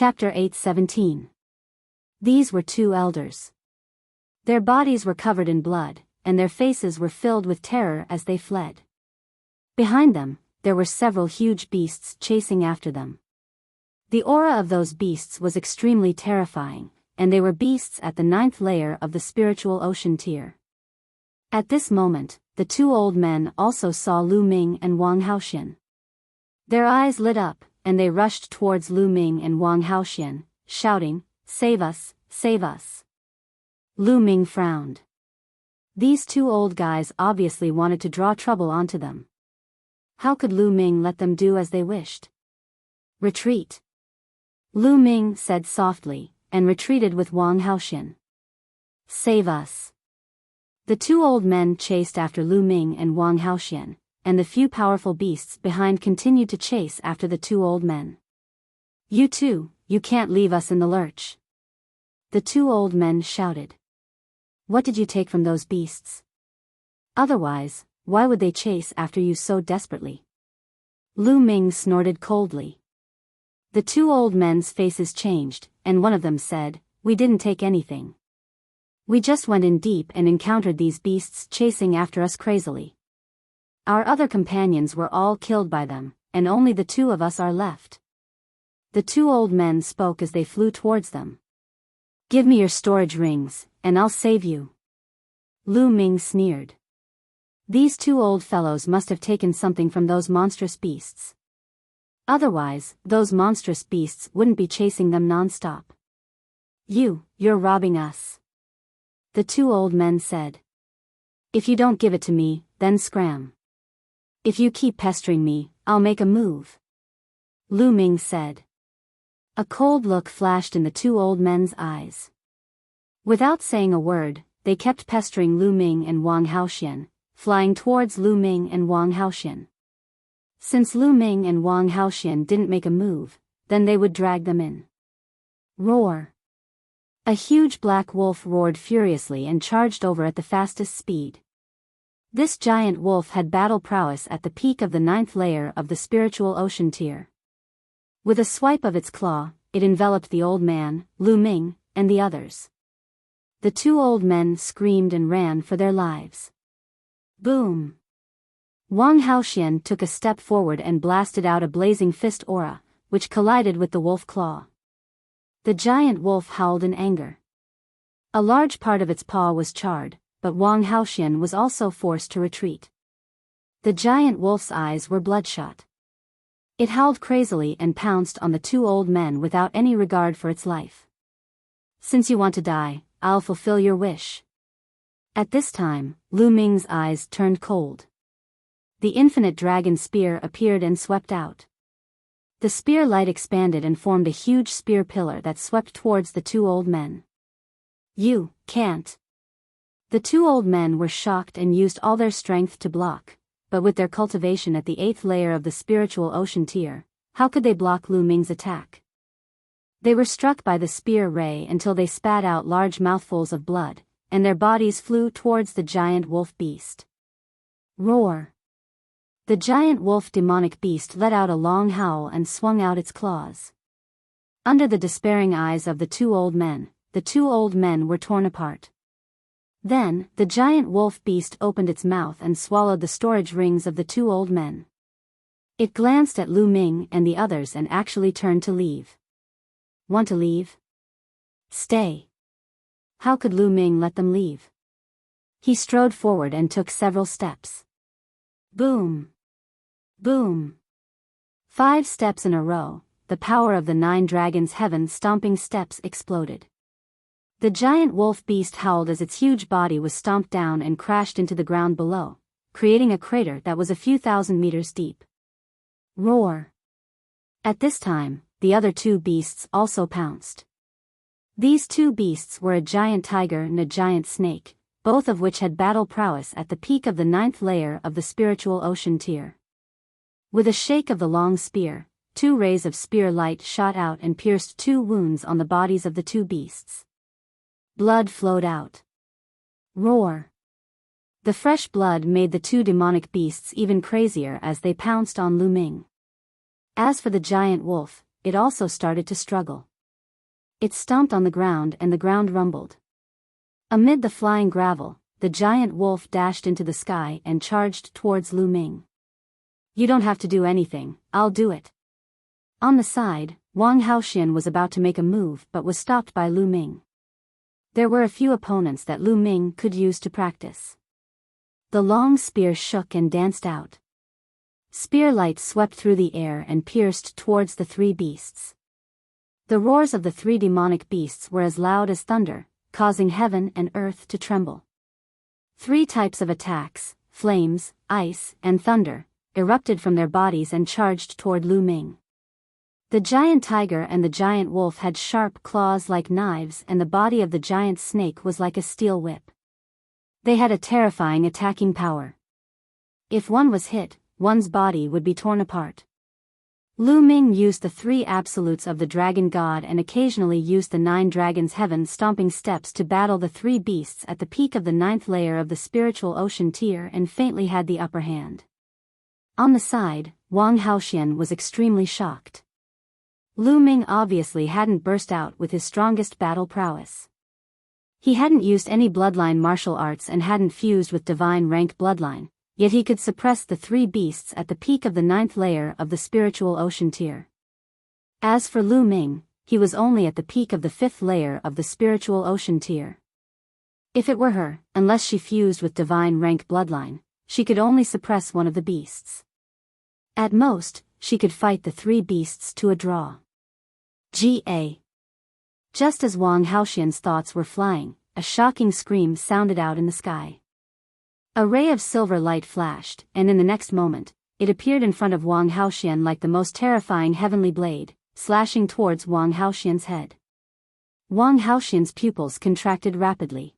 Chapter 8:17. These were two elders. Their bodies were covered in blood, and their faces were filled with terror as they fled. Behind them, there were several huge beasts chasing after them. The aura of those beasts was extremely terrifying, and they were beasts at the 9th layer of the spiritual ocean tier. At this moment, the two old men also saw Lu Ming and Wang Haoxian. Their eyes lit up, and they rushed towards Lu Ming and Wang Haoxian, shouting, "Save us, save us." Lu Ming frowned. These two old guys obviously wanted to draw trouble onto them. How could Lu Ming let them do as they wished? "Retreat," Lu Ming said softly, and retreated with Wang Haoxian. "Save us." The two old men chased after Lu Ming and Wang Haoxian, and the few powerful beasts behind continued to chase after the two old men. "You two, you can't leave us in the lurch," the two old men shouted. "What did you take from those beasts? Otherwise, why would they chase after you so desperately?" Lu Ming snorted coldly. The two old men's faces changed, and one of them said, "We didn't take anything. We just went in deep and encountered these beasts chasing after us crazily. Our other companions were all killed by them, and only the two of us are left." The two old men spoke as they flew towards them. "Give me your storage rings, and I'll save you," Lu Ming sneered. These two old fellows must have taken something from those monstrous beasts. Otherwise, those monstrous beasts wouldn't be chasing them non-stop. You're robbing us," the two old men said. "If you don't give it to me, then scram. If you keep pestering me, I'll make a move," Lu Ming said. A cold look flashed in the two old men's eyes. Without saying a word, they kept pestering Lu Ming and Wang Haoxian, flying towards Lu Ming and Wang Haoxian. Since Lu Ming and Wang Haoxian didn't make a move, then they would drag them in. Roar! A huge black wolf roared furiously and charged over at the fastest speed. This giant wolf had battle prowess at the peak of the 9th layer of the spiritual ocean tier. With a swipe of its claw, it enveloped the old man, Lu Ming, and the others. The two old men screamed and ran for their lives. Boom! Wang Haoxian took a step forward and blasted out a blazing fist aura, which collided with the wolf claw. The giant wolf howled in anger. A large part of its paw was charred, but Wang Haoxian was also forced to retreat. The giant wolf's eyes were bloodshot. It howled crazily and pounced on the two old men without any regard for its life. "Since you want to die, I'll fulfill your wish." At this time, Lu Ming's eyes turned cold. The infinite dragon spear appeared and swept out. The spear light expanded and formed a huge spear pillar that swept towards the two old men. "You can't." The two old men were shocked and used all their strength to block, but with their cultivation at the 8th layer of the spiritual ocean tier, how could they block Lu Ming's attack? They were struck by the spear ray until they spat out large mouthfuls of blood, and their bodies flew towards the giant wolf beast. Roar! The giant wolf demonic beast let out a long howl and swung out its claws. Under the despairing eyes of the two old men were torn apart. Then, the giant wolf beast opened its mouth and swallowed the storage rings of the two old men. It glanced at Lu Ming and the others and actually turned to leave. "Want to leave? Stay." How could Lu Ming let them leave? He strode forward and took several steps. Boom! Boom! 5 steps in a row, the power of the 9 dragons' heaven-stomping steps exploded. The giant wolf beast howled as its huge body was stomped down and crashed into the ground below, creating a crater that was a few thousand meters deep. Roar! At this time, the other two beasts also pounced. These two beasts were a giant tiger and a giant snake, both of which had battle prowess at the peak of the 9th layer of the spiritual ocean tier. With a shake of the long spear, 2 rays of spear light shot out and pierced 2 wounds on the bodies of the two beasts. Blood flowed out. Roar! The fresh blood made the two demonic beasts even crazier as they pounced on Lu Ming. As for the giant wolf, it also started to struggle. It stomped on the ground and the ground rumbled. Amid the flying gravel, the giant wolf dashed into the sky and charged towards Lu Ming. "You don't have to do anything, I'll do it." On the side, Wang Haoxian was about to make a move but was stopped by Lu Ming. There were a few opponents that Lu Ming could use to practice. The long spear shook and danced out. Spear light swept through the air and pierced towards the three beasts. The roars of the three demonic beasts were as loud as thunder, causing heaven and earth to tremble. Three types of attacks, flames, ice, and thunder, erupted from their bodies and charged toward Lu Ming. The giant tiger and the giant wolf had sharp claws like knives, and the body of the giant snake was like a steel whip. They had a terrifying attacking power. If one was hit, one's body would be torn apart. Lu Ming used the three absolutes of the dragon god and occasionally used the 9 dragons heaven stomping steps to battle the three beasts at the peak of the 9th layer of the spiritual ocean tier and faintly had the upper hand. On the side, Wang Haoxian was extremely shocked. Lu Ming obviously hadn't burst out with his strongest battle prowess. He hadn't used any bloodline martial arts and hadn't fused with divine rank bloodline, yet he could suppress the three beasts at the peak of the 9th layer of the spiritual ocean tier. As for Lu Ming, he was only at the peak of the 5th layer of the spiritual ocean tier. If it were her, unless she fused with divine rank bloodline, she could only suppress one of the beasts. At most, she could fight the three beasts to a draw. Ga. Just as Wang Haoxian's thoughts were flying, a shocking scream sounded out in the sky. A ray of silver light flashed, and in the next moment, it appeared in front of Wang Haoxian like the most terrifying heavenly blade, slashing towards Wang Haoxian's head. Wang Haoxian's pupils contracted rapidly.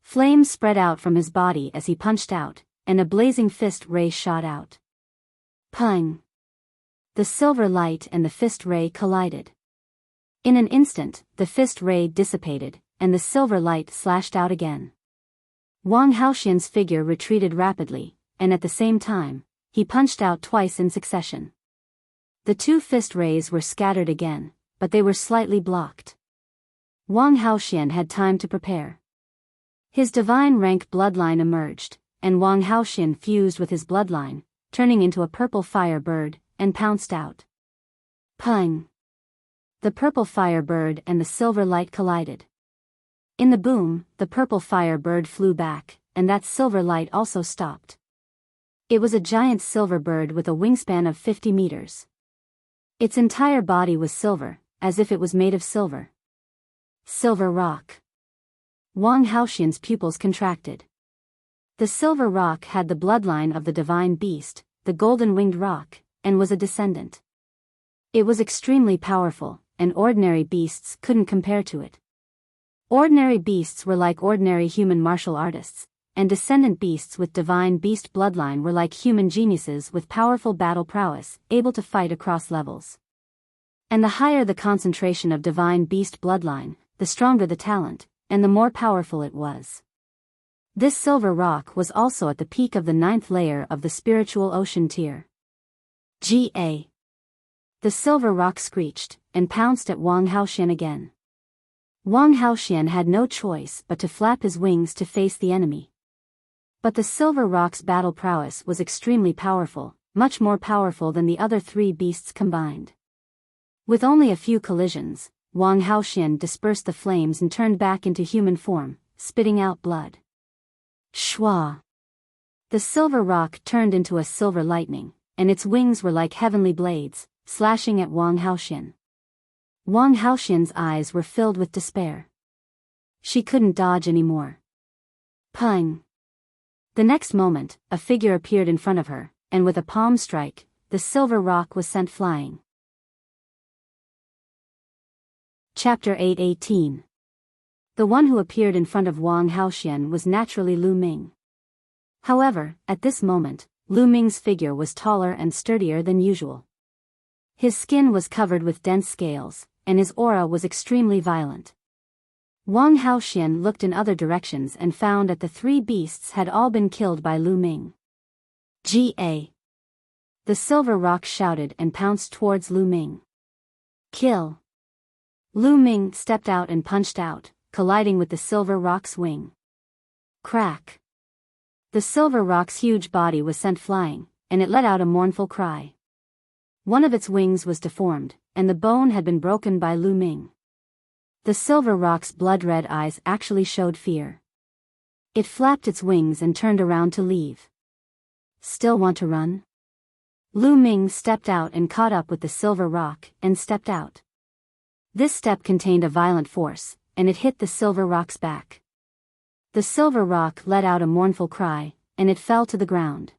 Flames spread out from his body as he punched out, and a blazing fist ray shot out. Pang! The silver light and the fist ray collided. In an instant, the fist ray dissipated, and the silver light slashed out again. Wang Haoxian's figure retreated rapidly, and at the same time, he punched out twice in succession. The two fist rays were scattered again, but they were slightly blocked. Wang Haoxian had time to prepare. His divine rank bloodline emerged, and Wang Haoxian fused with his bloodline, turning into a purple fire bird, and pounced out. Pang! The purple fire bird and the silver light collided. In the boom, the purple fire bird flew back, and that silver light also stopped. It was a giant silver bird with a wingspan of 50 meters. Its entire body was silver, as if it was made of silver. Silver rock. Wang Haoxian's pupils contracted. The silver rock had the bloodline of the divine beast, the golden-winged rock, and was a descendant. It was extremely powerful, and ordinary beasts couldn't compare to it. Ordinary beasts were like ordinary human martial artists, and descendant beasts with divine beast bloodline were like human geniuses with powerful battle prowess, able to fight across levels. And the higher the concentration of divine beast bloodline, the stronger the talent, and the more powerful it was. This silver rock was also at the peak of the 9th layer of the spiritual ocean tier. Ga. The silver rock screeched, and pounced at Wang Haoxian again. Wang Haoxian had no choice but to flap his wings to face the enemy. But the silver rock's battle prowess was extremely powerful, much more powerful than the other three beasts combined. With only a few collisions, Wang Haoxian dispersed the flames and turned back into human form, spitting out blood. Shwa! The silver rock turned into a silver lightning, and its wings were like heavenly blades, slashing at Wang Haoxian. Wang Haoxian's eyes were filled with despair. She couldn't dodge anymore. Pang! The next moment, a figure appeared in front of her, and with a palm strike, the silver rock was sent flying. Chapter 8:18. The one who appeared in front of Wang Haoxian was naturally Lu Ming. However, at this moment, Lu Ming's figure was taller and sturdier than usual. His skin was covered with dense scales, and his aura was extremely violent. Wang Haoxian looked in other directions and found that the three beasts had all been killed by Lu Ming. Ga. The silver rock shouted and pounced towards Lu Ming. Kill. Lu Ming stepped out and punched out, colliding with the silver rock's wing. Crack. The silver rock's huge body was sent flying, and it let out a mournful cry. One of its wings was deformed, and the bone had been broken by Lu Ming. The silver rock's blood-red eyes actually showed fear. It flapped its wings and turned around to leave. Still want to run? Lu Ming stepped out and caught up with the silver rock, and stepped out. This step contained a violent force, and it hit the silver rock's back. The silver rock let out a mournful cry, and it fell to the ground.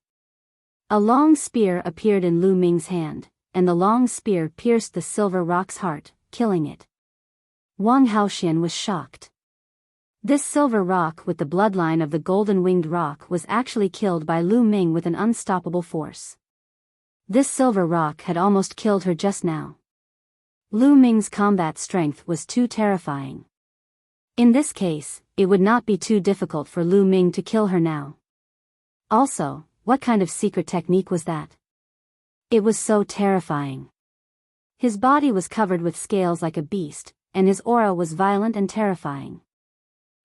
A long spear appeared in Lu Ming's hand, and the long spear pierced the silver rock's heart, killing it. Wang Haoxian was shocked. This silver rock with the bloodline of the golden-winged rock was actually killed by Lu Ming with an unstoppable force. This silver rock had almost killed her just now. Lu Ming's combat strength was too terrifying. In this case, it would not be too difficult for Lu Ming to kill her now. Also, what kind of secret technique was that? It was so terrifying. His body was covered with scales like a beast, and his aura was violent and terrifying.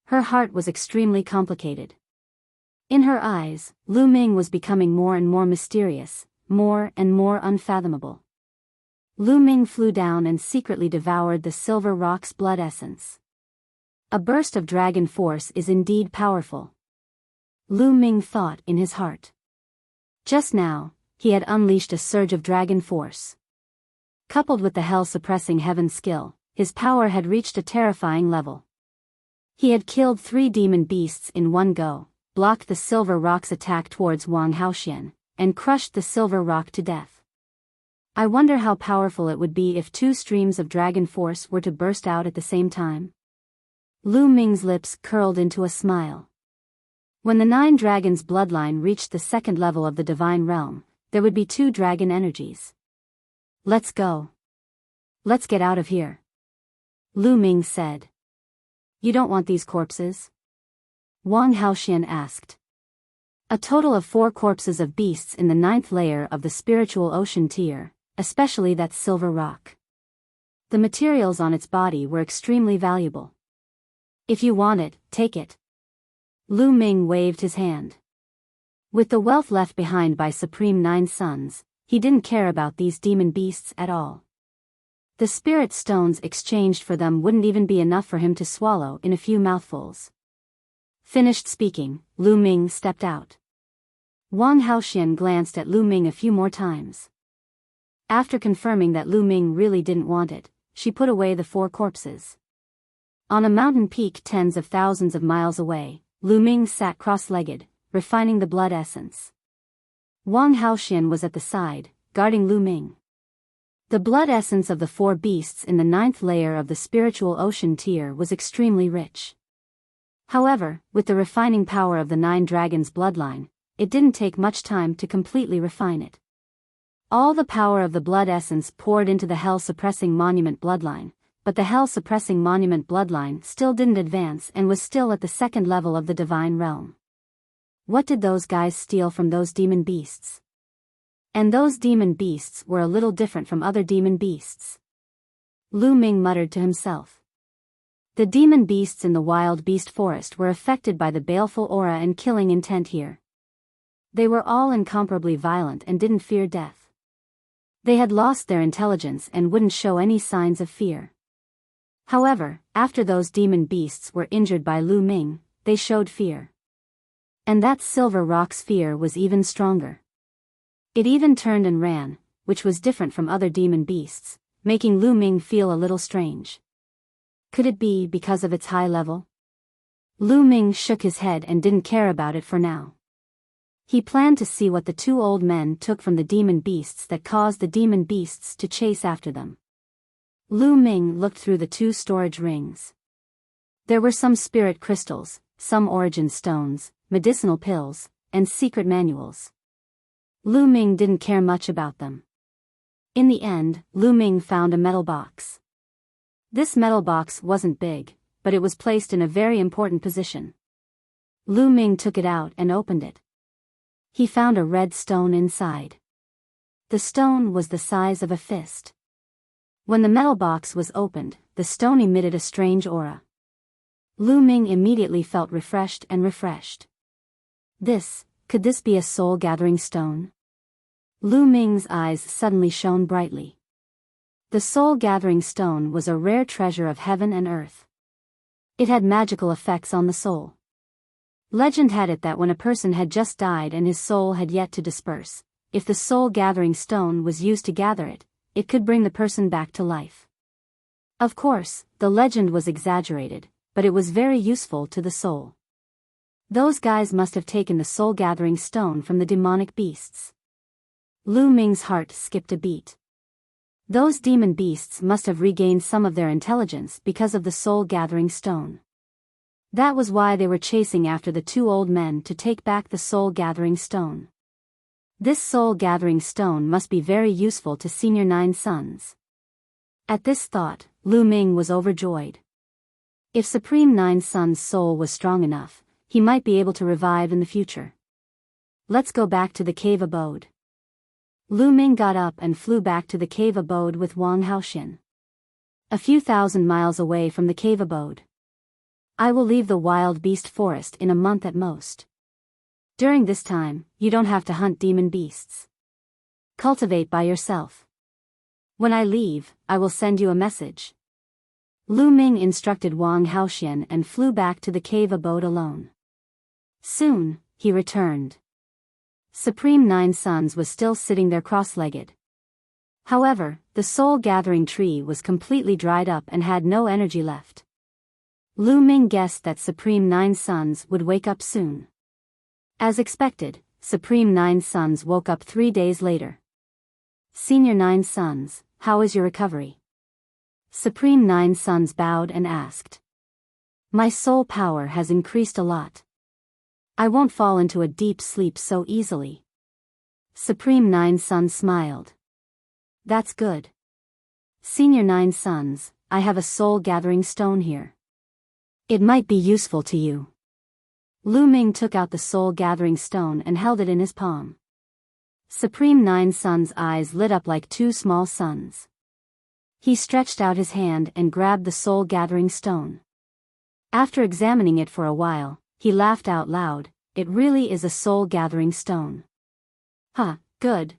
Her heart was extremely complicated. In her eyes, Lu Ming was becoming more and more mysterious, more and more unfathomable. Lu Ming flew down and secretly devoured the silver rock's blood essence. A burst of dragon force is indeed powerful. Lu Ming thought in his heart. Just now, he had unleashed a surge of dragon force. Coupled with the hell-suppressing heaven skill, his power had reached a terrifying level. He had killed 3 demon beasts in one go, blocked the silver rock's attack towards Wang Haoxian, and crushed the silver rock to death. I wonder how powerful it would be if 2 streams of dragon force were to burst out at the same time. Lu Ming's lips curled into a smile. When the 9 dragons' bloodline reached the 2nd level of the divine realm, there would be 2 dragon energies. Let's go. Let's get out of here. Lu Ming said. You don't want these corpses? Wang Haoxian asked. A total of 4 corpses of beasts in the 9th layer of the spiritual ocean tier, especially that silver rock. The materials on its body were extremely valuable. If you want it, take it. Lu Ming waved his hand. With the wealth left behind by Supreme Nine Sons, he didn't care about these demon beasts at all. The spirit stones exchanged for them wouldn't even be enough for him to swallow in a few mouthfuls. Finished speaking, Lu Ming stepped out. Wang Haoxian glanced at Lu Ming a few more times. After confirming that Lu Ming really didn't want it, she put away the 4 corpses. On a mountain peak tens of thousands of miles away, Lu Ming sat cross-legged, refining the blood essence. Wang Haoxian was at the side, guarding Lu Ming. The blood essence of the 4 beasts in the 9th layer of the spiritual ocean tier was extremely rich. However, with the refining power of the 9 dragons' bloodline, it didn't take much time to completely refine it. All the power of the blood essence poured into the hell-suppressing monument bloodline, but the hell-suppressing monument bloodline still didn't advance and was still at the 2nd level of the divine realm. What did those guys steal from those demon beasts? And those demon beasts were a little different from other demon beasts. Lu Ming muttered to himself. The demon beasts in the wild beast forest were affected by the baleful aura and killing intent here. They were all incomparably violent and didn't fear death. They had lost their intelligence and wouldn't show any signs of fear. However, after those demon beasts were injured by Lu Ming, they showed fear. And that silver rock's fear was even stronger. It even turned and ran, which was different from other demon beasts, making Lu Ming feel a little strange. Could it be because of its high level? Lu Ming shook his head and didn't care about it for now. He planned to see what the 2 old men took from the demon beasts that caused the demon beasts to chase after them. Lu Ming looked through the 2 storage rings. There were some spirit crystals, some origin stones, medicinal pills, and secret manuals. Lu Ming didn't care much about them. In the end, Lu Ming found a metal box. This metal box wasn't big, but it was placed in a very important position. Lu Ming took it out and opened it. He found a red stone inside. The stone was the size of a fist. When the metal box was opened, the stone emitted a strange aura. Lu Ming immediately felt refreshed and refreshed. Could this be a soul-gathering stone? Lu Ming's eyes suddenly shone brightly. The soul-gathering stone was a rare treasure of heaven and earth. It had magical effects on the soul. Legend had it that when a person had just died and his soul had yet to disperse, if the soul-gathering stone was used to gather it, it could bring the person back to life. Of course, the legend was exaggerated, but it was very useful to the soul. Those guys must have taken the soul-gathering stone from the demonic beasts. Lu Ming's heart skipped a beat. Those demon beasts must have regained some of their intelligence because of the soul-gathering stone. That was why they were chasing after the two old men to take back the soul-gathering stone. This soul-gathering stone must be very useful to Senior Nine Sons. At this thought, Lu Ming was overjoyed. If Supreme Nine Sons' soul was strong enough, he might be able to revive in the future. Let's go back to the cave abode. Lu Ming got up and flew back to the cave abode with Wang Haoxian. A few thousand miles away from the cave abode. I will leave the wild beast forest in a month at most. During this time, you don't have to hunt demon beasts. Cultivate by yourself. When I leave, I will send you a message. Lu Ming instructed Wang Haoxian and flew back to the cave abode alone. Soon, he returned. Supreme Nine Sons was still sitting there cross-legged. However, the soul-gathering tree was completely dried up and had no energy left. Lu Ming guessed that Supreme Nine Sons would wake up soon. As expected, Supreme Nine Sons woke up 3 days later. Senior Nine Sons, how is your recovery? Supreme Nine Sons bowed and asked. My soul power has increased a lot. I won't fall into a deep sleep so easily. Supreme Nine Sons smiled. That's good. Senior Nine Sons, I have a soul-gathering stone here. It might be useful to you. Lu Ming took out the soul-gathering stone and held it in his palm. Supreme Nine Sons' eyes lit up like two small suns. He stretched out his hand and grabbed the soul-gathering stone. After examining it for a while, he laughed out loud. It really is a soul-gathering stone. Good.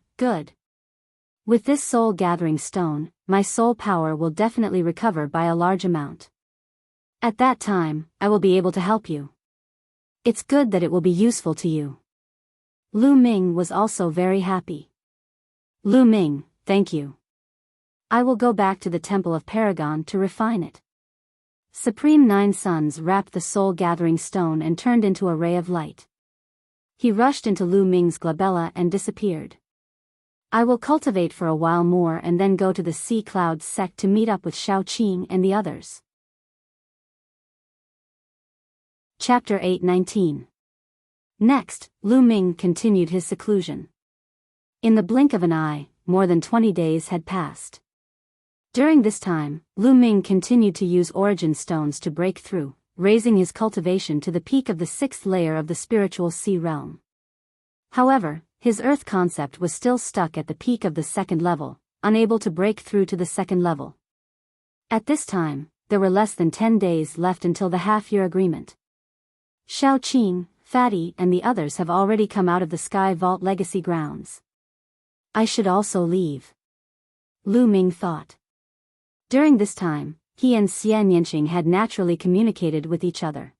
With this soul-gathering stone, my soul power will definitely recover by a large amount. At that time, I will be able to help you. It's good that it will be useful to you. Lu Ming was also very happy. Lu Ming, thank you. I will go back to the Temple of Paragon to refine it. Supreme Nine Sons wrapped the soul-gathering stone and turned into a ray of light. He rushed into Lu Ming's glabella and disappeared. I will cultivate for a while more and then go to the Sea Cloud sect to meet up with Shao Qing and the others. Chapter 8:19. Next, Lu Ming continued his seclusion. In the blink of an eye, more than 20 days had passed. During this time, Lu Ming continued to use origin stones to break through, raising his cultivation to the peak of the 6th layer of the spiritual sea realm. However, his earth concept was still stuck at the peak of the 2nd level, unable to break through to the 2nd level. At this time, there were less than 10 days left until the half-year agreement. Shao Qing, Fatty and the others have already come out of the Sky Vault Legacy grounds. I should also leave. Lu Ming thought. During this time, he and Xian Yanqing had naturally communicated with each other.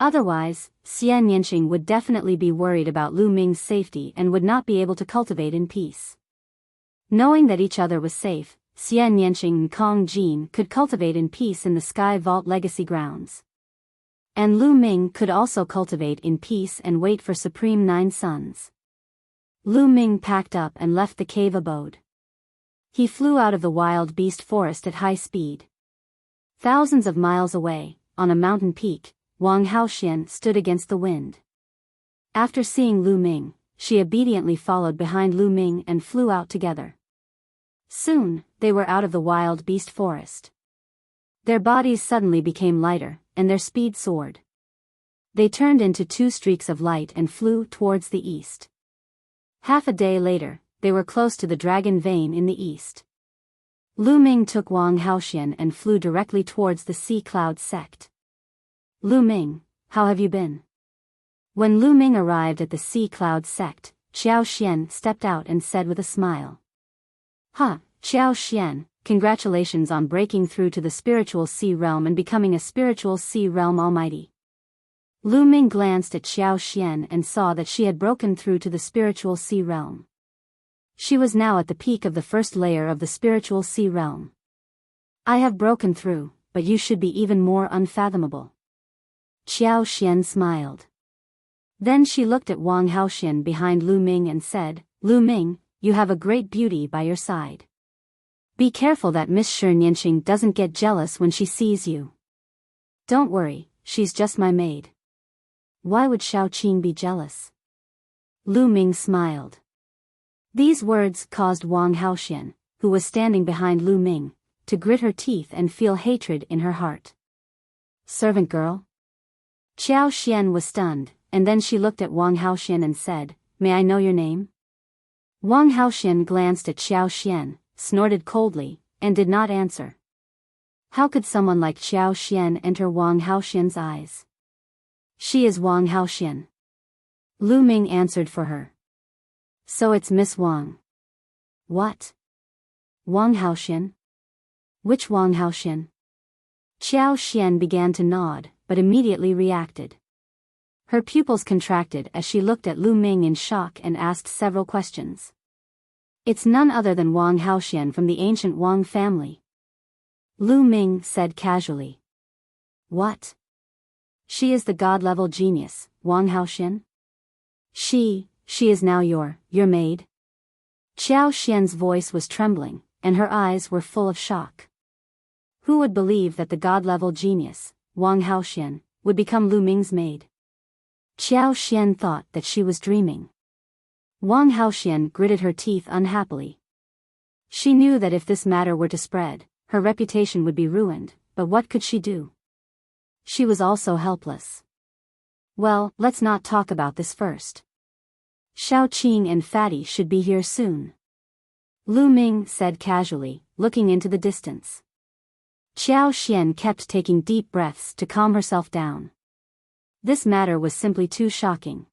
Otherwise, Xian Yanqing would definitely be worried about Lu Ming's safety and would not be able to cultivate in peace. Knowing that each other was safe, Xian Yanqing and Kong Jin could cultivate in peace in the Sky Vault Legacy grounds. And Lu Ming could also cultivate in peace and wait for Supreme Nine Sons. Lu Ming packed up and left the cave abode. He flew out of the wild beast forest at high speed. Thousands of miles away, on a mountain peak, Wang Haoxian stood against the wind. After seeing Lu Ming, she obediently followed behind Lu Ming and flew out together. Soon, they were out of the wild beast forest. Their bodies suddenly became lighter, and their speed soared. They turned into 2 streaks of light and flew towards the east. Half a day later, they were close to the Dragon Vein in the east. Lu Ming took Wang Haoxian and flew directly towards the Sea Cloud sect. Lu Ming, how have you been? When Lu Ming arrived at the Sea Cloud sect, Xiao Xian stepped out and said with a smile. Xiao Xian, congratulations on breaking through to the spiritual sea realm and becoming a spiritual sea realm almighty. Lu Ming glanced at Xiao Xian and saw that she had broken through to the spiritual sea realm. She was now at the peak of the first layer of the spiritual sea realm. I have broken through, but you should be even more unfathomable. Xiao Xian smiled. Then she looked at Wang Haoxian behind Lu Ming and said, Lu Ming, you have a great beauty by your side. Be careful that Miss Shi Nianqing doesn't get jealous when she sees you. Don't worry, she's just my maid. Why would Xiao Qing be jealous? Lu Ming smiled. These words caused Wang Haoxian, who was standing behind Lu Ming, to grit her teeth and feel hatred in her heart. Servant girl? Xiao Xian was stunned, and then she looked at Wang Haoxian and said, May I know your name? Wang Haoxian glanced at Xiao Xian, snorted coldly, and did not answer. How could someone like Xiao Xian enter Wang Haoxian's eyes? She is Wang Haoxian. Lu Ming answered for her. So it's Miss Wang. What? Wang Haoxian? Which Wang Haoxian? Xiao Xian began to nod, but immediately reacted. Her pupils contracted as she looked at Lu Ming in shock and asked several questions. It's none other than Wang Haoxian from the ancient Wang family. Lu Ming said casually. What? She is the god-level genius, Wang Haoxian? She is now your maid? Xiao Xian's voice was trembling, and her eyes were full of shock. Who would believe that the god-level genius, Wang Haoxian, would become Lu Ming's maid? Xiao Xian thought that she was dreaming. Wang Haoxian gritted her teeth unhappily. She knew that if this matter were to spread, her reputation would be ruined, but what could she do? She was also helpless. Well, let's not talk about this first. Xiao Qing and Fatty should be here soon. Lu Ming said casually, looking into the distance. Xiao Xian kept taking deep breaths to calm herself down. This matter was simply too shocking.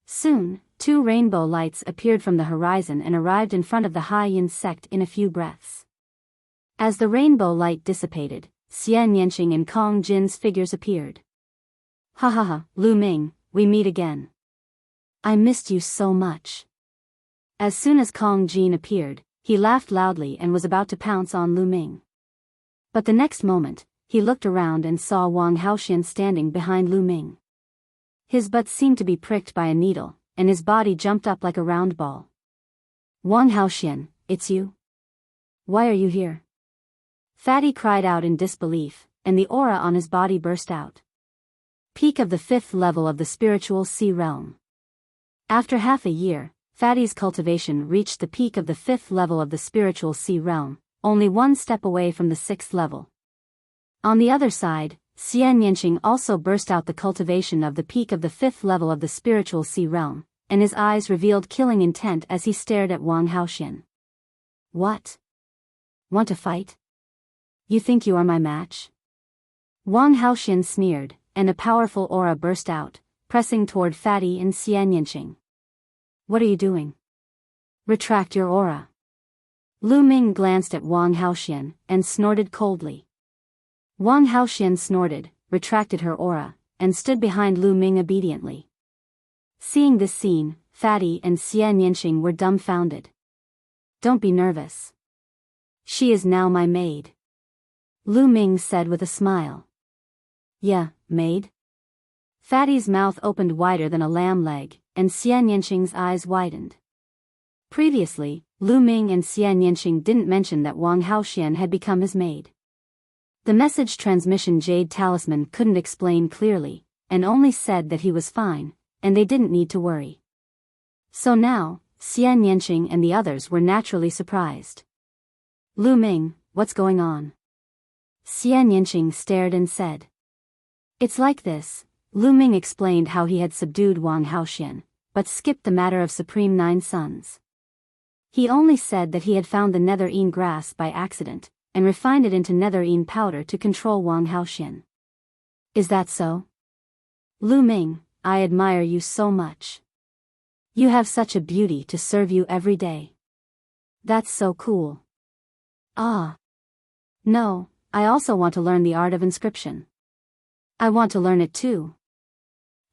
Soon, 2 rainbow lights appeared from the horizon and arrived in front of the Haiyan sect in a few breaths. As the rainbow light dissipated, Xian Yanqing and Kong Jin's figures appeared. Ha, Lu Ming, we meet again. I missed you so much. As soon as Kong Jin appeared, he laughed loudly and was about to pounce on Lu Ming. But the next moment, he looked around and saw Wang Haoxian standing behind Lu Ming. His butt seemed to be pricked by a needle, and his body jumped up like a round ball. Wang Haoxian, it's you? Why are you here? Fatty cried out in disbelief, and the aura on his body burst out. Peak of the 5th level of the spiritual sea realm. After half a year, Fatty's cultivation reached the peak of the 5th level of the spiritual sea realm, only 1 step away from the 6th level. On the other side, Xian Yanqing also burst out the cultivation of the peak of the 5th level of the spiritual sea realm, and his eyes revealed killing intent as he stared at Wang Haoxian. What? Want to fight? You think you are my match? Wang Haoxian sneered, and a powerful aura burst out, pressing toward Fatty and Xian Yanqing. What are you doing? Retract your aura. Lu Ming glanced at Wang Haoxian and snorted coldly. Wang Haoxian snorted, retracted her aura, and stood behind Lu Ming obediently. Seeing this scene, Fatty and Xian Yanqing were dumbfounded. Don't be nervous. She is now my maid. Lu Ming said with a smile. Yeah, maid? Fatty's mouth opened wider than a lamb leg, and Xian Yanqing's eyes widened. Previously, Lu Ming and Xian Yanqing didn't mention that Wang Haoxian had become his maid. The message transmission Jade Talisman couldn't explain clearly, and only said that he was fine, and they didn't need to worry. So now, Xian Yanqing and the others were naturally surprised. Lu Ming, what's going on? Xian Yanqing stared and said. It's like this. Lu Ming explained how he had subdued Wang Haoxian, but skipped the matter of Supreme Nine Sons. He only said that he had found the netherine grass by accident, and refined it into netherine powder to control Wang Haoxian. Is that so? Lu Ming, I admire you so much. You have such a beauty to serve you every day. That's so cool. Ah. No, I also want to learn the art of inscription. I want to learn it too.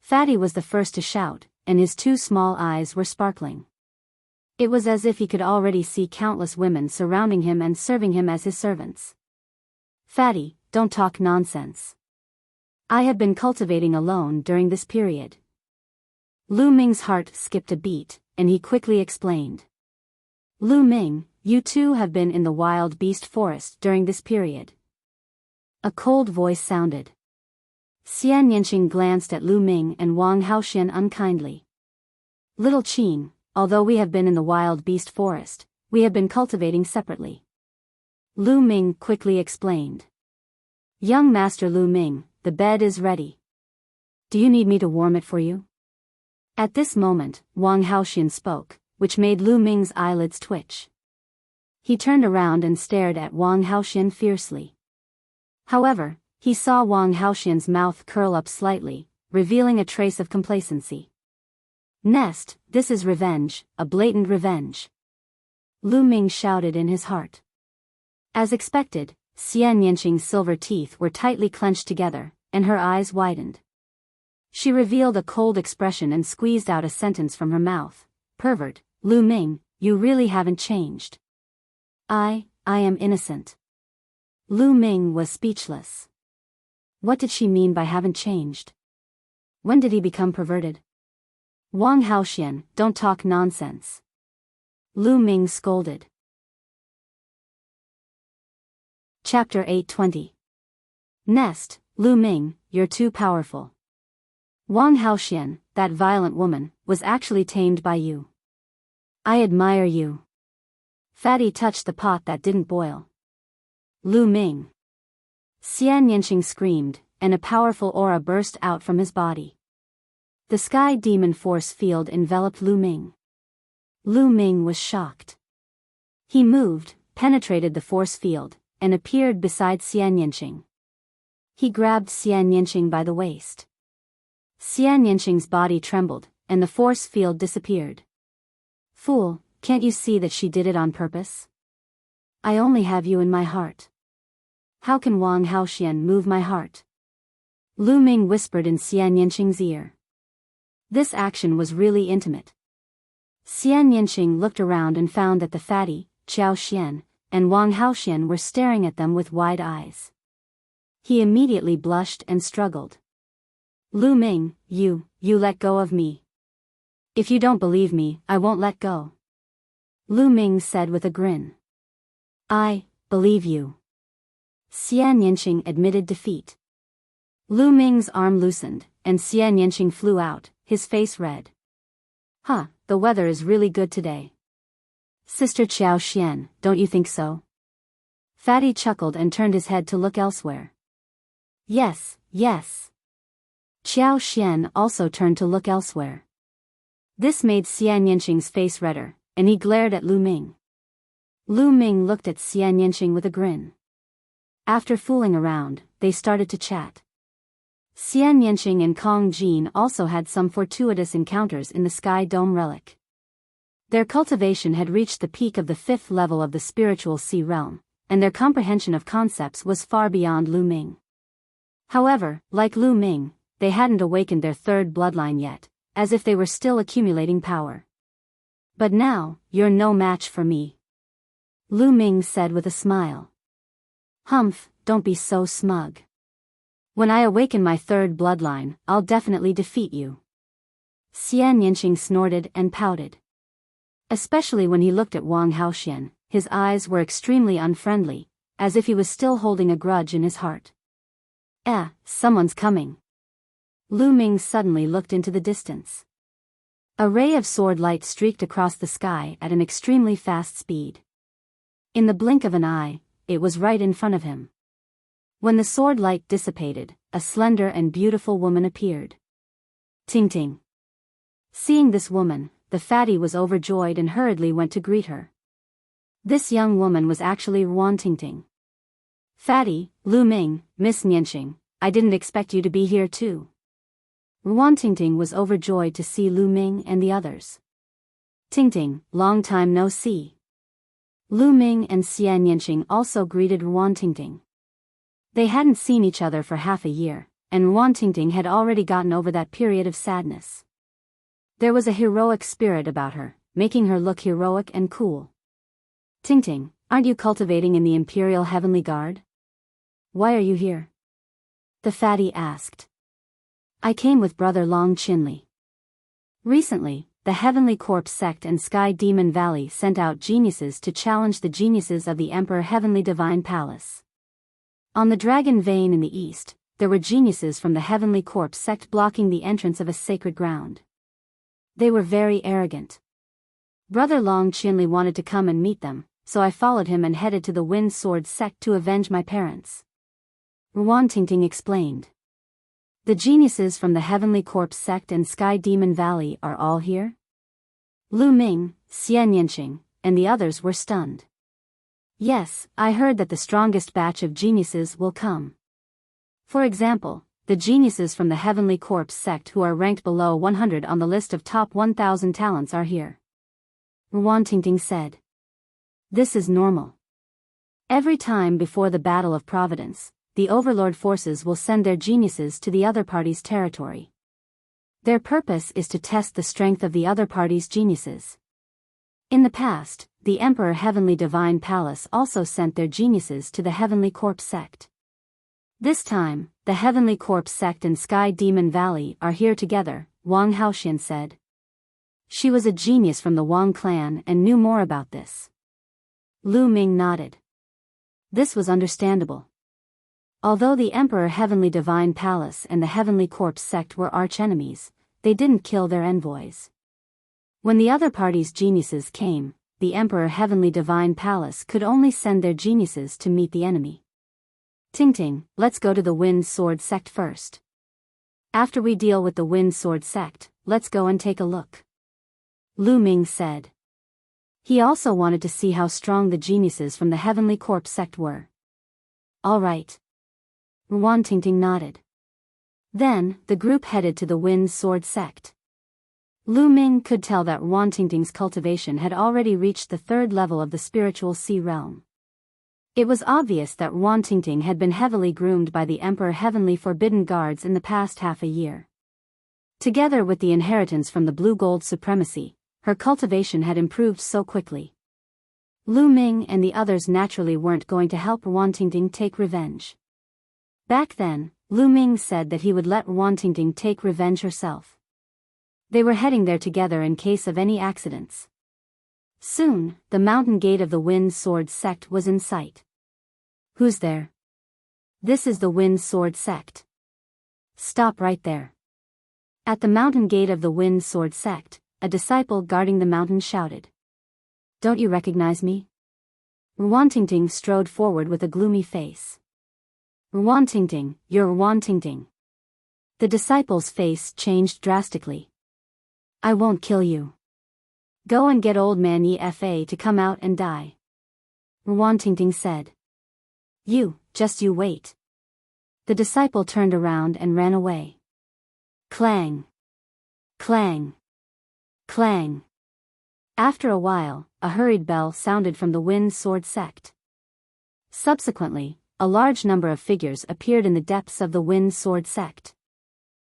Fatty was the first to shout, and his two small eyes were sparkling. It was as if he could already see countless women surrounding him and serving him as his servants. Fatty, don't talk nonsense. I have been cultivating alone during this period. Lu Ming's heart skipped a beat, and he quickly explained. Lu Ming, you too have been in the wild beast forest during this period. A cold voice sounded. Xian Yanqing glanced at Lu Ming and Wang Haoxian unkindly. Little Qin, although we have been in the wild beast forest, we have been cultivating separately. Lu Ming quickly explained. Young Master Lu Ming, the bed is ready. Do you need me to warm it for you? At this moment, Wang Haoxian spoke, which made Lu Ming's eyelids twitch. He turned around and stared at Wang Haoxian fiercely. However, he saw Wang Haoxian's mouth curl up slightly, revealing a trace of complacency. Nest, this is revenge, a blatant revenge. Lu Ming shouted in his heart. As expected, Xian Yanqing's silver teeth were tightly clenched together, and her eyes widened. She revealed a cold expression and squeezed out a sentence from her mouth. Pervert, Lu Ming, you really haven't changed. I am innocent. Lu Ming was speechless. What did she mean by haven't changed? When did he become perverted? Wang Haoxian, don't talk nonsense. Lu Ming scolded. Chapter 820. Nest, Lu Ming, you're too powerful. Wang Haoxian, that violent woman, was actually tamed by you. I admire you. Fatty touched the pot that didn't boil. Lu Ming. Xian Yanqing screamed, and a powerful aura burst out from his body. The sky demon force field enveloped Lu Ming. Lu Ming was shocked. He moved, penetrated the force field, and appeared beside Xian Yanqing. He grabbed Xian Yanqing by the waist. Xian Yanqing's body trembled, and the force field disappeared. Fool, can't you see that she did it on purpose? I only have you in my heart. How can Wang Haoxian move my heart? Lu Ming whispered in Xian Yanqing's ear. This action was really intimate. Xian Yanqing looked around and found that the fatty, Qiao Xian, and Wang Haoxian were staring at them with wide eyes. He immediately blushed and struggled. Lu Ming, you let go of me. If you don't believe me, I won't let go. Lu Ming said with a grin. I believe you. Xian Yanqing admitted defeat. Lu Ming's arm loosened, and Xian Yanqing flew out, his face red. Huh, the weather is really good today. Sister Qiao Xian, don't you think so? Fatty chuckled and turned his head to look elsewhere. Yes. Qiao Xian also turned to look elsewhere. This made Xian Yanqing's face redder, and he glared at Lu Ming. Lu Ming looked at Xian Yanqing with a grin. After fooling around, they started to chat. Xian Yanqing and Kong Jin also had some fortuitous encounters in the Sky Dome Relic. Their cultivation had reached the peak of the 5th level of the spiritual sea realm, and their comprehension of concepts was far beyond Lu Ming. However, like Lu Ming, they hadn't awakened their 3rd bloodline yet, as if they were still accumulating power. But now, you're no match for me. Lu Ming said with a smile. Humph, don't be so smug. When I awaken my 3rd bloodline, I'll definitely defeat you. Xian Yanqing snorted and pouted. Especially when he looked at Wang Haoxian, his eyes were extremely unfriendly, as if he was still holding a grudge in his heart. Someone's coming. Lu Ming suddenly looked into the distance. A ray of sword light streaked across the sky at an extremely fast speed. In the blink of an eye, it was right in front of him. When the sword light dissipated, a slender and beautiful woman appeared. Ting Ting. Seeing this woman, the fatty was overjoyed and hurriedly went to greet her. This young woman was actually Ruan Tingting. Fatty, Lu Ming, Miss Nianxing, I didn't expect you to be here too. Ruan Tingting was overjoyed to see Lu Ming and the others. Tingting, long time no see. Lu Ming and Xia Nianxing also greeted Ruan Tingting. They hadn't seen each other for half a year, and Ruan Tingting had already gotten over that period of sadness. There was a heroic spirit about her, making her look heroic and cool. Tingting, aren't you cultivating in the Imperial Heavenly Guard? Why are you here? The fatty asked. I came with Brother Long Chinli. Recently, the Heavenly Corpse sect and Sky Demon Valley sent out geniuses to challenge the geniuses of the Emperor Heavenly Divine Palace. On the Dragon Vein in the east, there were geniuses from the Heavenly Corpse sect blocking the entrance of a sacred ground. They were very arrogant. Brother Long Chinli wanted to come and meet them, so I followed him and headed to the Wind Sword sect to avenge my parents. Ruan Tingting explained. The geniuses from the Heavenly Corpse sect and Sky Demon Valley are all here? Lu Ming, Xia Nianxing, and the others were stunned. Yes, I heard that the strongest batch of geniuses will come. For example, the geniuses from the Heavenly Corpse sect who are ranked below 100 on the list of top 1,000 talents are here. Ruan Tingting said. This is normal. Every time before the Battle of Providence, the Overlord forces will send their geniuses to the other party's territory. Their purpose is to test the strength of the other party's geniuses. In the past, the Emperor Heavenly Divine Palace also sent their geniuses to the Heavenly Corpse sect. This time, the Heavenly Corpse sect and Sky Demon Valley are here together, Wang Haoxian said. She was a genius from the Wang clan and knew more about this. Lu Ming nodded. This was understandable. Although the Emperor Heavenly Divine Palace and the Heavenly Corpse sect were archenemies, they didn't kill their envoys. When the other party's geniuses came, the Emperor Heavenly Divine Palace could only send their geniuses to meet the enemy. Tingting, let's go to the Wind Sword sect first. After we deal with the Wind Sword sect, let's go and take a look. Lu Ming said. He also wanted to see how strong the geniuses from the Heavenly Corpse sect were. All right. Ruan Tingting nodded. Then, the group headed to the Wind Sword sect. Lu Ming could tell that Ruan Tingting's cultivation had already reached the 3rd level of the spiritual sea realm. It was obvious that Ruan Tingting had been heavily groomed by the Emperor Heavenly Forbidden Guards in the past half a year. Together with the inheritance from the Blue Gold Supremacy, her cultivation had improved so quickly. Lu Ming and the others naturally weren't going to help Ruan Tingting take revenge. Back then, Lu Ming said that he would let Ruan Tingting take revenge herself. They were heading there together in case of any accidents. Soon, the mountain gate of the Wind Sword sect was in sight. Who's there? This is the Wind Sword sect. Stop right there. At the mountain gate of the Wind Sword sect, a disciple guarding the mountain shouted. Don't you recognize me? Ruan Tingting strode forward with a gloomy face. Ruan Tingting, you're Ruan Tingting. The disciple's face changed drastically. I won't kill you. Go and get old man Yi Fa to come out and die. Ruan Tingting said. Just you wait. The disciple turned around and ran away. Clang. Clang. Clang. After a while, a hurried bell sounded from the Wind Sword sect. Subsequently, a large number of figures appeared in the depths of the Wind Sword sect.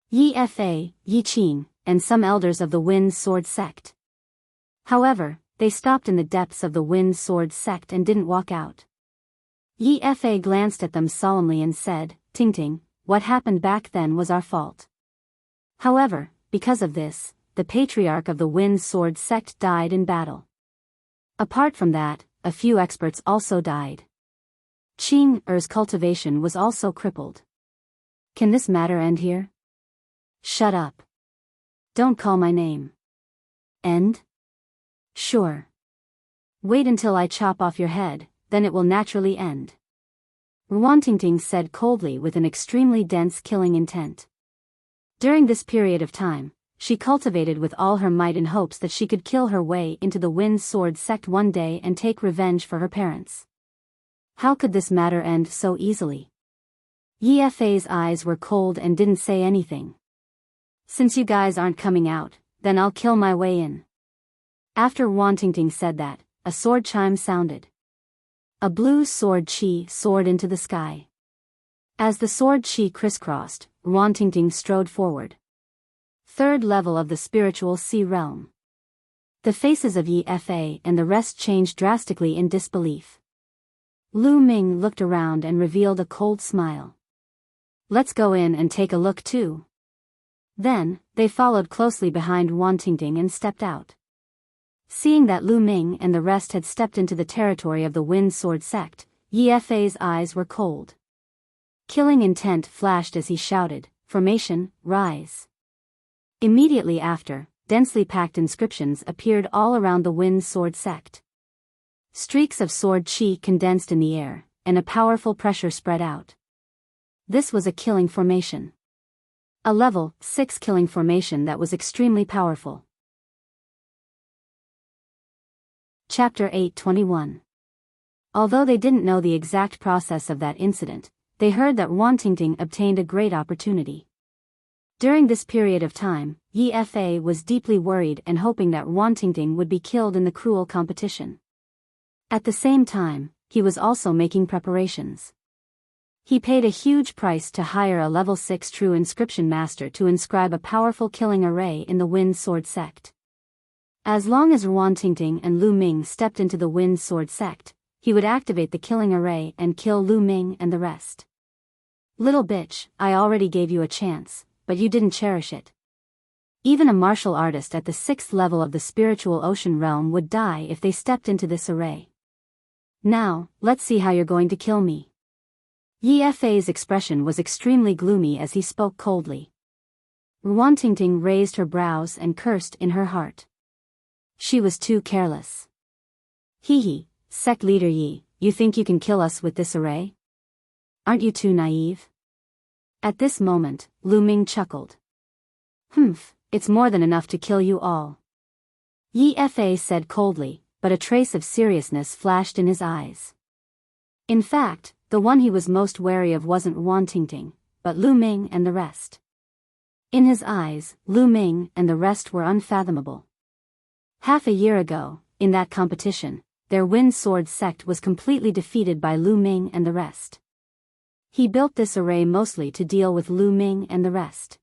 Yi Fa, Yi Qing, and some elders of the Wind Sword sect. However, they stopped in the depths of the Wind Sword sect and didn't walk out. Yi Fa glanced at them solemnly and said, Tingting, what happened back then was our fault. However, because of this, the patriarch of the Wind Sword sect died in battle. Apart from that, a few experts also died. Qing Er's cultivation was also crippled. Can this matter end here? Shut up. Don't call my name. End? Sure. Wait until I chop off your head, then it will naturally end. Ruan Tingting said coldly with an extremely dense killing intent. During this period of time, she cultivated with all her might in hopes that she could kill her way into the Wind Sword sect one day and take revenge for her parents. How could this matter end so easily? Yi Fei's eyes were cold and didn't say anything. Since you guys aren't coming out, then I'll kill my way in. After Wantingting said that, a sword chime sounded. A blue sword chi soared into the sky. As the sword chi crisscrossed, Wantingting strode forward. Third level of the spiritual sea realm. The faces of Yi Fei and the rest changed drastically in disbelief. Lu Ming looked around and revealed a cold smile. Let's go in and take a look too. Then, they followed closely behind Wantingting and stepped out. Seeing that Lu Ming and the rest had stepped into the territory of the Wind Sword sect, Yi Fei's eyes were cold. Killing intent flashed as he shouted, "Formation, rise." Immediately after, densely packed inscriptions appeared all around the Wind Sword sect. Streaks of sword chi condensed in the air, and a powerful pressure spread out. This was a killing formation. A level 6 killing formation that was extremely powerful. Chapter 8:21. Although they didn't know the exact process of that incident, they heard that Wantingting obtained a great opportunity. During this period of time, Yi Fei was deeply worried and hoping that Wantingting would be killed in the cruel competition. At the same time, he was also making preparations. He paid a huge price to hire a level 6 true inscription master to inscribe a powerful killing array in the Wind Sword sect. As long as Wantingting and Lu Ming stepped into the Wind Sword sect, he would activate the killing array and kill Lu Ming and the rest. Little bitch, I already gave you a chance, but you didn't cherish it. Even a martial artist at the 6th level of the spiritual ocean realm would die if they stepped into this array. Now, let's see how you're going to kill me. Yi Fei's expression was extremely gloomy as he spoke coldly. Wantingting raised her brows and cursed in her heart. She was too careless. Hee, sect leader Yi, you think you can kill us with this array? Aren't you too naive? At this moment, Lu Ming chuckled. Humph, it's more than enough to kill you all. Yi Fei said coldly, but a trace of seriousness flashed in his eyes. In fact, the one he was most wary of wasn't Wantingting, but Lu Ming and the rest. In his eyes, Lu Ming and the rest were unfathomable. Half a year ago, in that competition, their Wind Sword sect was completely defeated by Lu Ming and the rest. He built this array mostly to deal with Lu Ming and the rest.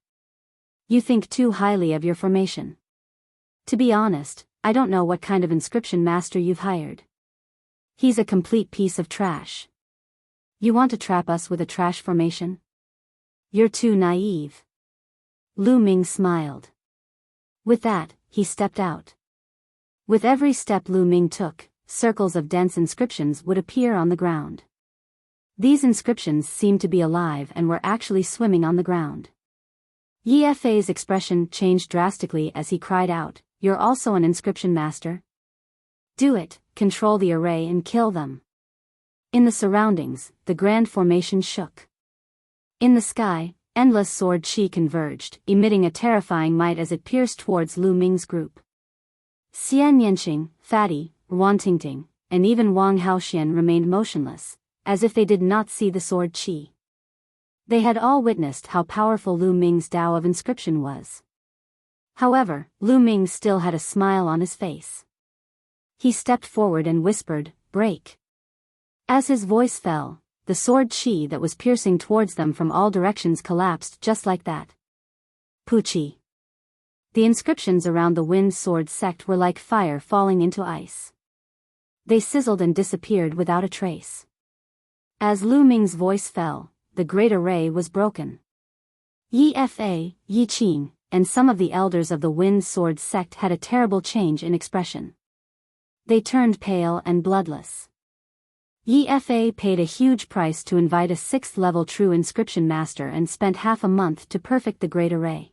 You think too highly of your formation. To be honest, I don't know what kind of inscription master you've hired. He's a complete piece of trash. You want to trap us with a trash formation? You're too naive. Lu Ming smiled. With that, he stepped out. With every step Lu Ming took, circles of dense inscriptions would appear on the ground. These inscriptions seemed to be alive and were actually swimming on the ground. Yi Fei's expression changed drastically as he cried out, "You're also an inscription master? Do it, control the array and kill them." In the surroundings, the grand formation shook. In the sky, endless sword chi converged, emitting a terrifying might as it pierced towards Lu Ming's group. Xian Yanqing, Fatty, Wantingting, and even Wang Haoxian remained motionless, as if they did not see the sword chi. They had all witnessed how powerful Lu Ming's Tao of inscription was. However, Lu Ming still had a smile on his face. He stepped forward and whispered, "Break." As his voice fell, the sword chi that was piercing towards them from all directions collapsed just like that. Puchi. The inscriptions around the Wind Sword sect were like fire falling into ice. They sizzled and disappeared without a trace. As Lu Ming's voice fell, the great array was broken. Yi Fei, Yi Qing, and some of the elders of the Wind Sword sect had a terrible change in expression. They turned pale and bloodless. Yi Fei paid a huge price to invite a 6th-level true inscription master and spent half a month to perfect the great array.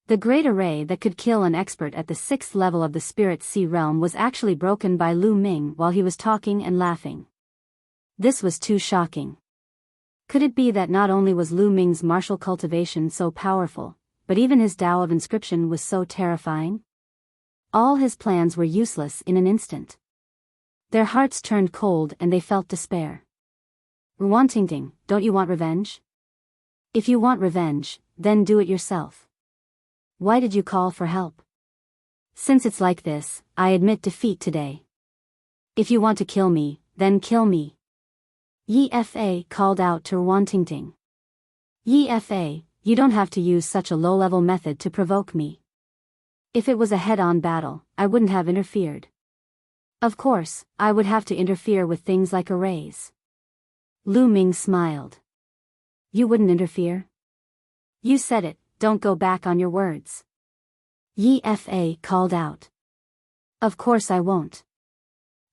The great array that could kill an expert at the 6th level of the Spirit Sea realm was actually broken by Lu Ming while he was talking and laughing. This was too shocking. Could it be that not only was Lu Ming's martial cultivation so powerful, but even his Tao of inscription was so terrifying. All his plans were useless in an instant. Their hearts turned cold and they felt despair. Ruantingting, don't you want revenge? If you want revenge, then do it yourself. Why did you call for help? Since it's like this, I admit defeat today. If you want to kill me, then kill me. Yi Fa called out to Ruantingting. Yi Fa, you don't have to use such a low-level method to provoke me. If it was a head-on battle, I wouldn't have interfered. Of course, I would have to interfere with things like arrays. Lu Ming smiled. You wouldn't interfere? You said it, don't go back on your words. Yi Fa called out. Of course I won't.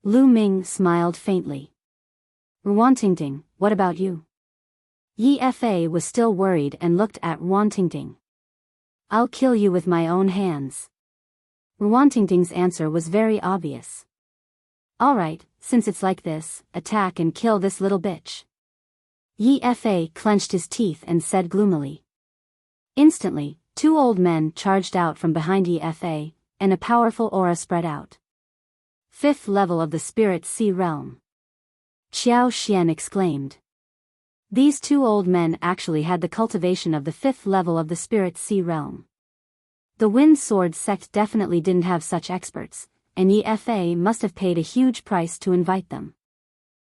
Lu Ming smiled faintly. Ruantingting, what about you? Yi Fa was still worried and looked at Ruantingting. I'll kill you with my own hands. Ruantingting's answer was very obvious. Alright, since it's like this, attack and kill this little bitch. Yi Fa clenched his teeth and said gloomily. Instantly, two old men charged out from behind Yi Fa, and a powerful aura spread out. 5th level of the Spirit Sea Realm. Xiao Xian exclaimed. These two old men actually had the cultivation of the 5th level of the Spirit Sea Realm. The Wind Sword sect definitely didn't have such experts, and Yi Fa must have paid a huge price to invite them.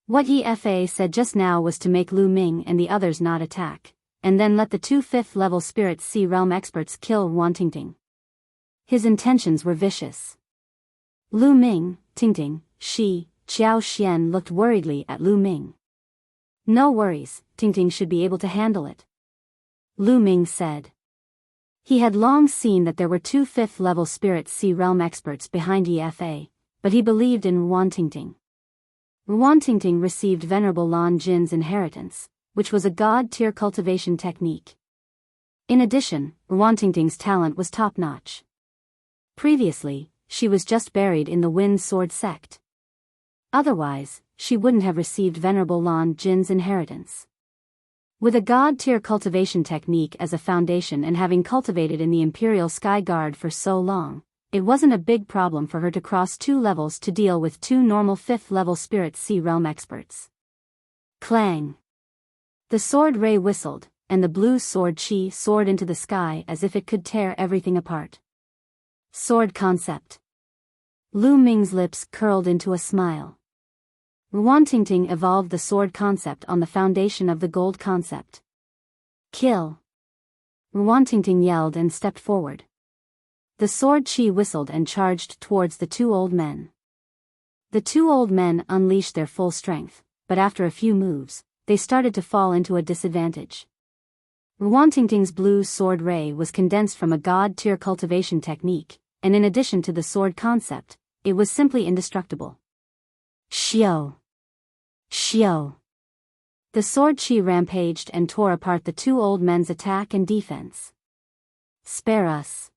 What Yi Fa said just now was to make Lu Ming and the others not attack, and then let the two 5th level Spirit Sea Realm experts kill Ruantingting. His intentions were vicious. Lu Ming, Tingting, Xiao Xian looked worriedly at Lu Ming. No worries, Tingting should be able to handle it. Lu Ming said. He had long seen that there were two 5th level Spirit Sea Realm experts behind Yi Fa, but he believed in Ruantingting. Ruantingting received Venerable Lan Jin's inheritance, which was a god-tier cultivation technique. In addition, Ruantingting's talent was top-notch. Previously, she was just buried in the Wind Sword sect. Otherwise, she wouldn't have received Venerable Lan Jin's inheritance. With a god-tier cultivation technique as a foundation and having cultivated in the Imperial Sky Guard for so long, it wasn't a big problem for her to cross 2 levels to deal with 2 normal 5th level Spirit Sea Realm experts. Clang! The sword ray whistled, and the blue sword chi soared into the sky as if it could tear everything apart. Sword concept. Lu Ming's lips curled into a smile. Ruantingting evolved the sword concept on the foundation of the gold concept. Kill! Ruantingting yelled and stepped forward. The sword chi whistled and charged towards the two old men. The two old men unleashed their full strength, but after a few moves, they started to fall into a disadvantage. Ruantingting's blue sword ray was condensed from a god-tier cultivation technique, and in addition to the sword concept, it was simply indestructible. Xiao! Xiao! The sword chi rampaged and tore apart the two old men's attack and defense. Spare us!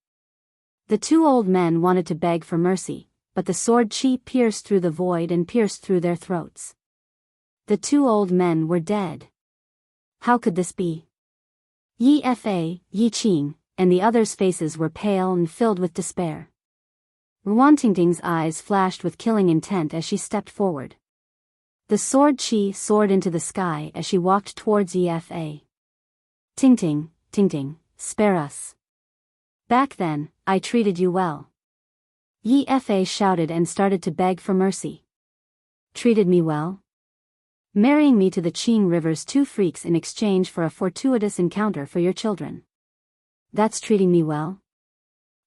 The two old men wanted to beg for mercy, but the sword chi pierced through the void and pierced through their throats. The two old men were dead. How could this be? Yi Fa, Yi Qing, and the others' faces were pale and filled with despair. Ruantingting's eyes flashed with killing intent as she stepped forward. The sword chi soared into the sky as she walked towards Yi Fa. Tingting, Tingting, spare us. Back then, I treated you well. Yi Fa shouted and started to beg for mercy. Treated me well? Marrying me to the Qing River's two freaks in exchange for a fortuitous encounter for your children. That's treating me well?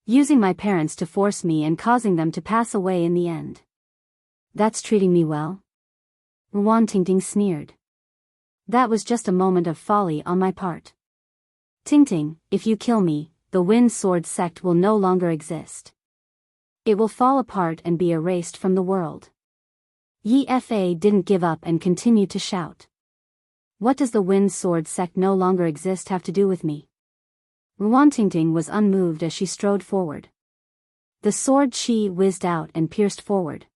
Using my parents to force me and causing them to pass away in the end. That's treating me well? Ruantingting sneered. That was just a moment of folly on my part. Tingting, if you kill me, the Wind Sword sect will no longer exist. It will fall apart and be erased from the world. Yi Fa didn't give up and continued to shout. What does the Wind Sword sect no longer exist have to do with me? Ruantingting was unmoved as she strode forward. The sword chi whizzed out and pierced forward.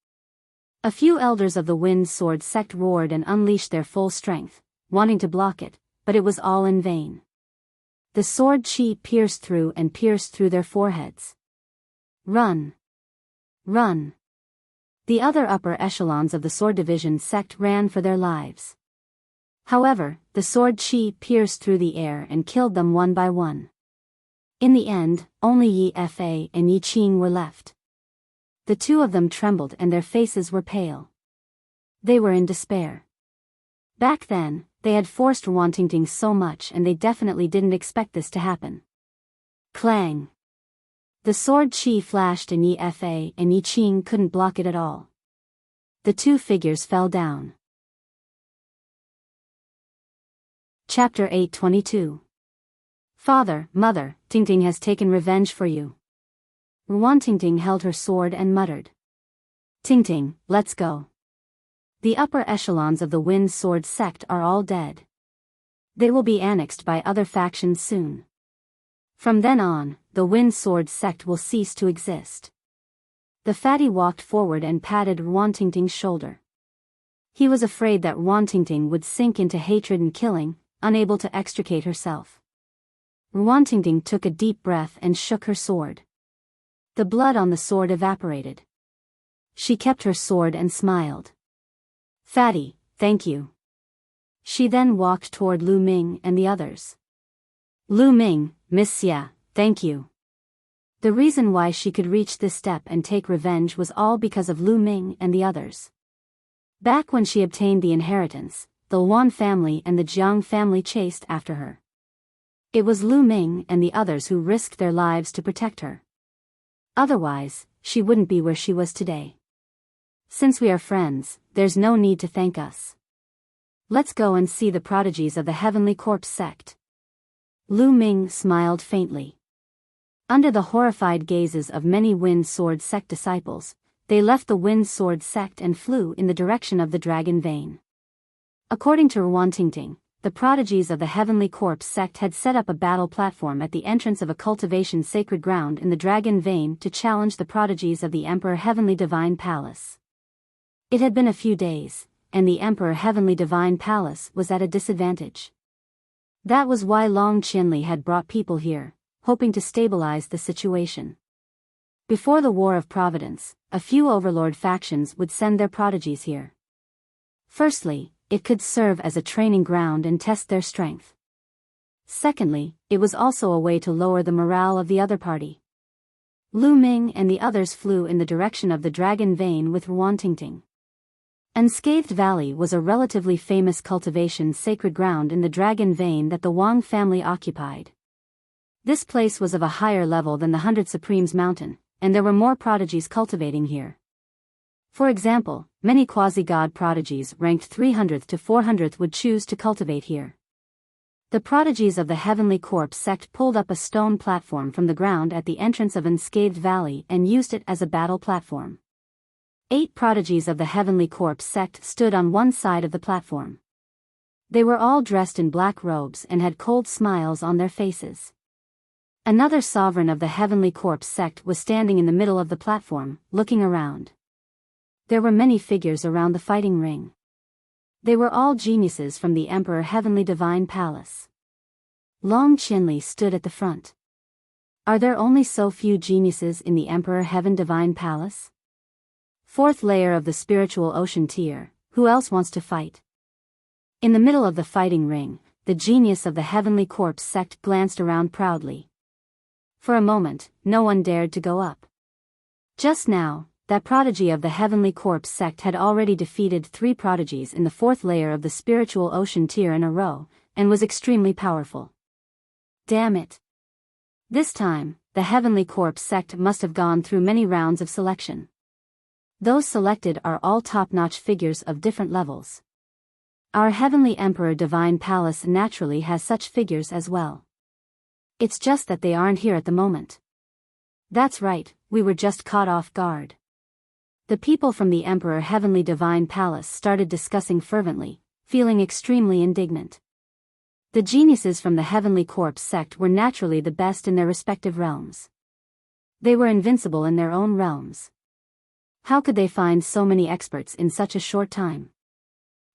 A few elders of the Wind Sword sect roared and unleashed their full strength, wanting to block it, but it was all in vain. The sword chi pierced through their foreheads. Run! Run! The other upper echelons of the sword division sect ran for their lives. However, the sword chi pierced through the air and killed them one by one. In the end, only Yi Fa and Yi Qing were left. The two of them trembled and their faces were pale. They were in despair. Back then, they had forced Wantingting so much and they definitely didn't expect this to happen. Clang! The sword chi flashed and Yi Fa and Yi Qing couldn't block it at all. The two figures fell down. Chapter 822. Father, Mother, Tingting has taken revenge for you. Wantingting held her sword and muttered. Tingting, let's go. The upper echelons of the Wind Sword sect are all dead. They will be annexed by other factions soon. From then on, the Wind Sword sect will cease to exist. The fatty walked forward and patted Wantingting's shoulder. He was afraid that Wantingting would sink into hatred and killing, unable to extricate herself. Wantingting took a deep breath and shook her sword. The blood on the sword evaporated. She kept her sword and smiled. Fatty, thank you. She then walked toward Lu Ming and the others. Lu Ming, Miss Xia, thank you. The reason why she could reach this step and take revenge was all because of Lu Ming and the others. Back when she obtained the inheritance, the Wan family and the Jiang family chased after her. It was Lu Ming and the others who risked their lives to protect her. Otherwise, she wouldn't be where she was today. Since we are friends, there's no need to thank us. Let's go and see the prodigies of the Heavenly Corpse sect. Lu Ming smiled faintly. Under the horrified gazes of many Wind Sword sect disciples, they left the Wind Sword sect and flew in the direction of the Dragon Vein. According to Wantingting, the prodigies of the Heavenly Corpse sect had set up a battle platform at the entrance of a cultivation sacred ground in the Dragon Vein to challenge the prodigies of the Emperor Heavenly Divine Palace. It had been a few days, and the Emperor Heavenly Divine Palace was at a disadvantage. That was why Long Qianli had brought people here, hoping to stabilize the situation. Before the War of Providence, a few overlord factions would send their prodigies here. Firstly, it could serve as a training ground and test their strength. Secondly, it was also a way to lower the morale of the other party. Lu Ming and the others flew in the direction of the Dragon Vein with Wantingting. Unscathed Valley was a relatively famous cultivation sacred ground in the Dragon Vein that the Wang family occupied. This place was of a higher level than the 100 Supremes Mountain, and there were more prodigies cultivating here. For example, many quasi-god prodigies ranked 300th to 400th would choose to cultivate here. The prodigies of the Heavenly Corpse sect pulled up a stone platform from the ground at the entrance of Unscathed Valley and used it as a battle platform. 8 prodigies of the Heavenly Corpse sect stood on one side of the platform. They were all dressed in black robes and had cold smiles on their faces. Another sovereign of the Heavenly Corpse sect was standing in the middle of the platform, looking around. There were many figures around the fighting ring. They were all geniuses from the Emperor Heavenly Divine Palace. Long Qianli stood at the front. Are there only so few geniuses in the Emperor Heaven Divine Palace? 4th layer of the spiritual ocean tier, who else wants to fight? In the middle of the fighting ring, the genius of the Heavenly Corpse sect glanced around proudly. For a moment, no one dared to go up. Just now, that prodigy of the Heavenly Corpse sect had already defeated 3 prodigies in the 4th layer of the spiritual ocean tier in a row, and was extremely powerful. Damn it. This time, the Heavenly Corpse sect must have gone through many rounds of selection. Those selected are all top-notch figures of different levels. Our Heavenly Emperor Divine Palace naturally has such figures as well. It's just that they aren't here at the moment. That's right, we were just caught off guard. The people from the Emperor Heavenly Divine Palace started discussing fervently, feeling extremely indignant. The geniuses from the Heavenly Corpse sect were naturally the best in their respective realms. They were invincible in their own realms. How could they find so many experts in such a short time?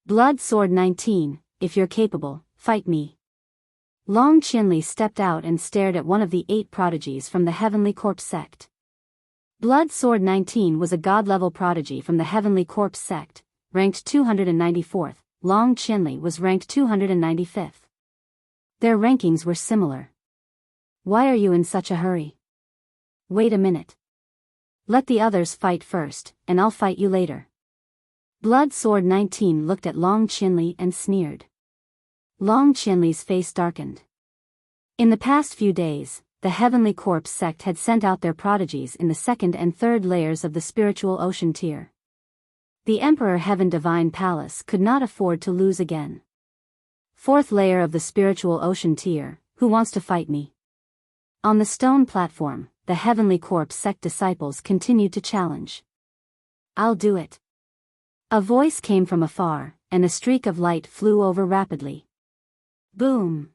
Blood Sword 19, if you're capable, fight me. Long Qinli stepped out and stared at one of the 8 prodigies from the Heavenly Corpse sect. Blood Sword 19 was a god-level prodigy from the Heavenly Corpse sect, ranked 294th. Long Qinli was ranked 295th. Their rankings were similar. Why are you in such a hurry? Wait a minute. Let the others fight first, and I'll fight you later. Blood Sword 19 looked at Long Qinli and sneered. Long Qinli's face darkened. In the past few days, the Heavenly Corpse sect had sent out their prodigies in the 2nd and 3rd layers of the spiritual ocean tier. The Emperor Heaven Divine Palace could not afford to lose again. 4th layer of the spiritual ocean tier, who wants to fight me? On the stone platform, the Heavenly Corpse sect disciples continued to challenge. I'll do it. A voice came from afar, and a streak of light flew over rapidly. Boom!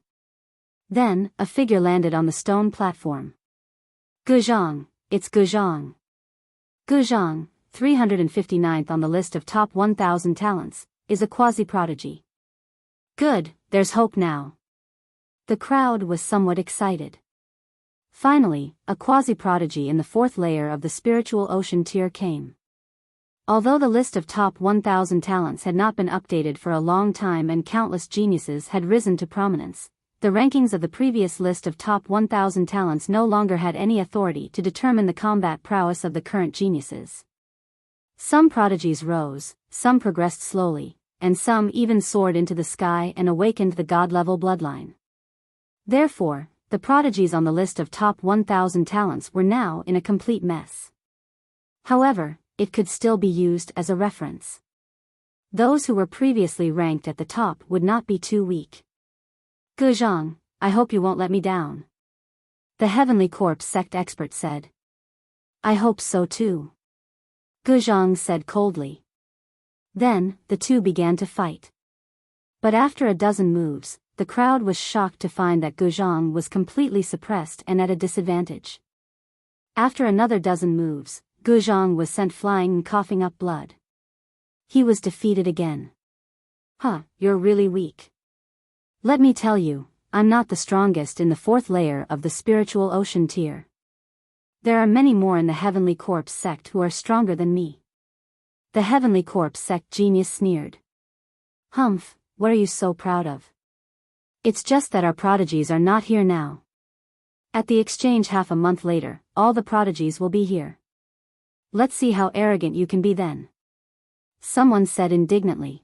Then, a figure landed on the stone platform. Guzhang, it's Guzhang. Guzhang, 359th on the list of top 1,000 talents, is a quasi-prodigy. Good, there's hope now. The crowd was somewhat excited. Finally, a quasi-prodigy in the 4th layer of the spiritual ocean tier came. Although the list of top 1,000 talents had not been updated for a long time and countless geniuses had risen to prominence, the rankings of the previous list of top 1,000 talents no longer had any authority to determine the combat prowess of the current geniuses. Some prodigies rose, some progressed slowly, and some even soared into the sky and awakened the god-level bloodline. Therefore, the prodigies on the list of top 1,000 talents were now in a complete mess. However, it could still be used as a reference. Those who were previously ranked at the top would not be too weak. Guzhang, I hope you won't let me down. The Heavenly Corpse sect expert said. I hope so too. Guzhang said coldly. Then, the two began to fight. But after a dozen moves, the crowd was shocked to find that Guzhang was completely suppressed and at a disadvantage. After another dozen moves, Guzhang was sent flying and coughing up blood. He was defeated again. You're really weak. Let me tell you, I'm not the strongest in the 4th layer of the spiritual ocean tier. There are many more in the Heavenly Corpse sect who are stronger than me. The Heavenly Corpse sect genius sneered. Humph, what are you so proud of? It's just that our prodigies are not here now. At the exchange half a month later, all the prodigies will be here. Let's see how arrogant you can be then. Someone said indignantly.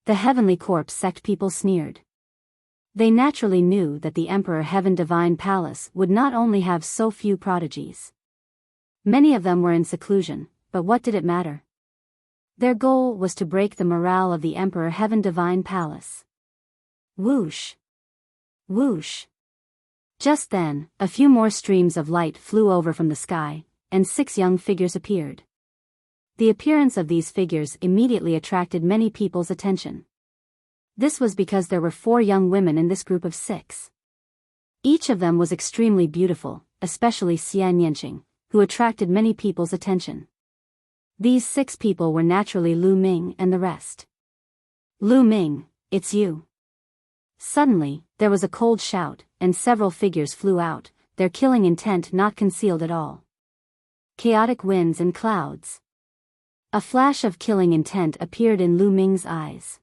The Heavenly Corpse sect people sneered. They naturally knew that the Emperor Heaven Divine Palace would not only have so few prodigies. Many of them were in seclusion, but what did it matter? Their goal was to break the morale of the Emperor Heaven Divine Palace. Whoosh! Whoosh! Just then, a few more streams of light flew over from the sky, and 6 young figures appeared. The appearance of these figures immediately attracted many people's attention. This was because there were 4 young women in this group of 6. Each of them was extremely beautiful, especially Xian Yanqing, who attracted many people's attention. These 6 people were naturally Lu Ming and the rest. Lu Ming, it's you. Suddenly, there was a cold shout, and several figures flew out, their killing intent not concealed at all. Chaotic winds and clouds. A flash of killing intent appeared in Lu Ming's eyes.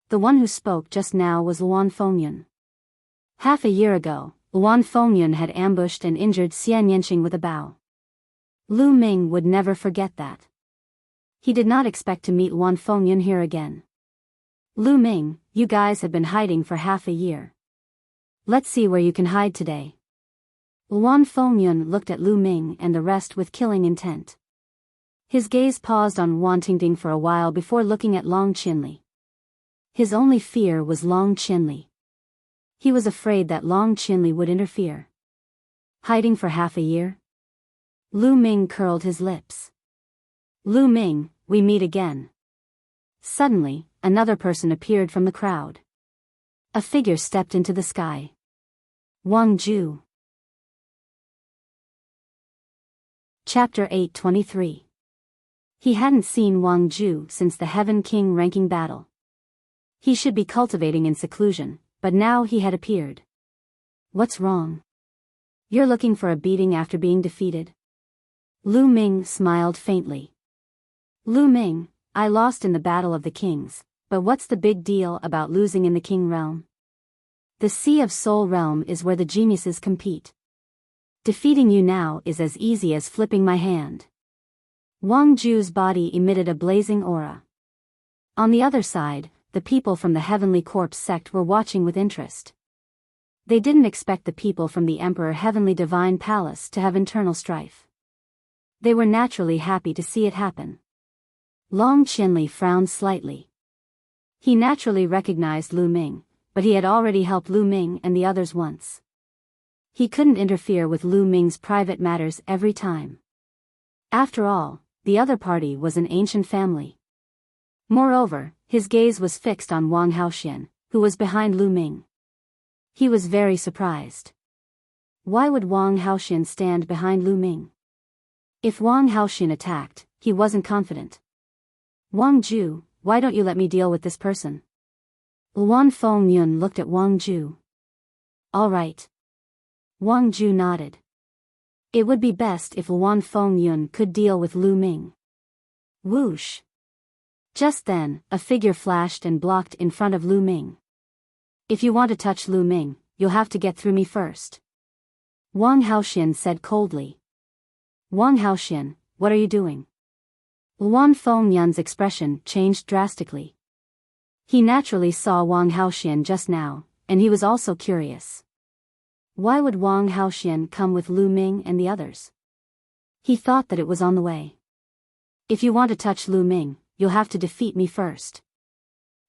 The one who spoke just now was Luan Fengyun. Half a year ago, Luan Fengyun had ambushed and injured Xian Yanqing with a bow. Lu Ming would never forget that. He did not expect to meet Luan Fengyun here again. Lu Ming, you guys have been hiding for half a year. Let's see where you can hide today. Luan Fengyun looked at Lu Ming and the rest with killing intent. His gaze paused on Wan Tingting for a while before looking at Long Qinli. His only fear was Long Qinli. He was afraid that Long Qinli would interfere. Hiding for half a year? Lu Ming curled his lips. Lu Ming, we meet again. Suddenly, another person appeared from the crowd. A figure stepped into the sky. Wang Ju. Chapter 823. He hadn't seen Wang Ju since the Heaven King ranking battle. He should be cultivating in seclusion, but now he had appeared. What's wrong? You're looking for a beating after being defeated? Lu Ming smiled faintly. Lu Ming, I lost in the Battle of the Kings, but what's the big deal about losing in the King Realm? The Sea of Soul Realm is where the geniuses compete. Defeating you now is as easy as flipping my hand. Wang Ju's body emitted a blazing aura. On the other side, the people from the Heavenly Corpse sect were watching with interest. They didn't expect the people from the Emperor Heavenly Divine Palace to have internal strife. They were naturally happy to see it happen. Long Qinli frowned slightly. He naturally recognized Lu Ming, but he had already helped Lu Ming and the others once. He couldn't interfere with Lu Ming's private matters every time. After all, the other party was an ancient family. Moreover, his gaze was fixed on Wang Haoxian, who was behind Lu Ming. He was very surprised. Why would Wang Haoxian stand behind Lu Ming? If Wang Haoxian attacked, he wasn't confident. Wang Ju, why don't you let me deal with this person? Luan Fengyun looked at Wang Ju. All right. Wang Ju nodded. It would be best if Luan Fengyun could deal with Lu Ming. Whoosh. Just then, a figure flashed and blocked in front of Lu Ming. If you want to touch Lu Ming, you'll have to get through me first. Wang Haoxian said coldly. Wang Haoxian, what are you doing? Luan Fengyun's expression changed drastically. He naturally saw Wang Haoxian just now, and he was also curious. Why would Wang Haoxian come with Lu Ming and the others? He thought that it was on the way. If you want to touch Lu Ming, you'll have to defeat me first.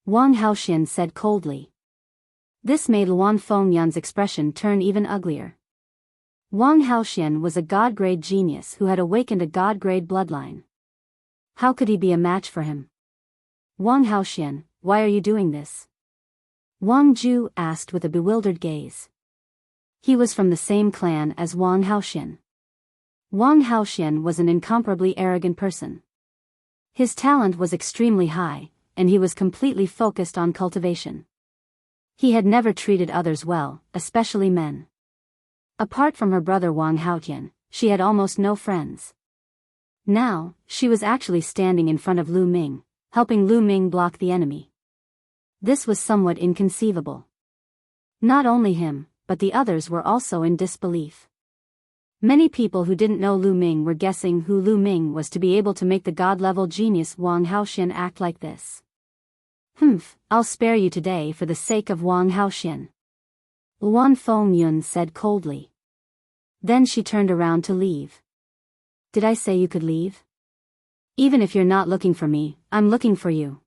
Wang Haoxian said coldly. This made Luan Fengyun's expression turn even uglier. Wang Haoxian was a god-grade genius who had awakened a god-grade bloodline. How could he be a match for him? Wang Haoxian, why are you doing this? Wang Ju asked with a bewildered gaze. He was from the same clan as Wang Haoxian. Wang Haoxian was an incomparably arrogant person. His talent was extremely high, and he was completely focused on cultivation. He had never treated others well, especially men. Apart from her brother Wang Haotian, she had almost no friends. Now, she was actually standing in front of Lu Ming, helping Lu Ming block the enemy. This was somewhat inconceivable. Not only him, but the others were also in disbelief. Many people who didn't know Lu Ming were guessing who Lu Ming was to be able to make the god-level genius Wang Haoxian act like this. I'll spare you today for the sake of Wang Haoxian. Luan Fengyun said coldly. Then she turned around to leave. Did I say you could leave? Even if you're not looking for me, I'm looking for you.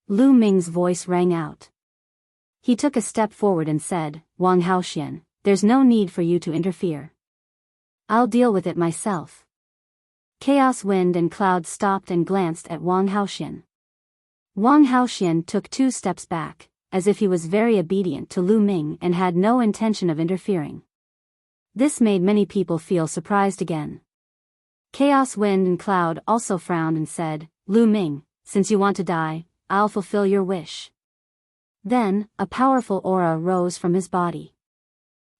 Lu Ming's voice rang out. He took a step forward and said, Wang Haoxian, there's no need for you to interfere. I'll deal with it myself. Chaos Wind and Cloud stopped and glanced at Wang Haoxian. Wang Haoxian took 2 steps back, as if he was very obedient to Lu Ming and had no intention of interfering. This made many people feel surprised again. Chaos Wind and Cloud also frowned and said, Lu Ming, since you want to die, I'll fulfill your wish. Then, a powerful aura rose from his body.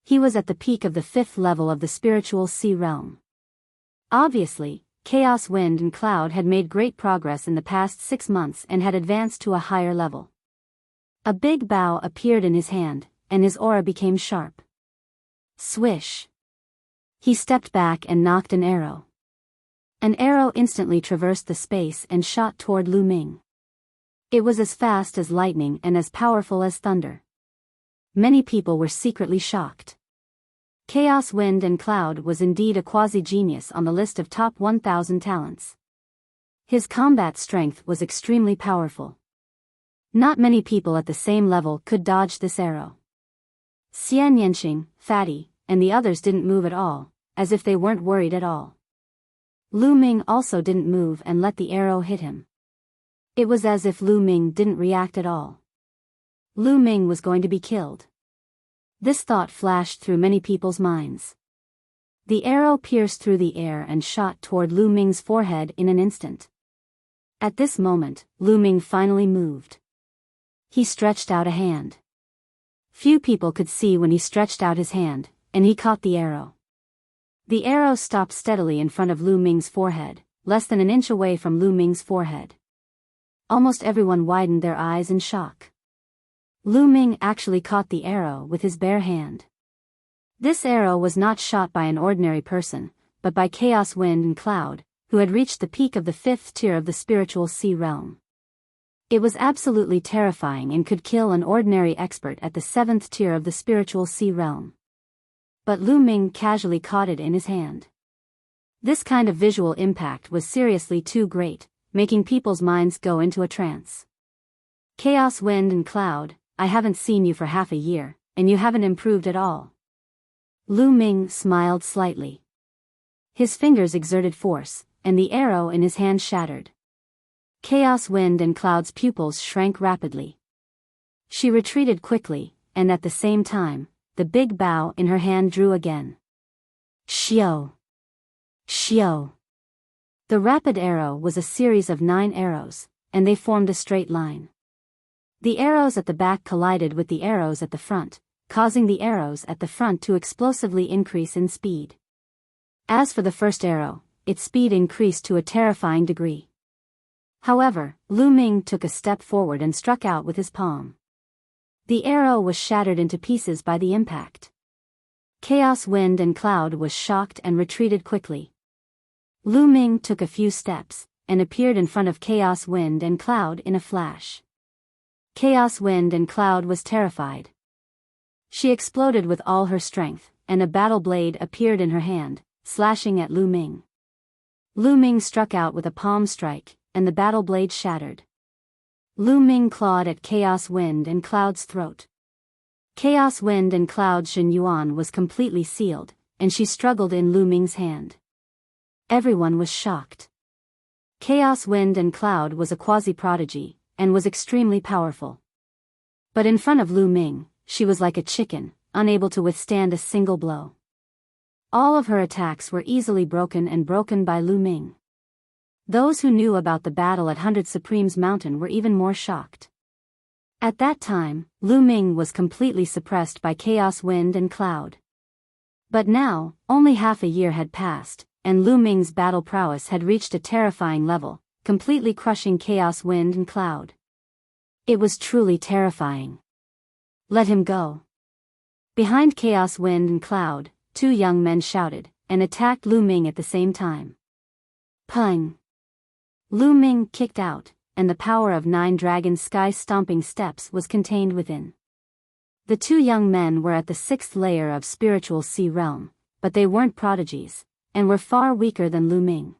He was at the peak of the 5th level of the spiritual sea realm. Obviously, Chaos Wind and Cloud had made great progress in the past 6 months and had advanced to a higher level. A big bow appeared in his hand, and his aura became sharp. Swish. He stepped back and knocked an arrow. An arrow instantly traversed the space and shot toward Lu Ming. It was as fast as lightning and as powerful as thunder. Many people were secretly shocked. Chaos Wind and Cloud was indeed a quasi-genius on the list of top 1,000 talents. His combat strength was extremely powerful. Not many people at the same level could dodge this arrow. Xian Yanqing, Fatty, and the others didn't move at all, as if they weren't worried at all. Lu Ming also didn't move and let the arrow hit him. It was as if Lu Ming didn't react at all. Lu Ming was going to be killed. This thought flashed through many people's minds. The arrow pierced through the air and shot toward Lu Ming's forehead in an instant. At this moment, Lu Ming finally moved. He stretched out a hand. Few people could see when he stretched out his hand, and he caught the arrow. The arrow stopped steadily in front of Lu Ming's forehead, less than an inch away from Lu Ming's forehead. Almost everyone widened their eyes in shock. Lu Ming actually caught the arrow with his bare hand. This arrow was not shot by an ordinary person, but by Chaos Wind and Cloud, who had reached the peak of the 5th tier of the spiritual sea realm. It was absolutely terrifying and could kill an ordinary expert at the 7th tier of the spiritual sea realm. But Lu Ming casually caught it in his hand. This kind of visual impact was seriously too great, making people's minds go into a trance. Chaos Wind and Cloud, I haven't seen you for half a year, and you haven't improved at all. Lu Ming smiled slightly. His fingers exerted force, and the arrow in his hand shattered. Chaos Wind and Cloud's pupils shrank rapidly. She retreated quickly, and at the same time, the big bow in her hand drew again. Xiao! Xiao! The rapid arrow was a series of 9 arrows, and they formed a straight line. The arrows at the back collided with the arrows at the front, causing the arrows at the front to explosively increase in speed. As for the first arrow, its speed increased to a terrifying degree. However, Lu Ming took a step forward and struck out with his palm. The arrow was shattered into pieces by the impact. Chaos Wind and Cloud was shocked and retreated quickly. Lu Ming took a few steps, and appeared in front of Chaos Wind and Cloud in a flash. Chaos Wind and Cloud was terrified. She exploded with all her strength, and a battle blade appeared in her hand, slashing at Lu Ming. Lu Ming struck out with a palm strike, and the battle blade shattered. Lu Ming clawed at Chaos Wind and Cloud's throat. Chaos Wind and Cloud's Shen Yuan was completely sealed, and she struggled in Lu Ming's hand. Everyone was shocked. Chaos Wind and Cloud was a quasi-prodigy, and was extremely powerful. But in front of Lu Ming, she was like a chicken, unable to withstand a single blow. All of her attacks were easily broken by Lu Ming. Those who knew about the battle at 100 Supremes Mountain were even more shocked. At that time, Lu Ming was completely suppressed by Chaos Wind and Cloud. But now, only half a year had passed, and Lu Ming's battle prowess had reached a terrifying level, completely crushing Chaos Wind and Cloud. It was truly terrifying. Let him go. Behind Chaos Wind and Cloud, 2 young men shouted, and attacked Lu Ming at the same time. Pung! Lu Ming kicked out, and the power of 9 dragon sky-stomping steps was contained within. The 2 young men were at the 6th layer of spiritual sea realm, but they weren't prodigies, and were far weaker than Lu Ming.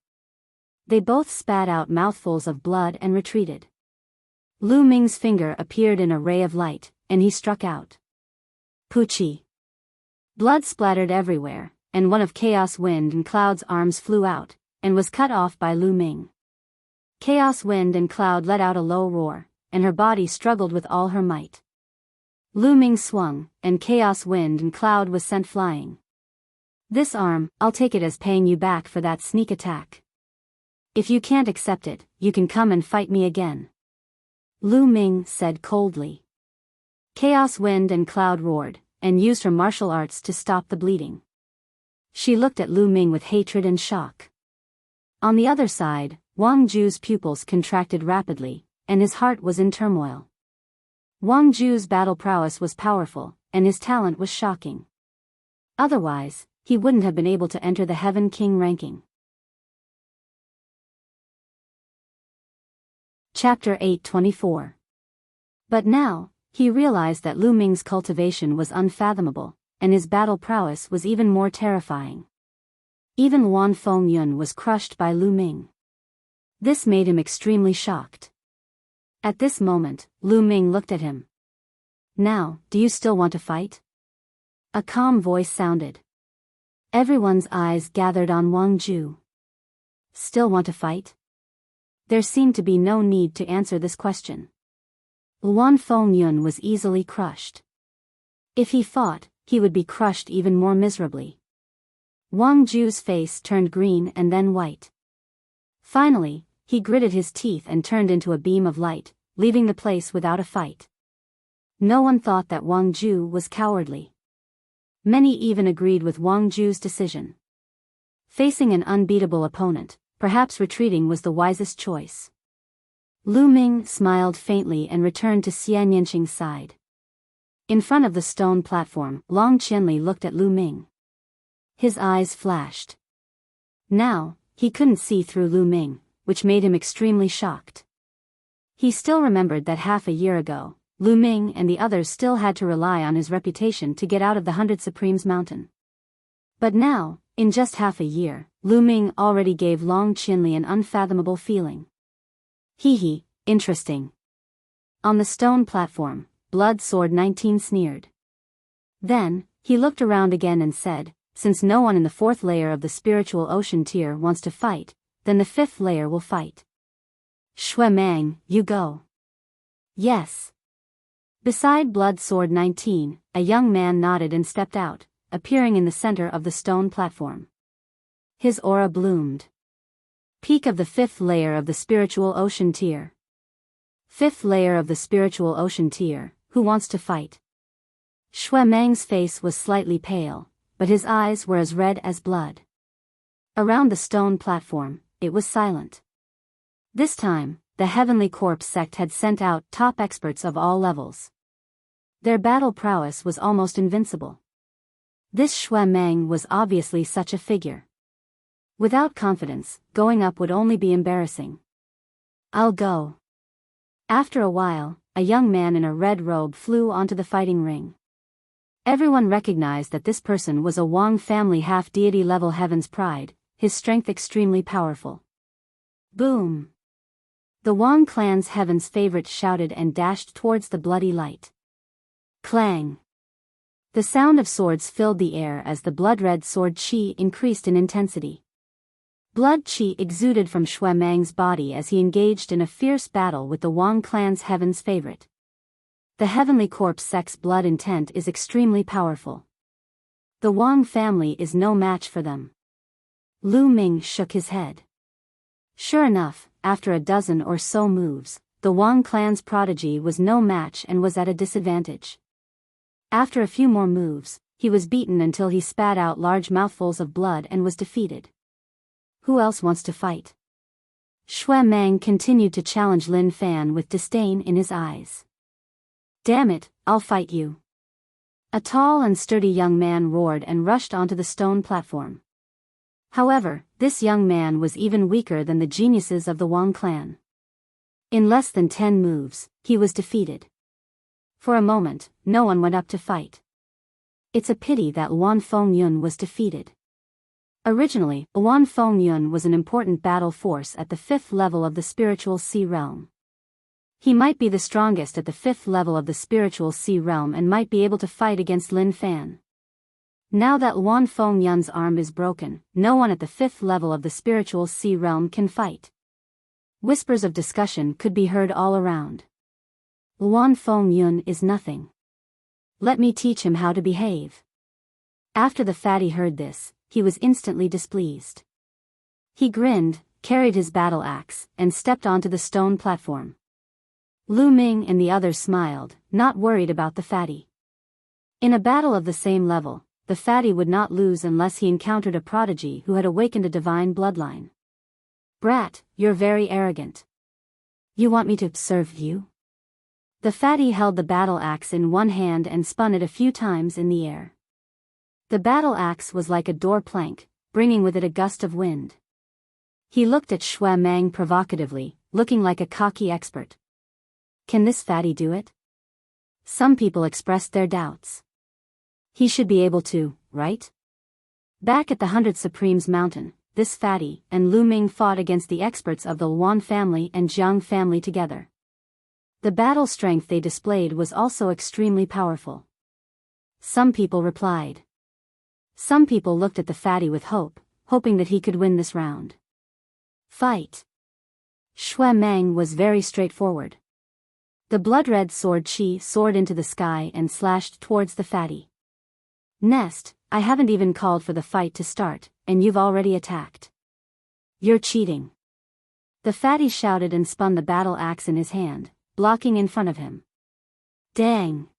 They both spat out mouthfuls of blood and retreated. Lu Ming's finger appeared in a ray of light, and he struck out. Puchi! Blood splattered everywhere, and one of Chaos Wind and Cloud's arms flew out, and was cut off by Lu Ming. Chaos Wind and Cloud let out a low roar, and her body struggled with all her might. Lu Ming swung, and Chaos Wind and Cloud was sent flying. This arm, I'll take it as paying you back for that sneak attack. If you can't accept it, you can come and fight me again. Lu Ming said coldly. Chaos Wind and Cloud roared, and used her martial arts to stop the bleeding. She looked at Lu Ming with hatred and shock. On the other side, Wang Ju's pupils contracted rapidly, and his heart was in turmoil. Wang Ju's battle prowess was powerful, and his talent was shocking. Otherwise, he wouldn't have been able to enter the Heaven King ranking. Chapter 824. But now, he realized that Lu Ming's cultivation was unfathomable, and his battle prowess was even more terrifying. Even Wan Fengyun was crushed by Lu Ming. This made him extremely shocked. At this moment, Lu Ming looked at him. Now, do you still want to fight? A calm voice sounded. Everyone's eyes gathered on Wang Ju. Still want to fight? There seemed to be no need to answer this question. Wan Fengyun was easily crushed. If he fought, he would be crushed even more miserably. Wang Ju's face turned green and then white. Finally, he gritted his teeth and turned into a beam of light, leaving the place without a fight. No one thought that Wang Ju was cowardly. Many even agreed with Wang Ju's decision. Facing an unbeatable opponent, perhaps retreating was the wisest choice. Lu Ming smiled faintly and returned to Xian Yanqing's side. In front of the stone platform, Long Qianli looked at Lu Ming. His eyes flashed. Now, he couldn't see through Lu Ming, which made him extremely shocked. He still remembered that half a year ago, Lu Ming and the others still had to rely on his reputation to get out of the 100 Supremes mountain. But now, in just half a year, Lu Ming already gave Long Qianli an unfathomable feeling. Hee, interesting. On the stone platform, Blood Sword 19 sneered. Then, he looked around again and said, since no one in the 4th layer of the spiritual ocean tier wants to fight, then the 5th layer will fight. Shui Mang, you go. Yes. Beside Blood Sword 19, a young man nodded and stepped out, appearing in the center of the stone platform. His aura bloomed. Peak of the 5th layer of the spiritual ocean tier. 5th layer of the spiritual ocean tier, who wants to fight? Shui Mang's face was slightly pale, but his eyes were as red as blood. Around the stone platform, it was silent. This time, the Heavenly Corpse sect had sent out top experts of all levels. Their battle prowess was almost invincible. This Shui Mang was obviously such a figure. Without confidence, going up would only be embarrassing. I'll go. After a while, a young man in a red robe flew onto the fighting ring. Everyone recognized that this person was a Wang family half-deity level Heaven's Pride, his strength extremely powerful. Boom! The Wang clan's Heaven's favorite shouted and dashed towards the bloody light. Clang! The sound of swords filled the air as the blood-red sword qi increased in intensity. Blood qi exuded from Shui Mang's body as he engaged in a fierce battle with the Wang clan's Heaven's favorite. The Heavenly Corpse sect's blood intent is extremely powerful. The Wang family is no match for them. Lu Ming shook his head. Sure enough, after a dozen or so moves, the Wang clan's prodigy was no match and was at a disadvantage. After a few more moves, he was beaten until he spat out large mouthfuls of blood and was defeated. Who else wants to fight? Shui Mang continued to challenge Lin Fan with disdain in his eyes. Damn it, I'll fight you. A tall and sturdy young man roared and rushed onto the stone platform. However, this young man was even weaker than the geniuses of the Wang clan. In less than 10 moves, he was defeated. For a moment, no one went up to fight. It's a pity that Luan Fengyun was defeated. Originally, Luan Fengyun was an important battle force at the 5th level of the spiritual sea realm. He might be the strongest at the 5th level of the spiritual sea realm and might be able to fight against Lin Fan. Now that Luan Fengyun's arm is broken, no one at the 5th level of the spiritual sea realm can fight. Whispers of discussion could be heard all around. Luan Fengyun is nothing. Let me teach him how to behave. After the fatty heard this, he was instantly displeased. He grinned, carried his battle axe, and stepped onto the stone platform. Lu Ming and the others smiled, not worried about the fatty. In a battle of the same level, the fatty would not lose unless he encountered a prodigy who had awakened a divine bloodline. Brat, you're very arrogant. You want me to serve you? The fatty held the battle axe in one hand and spun it a few times in the air. The battle axe was like a door plank, bringing with it a gust of wind. He looked at Shui Mang provocatively, looking like a cocky expert. Can this fatty do it? Some people expressed their doubts. He should be able to, right? Back at the 100 Supremes mountain, this fatty and Lu Ming fought against the experts of the Luan family and Jiang family together. The battle strength they displayed was also extremely powerful. Some people replied. Some people looked at the fatty with hope, hoping that he could win this round. Fight. Shui Mang was very straightforward. The blood-red sword qi soared into the sky and slashed towards the fatty. Nest, I haven't even called for the fight to start, and you've already attacked. You're cheating. The fatty shouted and spun the battle axe in his hand, blocking in front of him. Dang!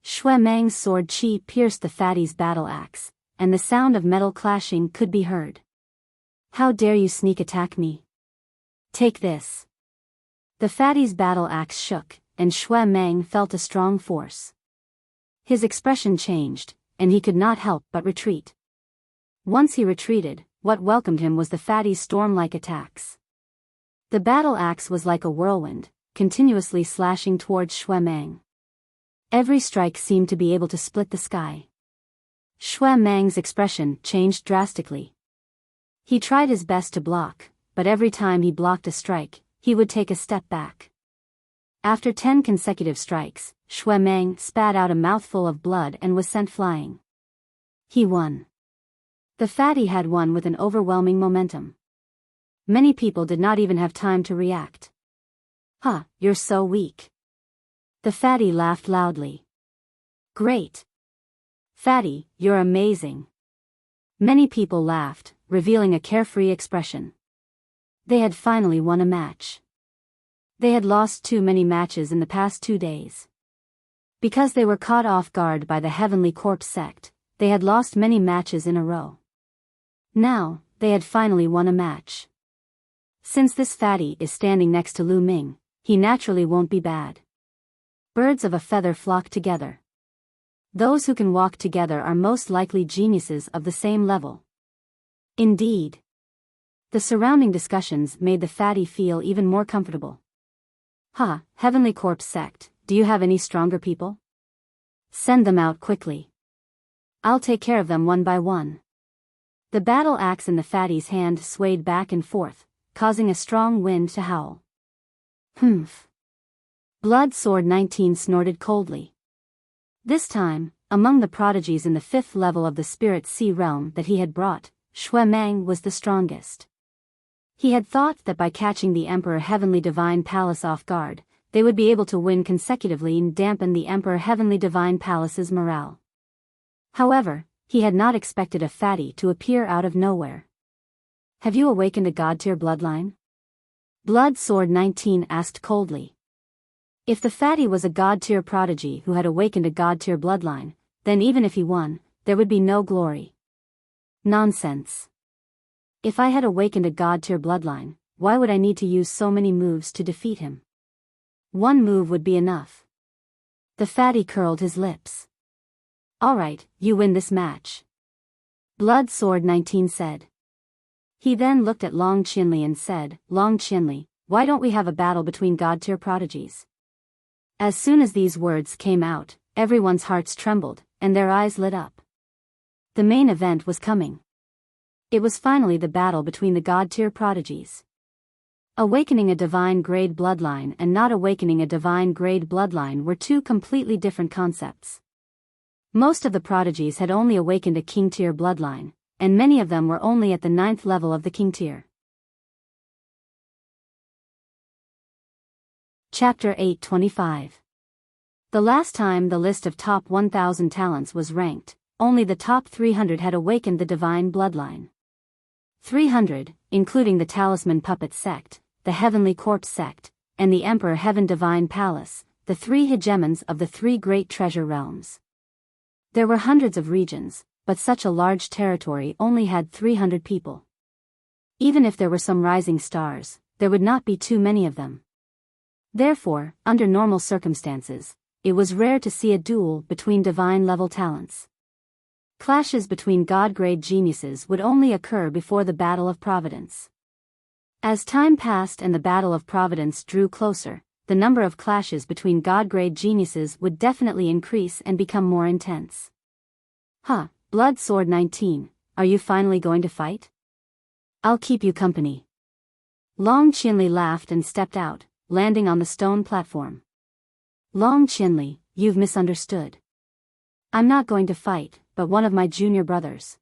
Shui Mang's sword chi pierced the fatty's battle axe, and the sound of metal clashing could be heard. How dare you sneak attack me? Take this. The fatty's battle axe shook, and Shui Mang felt a strong force. His expression changed, and he could not help but retreat. Once he retreated, what welcomed him was the fatty's storm-like attacks. The battle axe was like a whirlwind, continuously slashing towards Shui Mang. Every strike seemed to be able to split the sky. Shui Mang's expression changed drastically. He tried his best to block, but every time he blocked a strike, he would take a step back. After 10 consecutive strikes, Shui Mang spat out a mouthful of blood and was sent flying. He won. The fatty had won with an overwhelming momentum. Many people did not even have time to react. Huh, you're so weak. The fatty laughed loudly. Great. Fatty, you're amazing. Many people laughed, revealing a carefree expression. They had finally won a match. They had lost too many matches in the past 2 days. Because they were caught off guard by the Heavenly Corpse sect, they had lost many matches in a row. Now, they had finally won a match. Since this fatty is standing next to Lu Ming, he naturally won't be bad. Birds of a feather flock together. Those who can walk together are most likely geniuses of the same level. Indeed. The surrounding discussions made the fatty feel even more comfortable. Heavenly Corpse sect, do you have any stronger people? Send them out quickly. I'll take care of them one by one. The battle axe in the fatty's hand swayed back and forth, causing a strong wind to howl. Humph. Blood Sword 19 snorted coldly. This time, among the prodigies in the 5th level of the Spirit Sea realm that he had brought, Shui Mang was the strongest. He had thought that by catching the Emperor Heavenly Divine Palace off guard, they would be able to win consecutively and dampen the Emperor Heavenly Divine Palace's morale. However, he had not expected a fatty to appear out of nowhere. Have you awakened a god-tier bloodline? Blood Sword 19 asked coldly. If the fatty was a god-tier prodigy who had awakened a god-tier bloodline, then even if he won, there would be no glory. Nonsense. If I had awakened a god-tier bloodline, why would I need to use so many moves to defeat him? One move would be enough. The fatty curled his lips. Alright, you win this match. Blood Sword 19 said. He then looked at Long Qinli and said, Long Qinli, why don't we have a battle between god-tier prodigies? As soon as these words came out, everyone's hearts trembled, and their eyes lit up. The main event was coming. It was finally the battle between the god-tier prodigies. Awakening a divine-grade bloodline and not awakening a divine-grade bloodline were two completely different concepts. Most of the prodigies had only awakened a king-tier bloodline, and many of them were only at the 9th level of the king-tier. Chapter 825. The last time the list of top 1,000 talents was ranked, only the top 300 had awakened the divine bloodline. 300, including the Talisman Puppet sect, the Heavenly Corpse sect, and the Emperor Heaven Divine Palace, the 3 hegemons of the 3 great treasure realms. There were hundreds of regions, but such a large territory only had 300 people. Even if there were some rising stars, there would not be too many of them. Therefore, under normal circumstances, it was rare to see a duel between divine-level talents. Clashes between god-grade geniuses would only occur before the Battle of Providence. As time passed and the Battle of Providence drew closer, the number of clashes between god-grade geniuses would definitely increase and become more intense. Blood Sword 19, are you finally going to fight? I'll keep you company. Long Qinli laughed and stepped out, landing on the stone platform. Long Qinli, you've misunderstood. I'm not going to fight, but one of my junior brothers.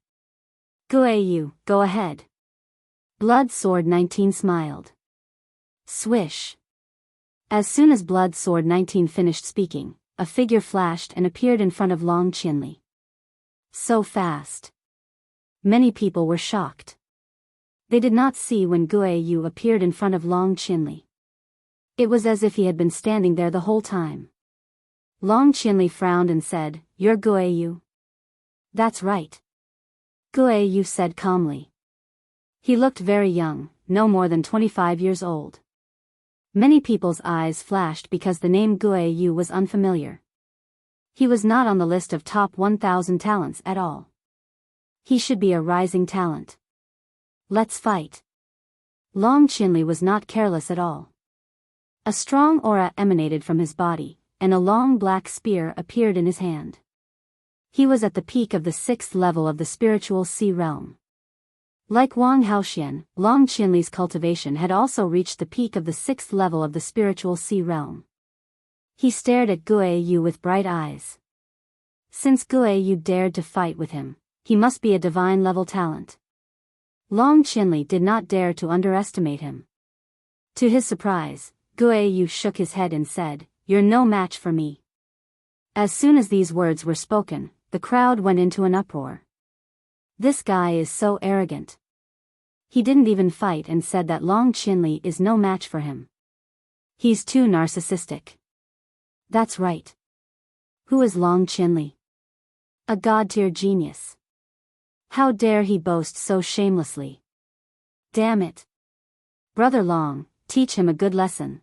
Guiyu, go ahead. Blood Sword 19 smiled. Swish. As soon as Blood Sword 19 finished speaking, a figure flashed and appeared in front of Long Qinli. So fast. Many people were shocked. They did not see when Guiyu appeared in front of Long Qinli. It was as if he had been standing there the whole time. Long Qinli frowned and said, "You're Guiyu?" "That's right," Guiyu said calmly. He looked very young, no more than 25 years old. Many people's eyes flashed because the name Guiyu was unfamiliar. He was not on the list of top 1,000 talents at all. He should be a rising talent. "Let's fight." Long Qinli was not careless at all. A strong aura emanated from his body, and a long black spear appeared in his hand. He was at the peak of the 6th level of the spiritual sea realm. Like Wang Haoxian, Long Qinli's cultivation had also reached the peak of the 6th level of the spiritual sea realm. He stared at Guiyu with bright eyes. Since Guiyu dared to fight with him, he must be a divine-level talent. Long Qinli did not dare to underestimate him. To his surprise, Guiyu shook his head and said, "You're no match for me." As soon as these words were spoken, the crowd went into an uproar. This guy is so arrogant. He didn't even fight and said that Long Qinli is no match for him. He's too narcissistic. That's right. Who is Long Qinli? A god-tier genius. How dare he boast so shamelessly? Damn it. Brother Long, teach him a good lesson.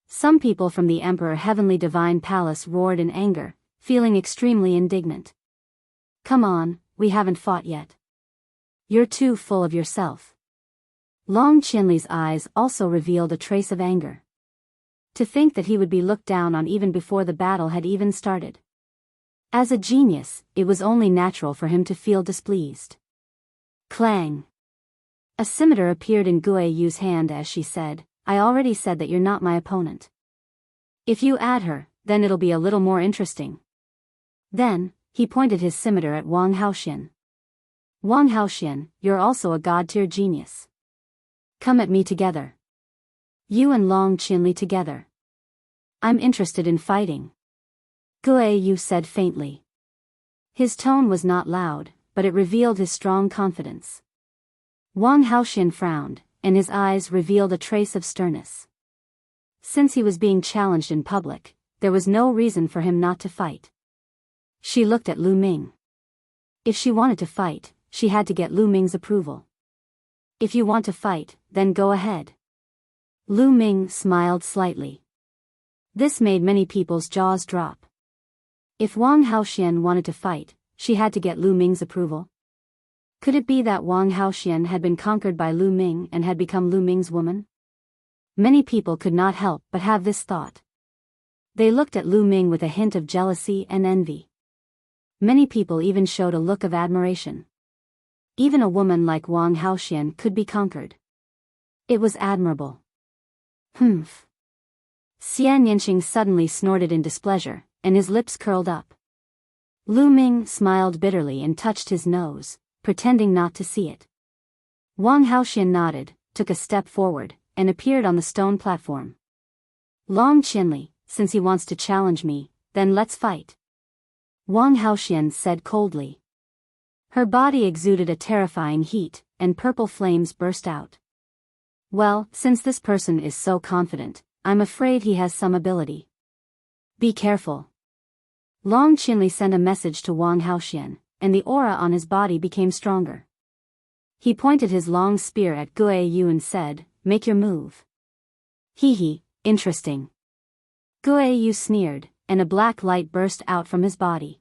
Some people from the Emperor Heavenly Divine Palace roared in anger, feeling extremely indignant. "Come on, we haven't fought yet. You're too full of yourself." Long Qinli's eyes also revealed a trace of anger. To think that he would be looked down on even before the battle had even started. As a genius, it was only natural for him to feel displeased. Clang! A scimitar appeared in Guiyu's hand as she said, "I already said that you're not my opponent. If you add her, then it'll be a little more interesting." Then, he pointed his scimitar at Wang Haoxian. "Wang Haoxian, you're also a god-tier genius. Come at me together. You and Long Qinli together. I'm interested in fighting," Guiyu said faintly. His tone was not loud, but it revealed his strong confidence. Wang Haoxian frowned, and his eyes revealed a trace of sternness. Since he was being challenged in public, there was no reason for him not to fight. She looked at Lu Ming. If she wanted to fight, she had to get Lu Ming's approval. "If you want to fight, then go ahead." Lu Ming smiled slightly. This made many people's jaws drop. If Wang Haoxian wanted to fight, she had to get Lu Ming's approval. Could it be that Wang Haoxian had been conquered by Lu Ming and had become Lu Ming's woman? Many people could not help but have this thought. They looked at Lu Ming with a hint of jealousy and envy. Many people even showed a look of admiration. Even a woman like Wang Haoxian could be conquered. It was admirable. Humph. Xian Yanqing suddenly snorted in displeasure, and his lips curled up. Lu Ming smiled bitterly and touched his nose, pretending not to see it. Wang Haoxian nodded, took a step forward, and appeared on the stone platform. "Long Qinli, since he wants to challenge me, then let's fight," Wang Haoxian said coldly. Her body exuded a terrifying heat, and purple flames burst out. "Well, since this person is so confident, I'm afraid he has some ability. Be careful." Long Qinli sent a message to Wang Haoxian, and the aura on his body became stronger. He pointed his long spear at Guiyu and said, "Make your move." "Hee, interesting." Guiyu sneered, and a black light burst out from his body.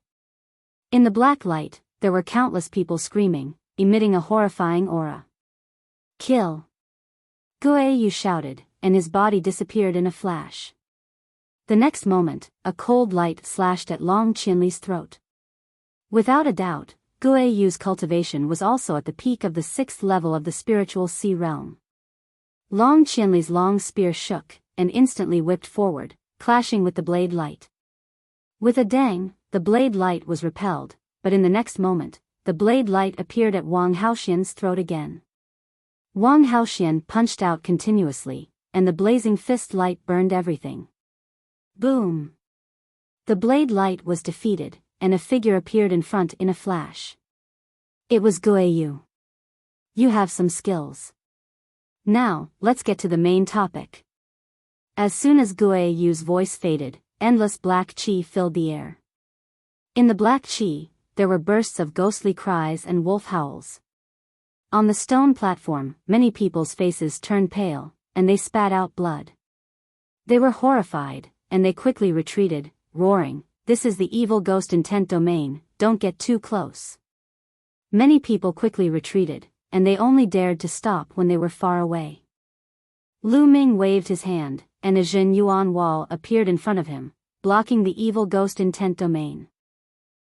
In the black light, there were countless people screaming, emitting a horrifying aura. "Kill!" Guiyu shouted, and his body disappeared in a flash. The next moment, a cold light slashed at Long Qinli's throat. Without a doubt, Guiyu's cultivation was also at the peak of the 6th level of the spiritual sea realm. Long Qinli's long spear shook, and instantly whipped forward, clashing with the blade light. With a dang, the blade light was repelled, but in the next moment, the blade light appeared at Wang Haoxian's throat again. Wang Haoxian punched out continuously, and the blazing fist light burned everything. Boom! The blade light was defeated, and a figure appeared in front in a flash. It was Guiyu. "You have some skills. Now, let's get to the main topic." As soon as Guiyu's voice faded, endless black qi filled the air. In the black qi, there were bursts of ghostly cries and wolf howls. On the stone platform, many people's faces turned pale, and they spat out blood. They were horrified, and they quickly retreated, roaring, "This is the evil ghost intent domain, don't get too close." Many people quickly retreated, and they only dared to stop when they were far away. Lu Ming waved his hand, and a Jin Yuan wall appeared in front of him, blocking the evil ghost intent domain.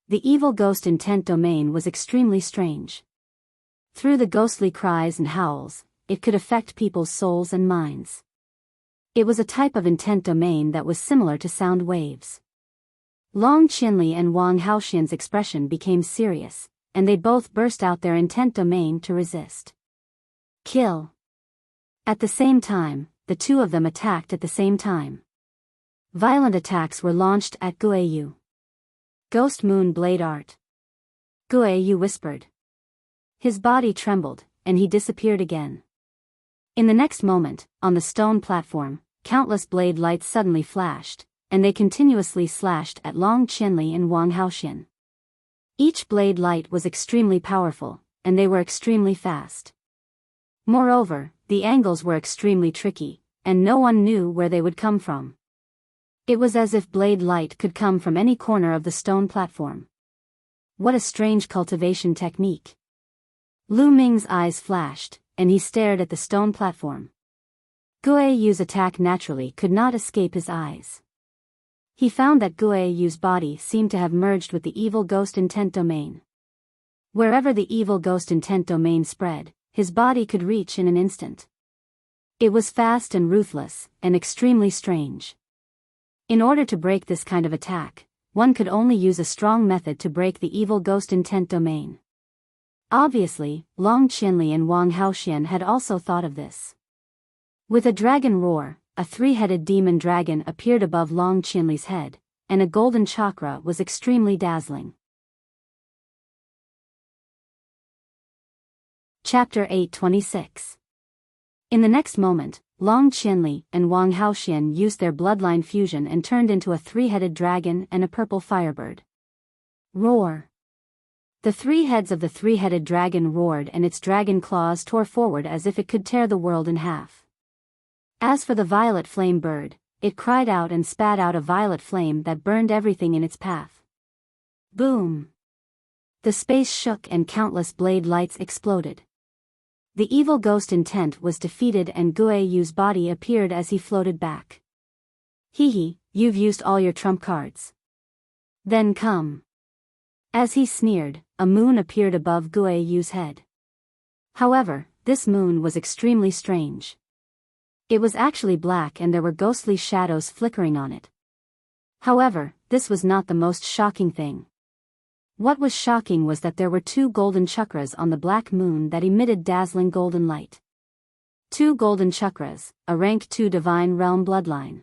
The evil ghost intent domain was extremely strange. Through the ghostly cries and howls, it could affect people's souls and minds. It was a type of intent domain that was similar to sound waves. Long Qinli and Wang Haoxian's expression became serious, and they both burst out their intent domain to resist. Kill. At the same time, the two of them attacked at the same time. Violent attacks were launched at Guiyu. Ghost Moon Blade Art. Guiyu whispered. His body trembled, and he disappeared again. In the next moment, on the stone platform, countless blade lights suddenly flashed, and they continuously slashed at Long Qinli and Wang Haoxian. Each blade light was extremely powerful, and they were extremely fast. Moreover, the angles were extremely tricky, and no one knew where they would come from. It was as if blade light could come from any corner of the stone platform. What a strange cultivation technique. Lu Ming's eyes flashed, and he stared at the stone platform. Guiyu's attack naturally could not escape his eyes. He found that Guiyu's body seemed to have merged with the evil ghost intent domain. Wherever the evil ghost intent domain spread, his body could reach in an instant. It was fast and ruthless, and extremely strange. In order to break this kind of attack, one could only use a strong method to break the evil ghost intent domain. Obviously, Long Qinli and Wang Haoxian had also thought of this. With a dragon roar, a three-headed demon dragon appeared above Long Qinli's head, and a golden chakra was extremely dazzling. Chapter 826. In the next moment, Long Qinli and Wang Haoxian used their bloodline fusion and turned into a three-headed dragon and a purple firebird. Roar. The three heads of the three-headed dragon roared and its dragon claws tore forward as if it could tear the world in half. As for the violet flame bird, it cried out and spat out a violet flame that burned everything in its path. Boom! The space shook and countless blade lights exploded. The evil ghost intent was defeated and Guiyu's body appeared as he floated back. Hee, you've used all your trump cards. Then come. As he sneered, a moon appeared above Guiyu's head. However, this moon was extremely strange. It was actually black and there were ghostly shadows flickering on it. However, this was not the most shocking thing. What was shocking was that there were two golden chakras on the black moon that emitted dazzling golden light. 2 golden chakras, a rank 2 divine realm bloodline.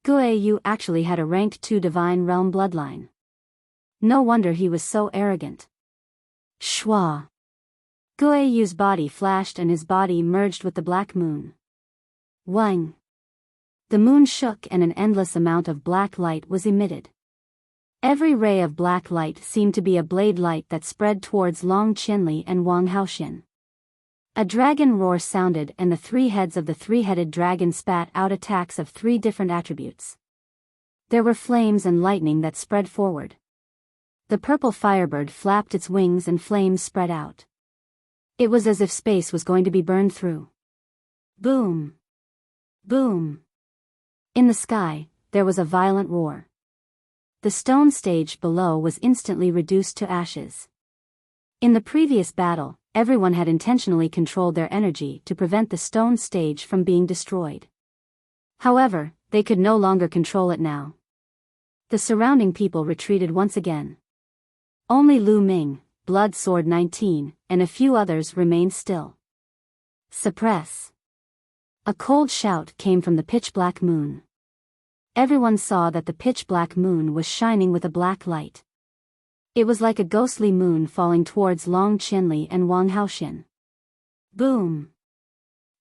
Guiyu actually had a rank 2 divine realm bloodline. No wonder he was so arrogant. Shwa. Guiyu's body flashed and his body merged with the black moon. Wang. The moon shook and an endless amount of black light was emitted. Every ray of black light seemed to be a blade light that spread towards Long Qinli and Wang Haoxian. A dragon roar sounded and the 3 heads of the three-headed dragon spat out attacks of 3 different attributes. There were flames and lightning that spread forward. The purple firebird flapped its wings and flames spread out. It was as if space was going to be burned through. Boom! Boom! In the sky, there was a violent roar. The stone stage below was instantly reduced to ashes. In the previous battle, everyone had intentionally controlled their energy to prevent the stone stage from being destroyed. However, they could no longer control it now. The surrounding people retreated once again. Only Lu Ming, Blood Sword 19, and a few others remained still. Suppress. A cold shout came from the pitch-black moon. Everyone saw that the pitch-black moon was shining with a black light. It was like a ghostly moon falling towards Long Qinli and Wang Haoxian. Boom!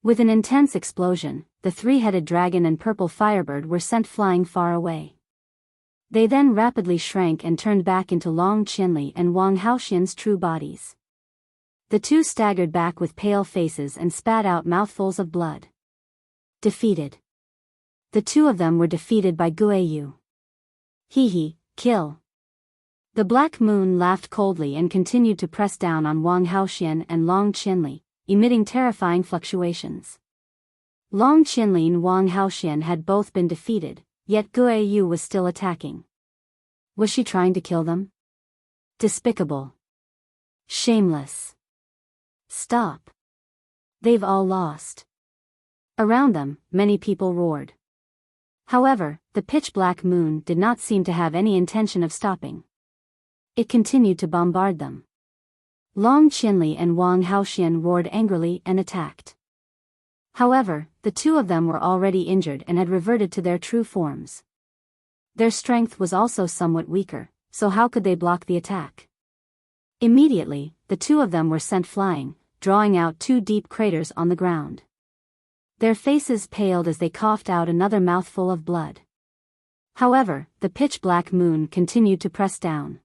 With an intense explosion, the 3-headed dragon and purple firebird were sent flying far away. They then rapidly shrank and turned back into Long Qinli and Wang Haoxian's true bodies. The two staggered back with pale faces and spat out mouthfuls of blood. Defeated. The two of them were defeated by Guiyu. Hee, kill. The Black Moon laughed coldly and continued to press down on Wang Haoxian and Long Qinli, emitting terrifying fluctuations. Long Qinli and Wang Haoxian had both been defeated, yet Guiyu was still attacking. Was she trying to kill them? Despicable. Shameless. Stop. They've all lost. Around them, many people roared. However, the pitch-black moon did not seem to have any intention of stopping. It continued to bombard them. Long Qinli and Wang Haoxian roared angrily and attacked. However, the two of them were already injured and had reverted to their true forms. Their strength was also somewhat weaker, so how could they block the attack? Immediately, the two of them were sent flying, drawing out two deep craters on the ground. Their faces paled as they coughed out another mouthful of blood. However, the pitch-black moon continued to press down.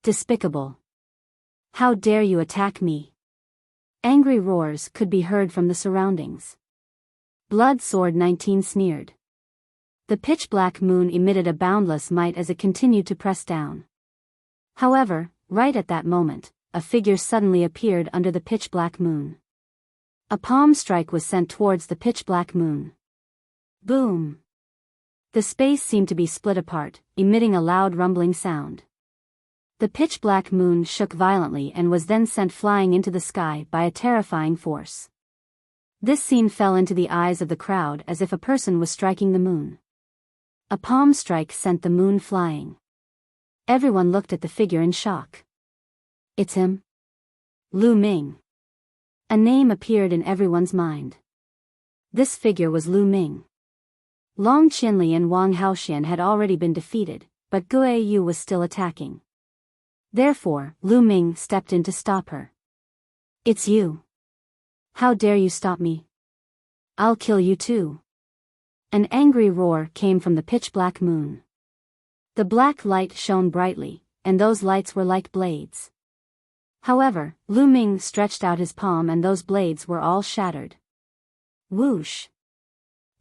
Despicable. How dare you attack me? Angry roars could be heard from the surroundings. Blood Sword 19 sneered. The pitch-black moon emitted a boundless might as it continued to press down. However, right at that moment, a figure suddenly appeared under the pitch-black moon. A palm strike was sent towards the pitch-black moon. Boom! The space seemed to be split apart, emitting a loud rumbling sound. The pitch-black moon shook violently and was then sent flying into the sky by a terrifying force. This scene fell into the eyes of the crowd as if a person was striking the moon. A palm strike sent the moon flying. Everyone looked at the figure in shock. It's him? Lu Ming. A name appeared in everyone's mind. This figure was Lu Ming. Long Qinli and Wang Haoxian had already been defeated, but Guiyu was still attacking. Therefore, Lu Ming stepped in to stop her. It's you. How dare you stop me? I'll kill you too. An angry roar came from the pitch-black moon. The black light shone brightly, and those lights were like blades. However, Lu Ming stretched out his palm and those blades were all shattered. Whoosh!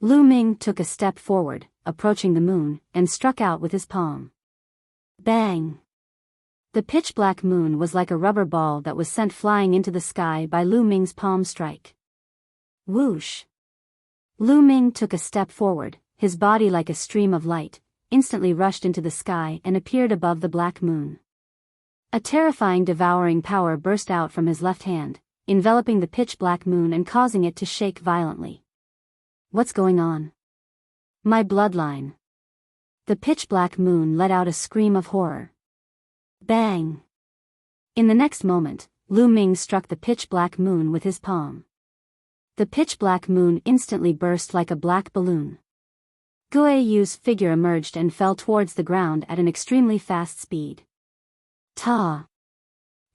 Lu Ming took a step forward, approaching the moon, and struck out with his palm. Bang! The pitch-black moon was like a rubber ball that was sent flying into the sky by Lu Ming's palm strike. Whoosh! Lu Ming took a step forward, his body like a stream of light, instantly rushed into the sky and appeared above the black moon. A terrifying devouring power burst out from his left hand, enveloping the pitch-black moon and causing it to shake violently. What's going on? My bloodline. The pitch-black moon let out a scream of horror. Bang! In the next moment, Lu Ming struck the pitch-black moon with his palm. The pitch-black moon instantly burst like a black balloon. Guiyu's figure emerged and fell towards the ground at an extremely fast speed. Ta!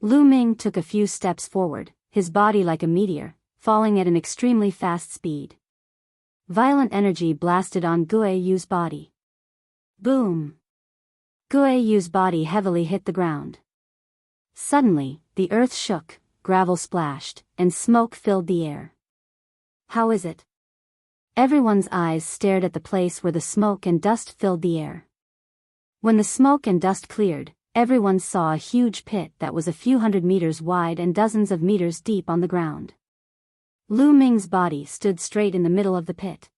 Lu Ming took a few steps forward, his body like a meteor, falling at an extremely fast speed. Violent energy blasted on Guiyu's body. Boom! Guiyu's body heavily hit the ground. Suddenly, the earth shook, gravel splashed, and smoke filled the air. How is it? Everyone's eyes stared at the place where the smoke and dust filled the air. When the smoke and dust cleared, everyone saw a huge pit that was a few hundred meters wide and dozens of meters deep on the ground. Lu Ming's body stood straight in the middle of the pit.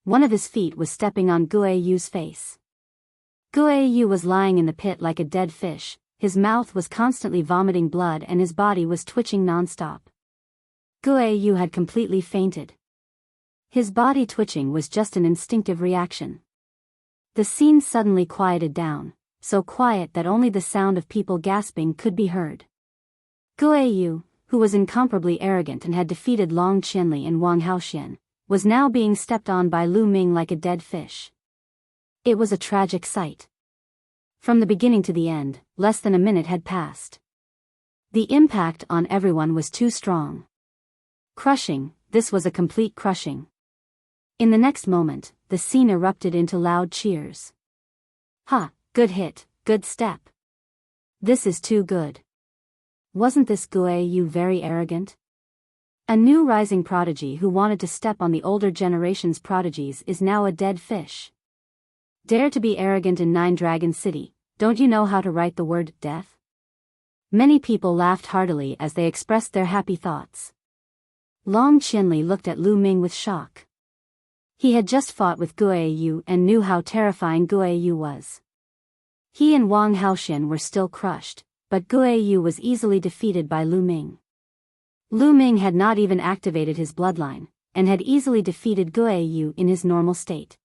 One of his feet was stepping on Guiyu's face. Guiyu was lying in the pit like a dead fish, his mouth was constantly vomiting blood and his body was twitching non-stop. Guiyu had completely fainted. His body twitching was just an instinctive reaction. The scene suddenly quieted down, so quiet that only the sound of people gasping could be heard. Guiyu, who was incomparably arrogant and had defeated Long Qinli and Wang Haoxian, was now being stepped on by Lu Ming like a dead fish. It was a tragic sight. From the beginning to the end, less than a minute had passed. The impact on everyone was too strong. Crushing, this was a complete crushing. In the next moment, the scene erupted into loud cheers. Ha, good hit, good step. This is too good. Wasn't this Guiyu very arrogant? A new rising prodigy who wanted to step on the older generation's prodigies is now a dead fish. Dare to be arrogant in Nine Dragon City, don't you know how to write the word death? Many people laughed heartily as they expressed their happy thoughts. Long Qinli looked at Lu Ming with shock. He had just fought with Guiyu and knew how terrifying Guiyu was. He and Wang Haoxian were still crushed, but Guiyu was easily defeated by Lu Ming. Lu Ming had not even activated his bloodline, and had easily defeated Guiyu in his normal state.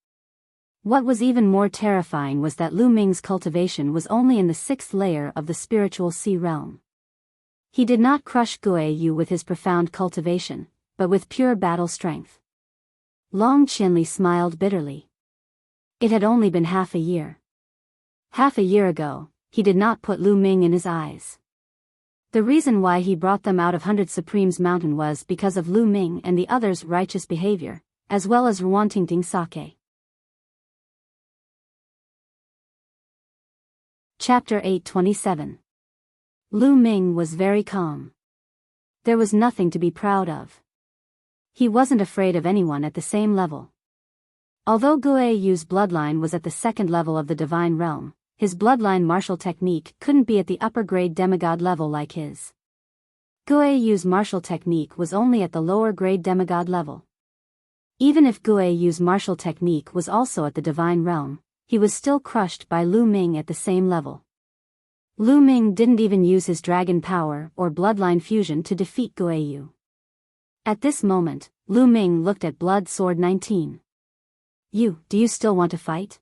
What was even more terrifying was that Lu Ming's cultivation was only in the 6th layer of the spiritual sea realm. He did not crush Guiyu with his profound cultivation, but with pure battle strength. Long Qinli smiled bitterly. It had only been half a year. Half a year ago, he did not put Lu Ming in his eyes. The reason why he brought them out of 100 Supremes Mountain was because of Lu Ming and the others' righteous behavior, as well as Ruantingting Sake. Chapter 827. Lu Ming was very calm. There was nothing to be proud of. He wasn't afraid of anyone at the same level. Although Guiyu's bloodline was at the 2nd level of the divine realm, his bloodline martial technique couldn't be at the upper grade demigod level like his. Guiyu's martial technique was only at the lower grade demigod level. Even if Guiyu's martial technique was also at the divine realm, he was still crushed by Lu Ming at the same level. Lu Ming didn't even use his dragon power or bloodline fusion to defeat Guiyu. At this moment, Lu Ming looked at Blood Sword 19. Do you still want to fight?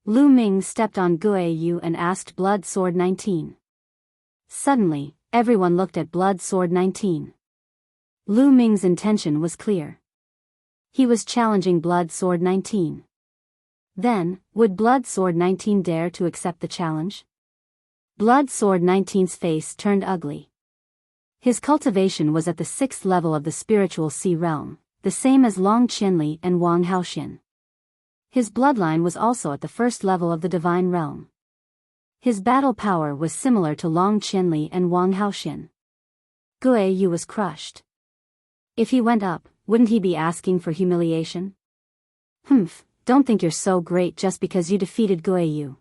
Lu Ming stepped on Guiyu and asked Blood Sword 19. Suddenly, everyone looked at Blood Sword 19. Lu Ming's intention was clear. He was challenging Blood Sword 19. Then, would Blood Sword 19 dare to accept the challenge? Blood Sword 19's face turned ugly. His cultivation was at the 6th level of the spiritual sea realm, the same as Long Qinli and Wang Haoxian. His bloodline was also at the 1st level of the divine realm. His battle power was similar to Long Qinli and Wang Haoxian. Guiyu was crushed. If he went up, wouldn't he be asking for humiliation? Don't think you're so great just because you defeated Guiyu.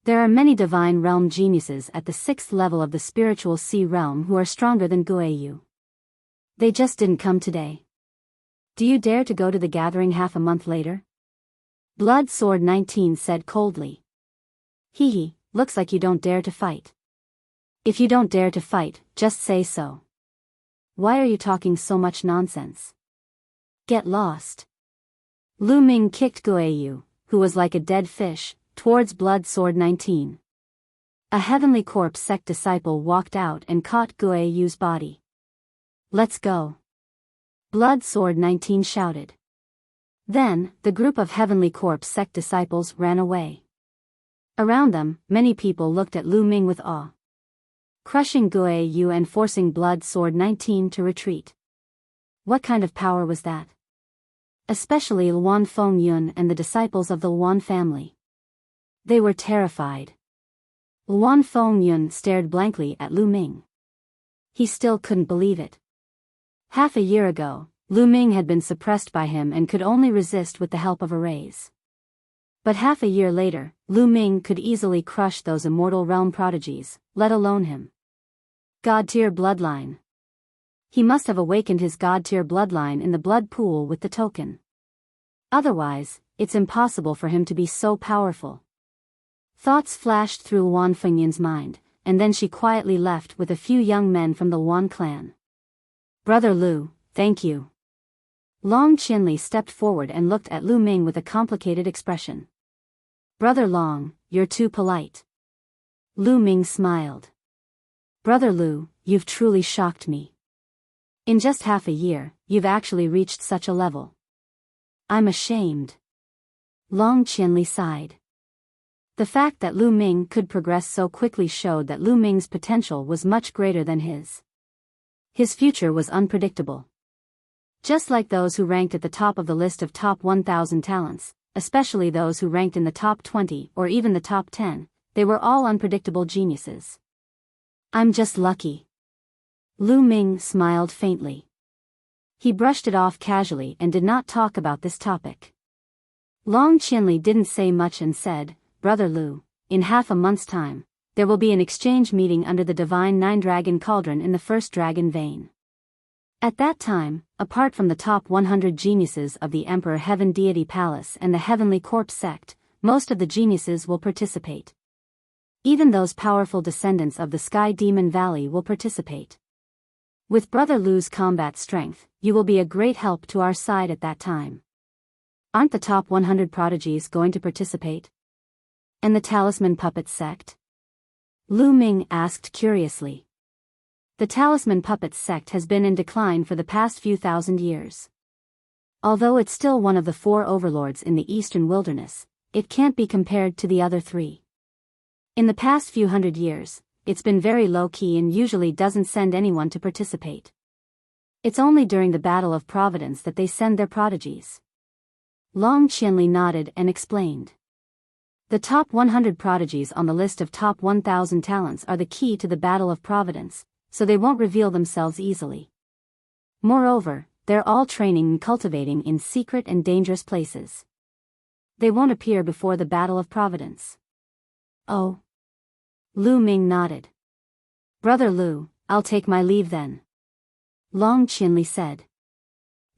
There are many divine realm geniuses at the 6th level of the spiritual sea realm who are stronger than Guiyu. They just didn't come today. Do you dare to go to the gathering half a month later? Blood Sword 19 said coldly. Looks like you don't dare to fight. If you don't dare to fight, just say so. Why are you talking so much nonsense? Get lost. Lu Ming kicked Guiyu, who was like a dead fish, towards Blood Sword 19. A Heavenly Corpse sect disciple walked out and caught Guiyu's body. Let's go. Blood Sword 19 shouted. Then, the group of Heavenly Corpse sect disciples ran away. Around them, many people looked at Lu Ming with awe. Crushing Guiyu and forcing Blood Sword 19 to retreat. What kind of power was that? Especially Luan Fengyun and the disciples of the Luan family. They were terrified. Luan Fengyun stared blankly at Lu Ming. He still couldn't believe it. Half a year ago, Lu Ming had been suppressed by him and could only resist with the help of a raise. But half a year later, Lu Ming could easily crush those immortal realm prodigies, let alone him. God-tier bloodline. He must have awakened his God-tier bloodline in the blood pool with the token. Otherwise, it's impossible for him to be so powerful. Thoughts flashed through Luan Fengyun's mind, and then she quietly left with a few young men from the Luan clan. Brother Lu, thank you. Long Qinli stepped forward and looked at Lu Ming with a complicated expression. Brother Long, you're too polite. Lu Ming smiled. Brother Lu, you've truly shocked me. In just half a year, you've actually reached such a level. I'm ashamed. Long Qinli sighed. The fact that Lu Ming could progress so quickly showed that Lu Ming's potential was much greater than his. His future was unpredictable. Just like those who ranked at the top of the list of top 1,000 talents, especially those who ranked in the top 20 or even the top 10, they were all unpredictable geniuses. I'm just lucky. Lu Ming smiled faintly. He brushed it off casually and did not talk about this topic. Long Qianli didn't say much and said, Brother Lu, in half a month's time, there will be an exchange meeting under the divine nine-dragon cauldron in the first dragon vein. At that time, apart from the top 100 geniuses of the Emperor Heaven Deity Palace and the Heavenly Corpse sect, most of the geniuses will participate. Even those powerful descendants of the Sky Demon Valley will participate. With Brother Lu's combat strength, you will be a great help to our side at that time. Aren't the top 100 prodigies going to participate? And the Talisman Puppet sect? Lu Ming asked curiously. The Talisman Puppet sect has been in decline for the past few thousand years. Although it's still one of the 4 overlords in the eastern wilderness, it can't be compared to the other 3. In the past few hundred years, it's been very low-key and usually doesn't send anyone to participate. It's only during the Battle of Providence that they send their prodigies. Long Qianli nodded and explained. The top 100 prodigies on the list of top 1,000 talents are the key to the Battle of Providence, so they won't reveal themselves easily. Moreover, they're all training and cultivating in secret and dangerous places. They won't appear before the Battle of Providence. Oh. Lu Ming nodded. Brother Lu, I'll take my leave then. Long Qianli said.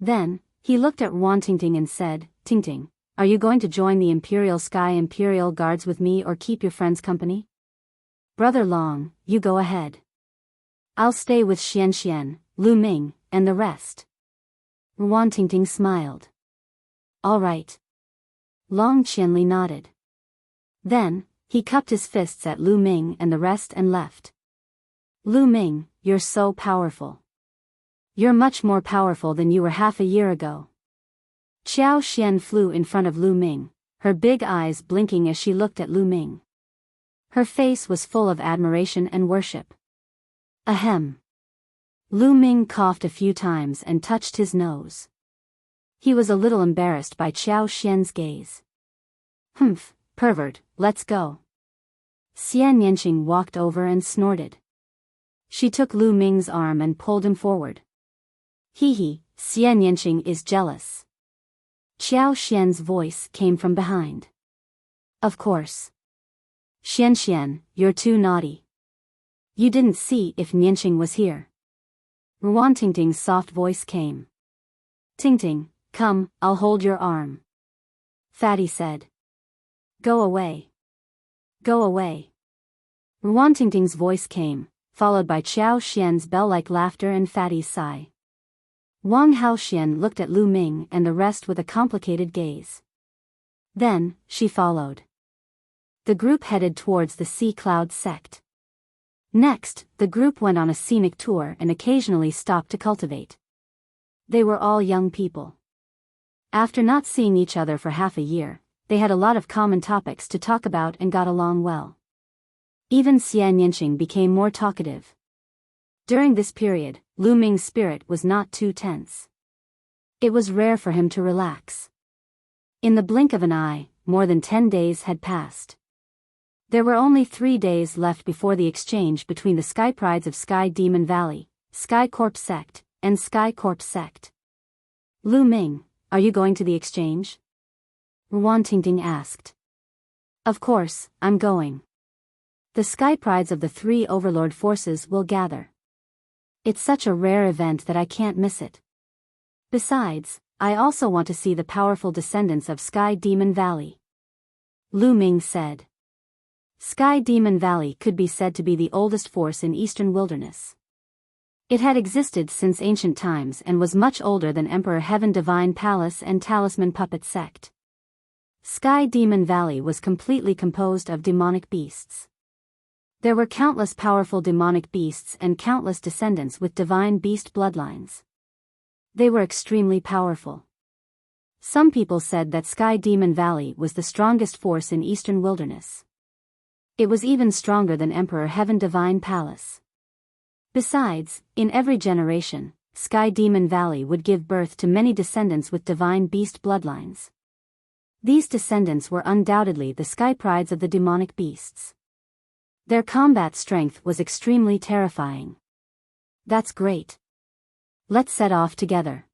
Then, he looked at Wan Tingting and said, Tingting, are you going to join the Imperial Sky Imperial Guards with me or keep your friends company? Brother Long, you go ahead. I'll stay with Xian, Lu Ming, and the rest. Wan Tingting smiled. All right. Long Qianli nodded. Then, he cupped his fists at Lu Ming and the rest and left. Lu Ming, you're so powerful. You're much more powerful than you were half a year ago. Qiao Xian flew in front of Lu Ming, her big eyes blinking as she looked at Lu Ming. Her face was full of admiration and worship. Ahem. Lu Ming coughed a few times and touched his nose. He was a little embarrassed by Qiao Xian's gaze. Humph, pervert, let's go. Xian Yanqing walked over and snorted. She took Lu Ming's arm and pulled him forward. Hee, Xian Yanqing is jealous. Qiao Xian's voice came from behind. Of course. Xian, you're too naughty. You didn't see if Yanqing was here. Ruan Tingting's soft voice came. Tingting, come, I'll hold your arm. Fatty said. Go away. Go away. Ruan Tingting's voice came, followed by Qiao Xian's bell-like laughter and Fatty's sigh. Wang Haoxian looked at Lu Ming and the rest with a complicated gaze. Then, she followed. The group headed towards the Sea Cloud sect. Next, the group went on a scenic tour and occasionally stopped to cultivate. They were all young people. After not seeing each other for half a year, they had a lot of common topics to talk about and got along well. Even Xian Yanqing became more talkative. During this period, Lu Ming's spirit was not too tense. It was rare for him to relax. In the blink of an eye, more than 10 days had passed. There were only 3 days left before the exchange between the Sky Prides of Sky Demon Valley, Sky Corp Sect, and Sky Corp Sect. Lu Ming, are you going to the exchange? Ruan Tingting asked. Of course, I'm going. The Sky Prides of the 3 Overlord forces will gather. It's such a rare event that I can't miss it. Besides, I also want to see the powerful descendants of Sky Demon Valley. Lu Ming said. Sky Demon Valley could be said to be the oldest force in Eastern Wilderness. It had existed since ancient times and was much older than Emperor Heaven Divine Palace and Talisman Puppet Sect. Sky Demon Valley was completely composed of demonic beasts. There were countless powerful demonic beasts and countless descendants with divine beast bloodlines. They were extremely powerful. Some people said that Sky Demon Valley was the strongest force in Eastern Wilderness. It was even stronger than Emperor Heaven Divine Palace. Besides, in every generation, Sky Demon Valley would give birth to many descendants with divine beast bloodlines. These descendants were undoubtedly the sky prides of the demonic beasts. Their combat strength was extremely terrifying. That's great. Let's set off together.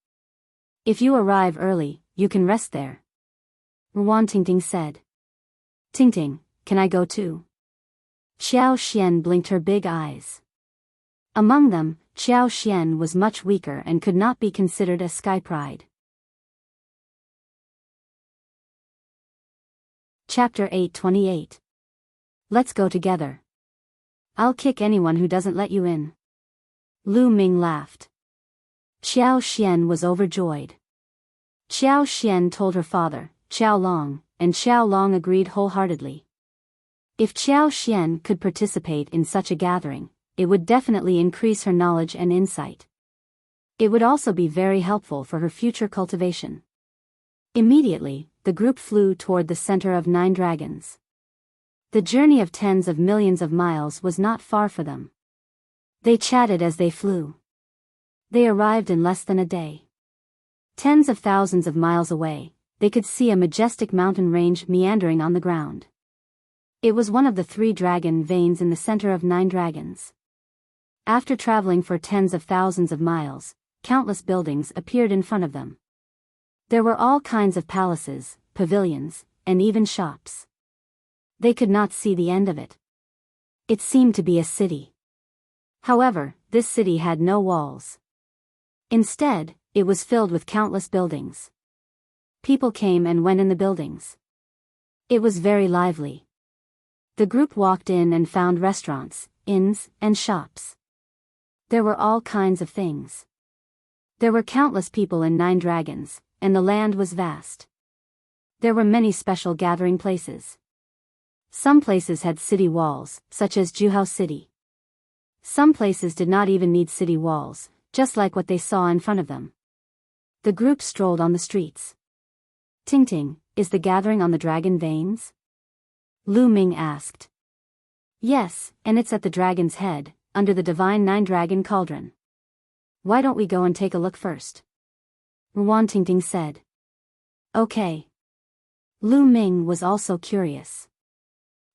If you arrive early, you can rest there. Ruan Tingting said. Tingting, can I go too? Xiao Xian blinked her big eyes. Among them, Xiao Xian was much weaker and could not be considered a sky pride. Chapter 828. Let's go together. I'll kick anyone who doesn't let you in. Lu Ming laughed. Xiao Xian was overjoyed. Xiao Xian told her father, Xiao Long, and Xiao Long agreed wholeheartedly. If Xiao Xian could participate in such a gathering, it would definitely increase her knowledge and insight. It would also be very helpful for her future cultivation. Immediately, the group flew toward the center of 9 dragons. The journey of tens of millions of miles was not far for them. They chatted as they flew. They arrived in less than a day. Tens of thousands of miles away, they could see a majestic mountain range meandering on the ground. It was one of the 3 dragon veins in the center of 9 dragons. After traveling for tens of thousands of miles, countless buildings appeared in front of them. There were all kinds of palaces, pavilions, and even shops. They could not see the end of it. It seemed to be a city. However, this city had no walls. Instead, it was filled with countless buildings. People came and went in the buildings. It was very lively. The group walked in and found restaurants, inns, and shops. There were all kinds of things. There were countless people in 9 dragons, and the land was vast. There were many special gathering places. Some places had city walls, such as Juhao City. Some places did not even need city walls, just like what they saw in front of them. The group strolled on the streets. Tingting, is the gathering on the dragon veins? Lu Ming asked. Yes, and it's at the dragon's head, under the divine 9-dragon cauldron. Why don't we go and take a look first? Ruan Tingting said. Okay. Lu Ming was also curious.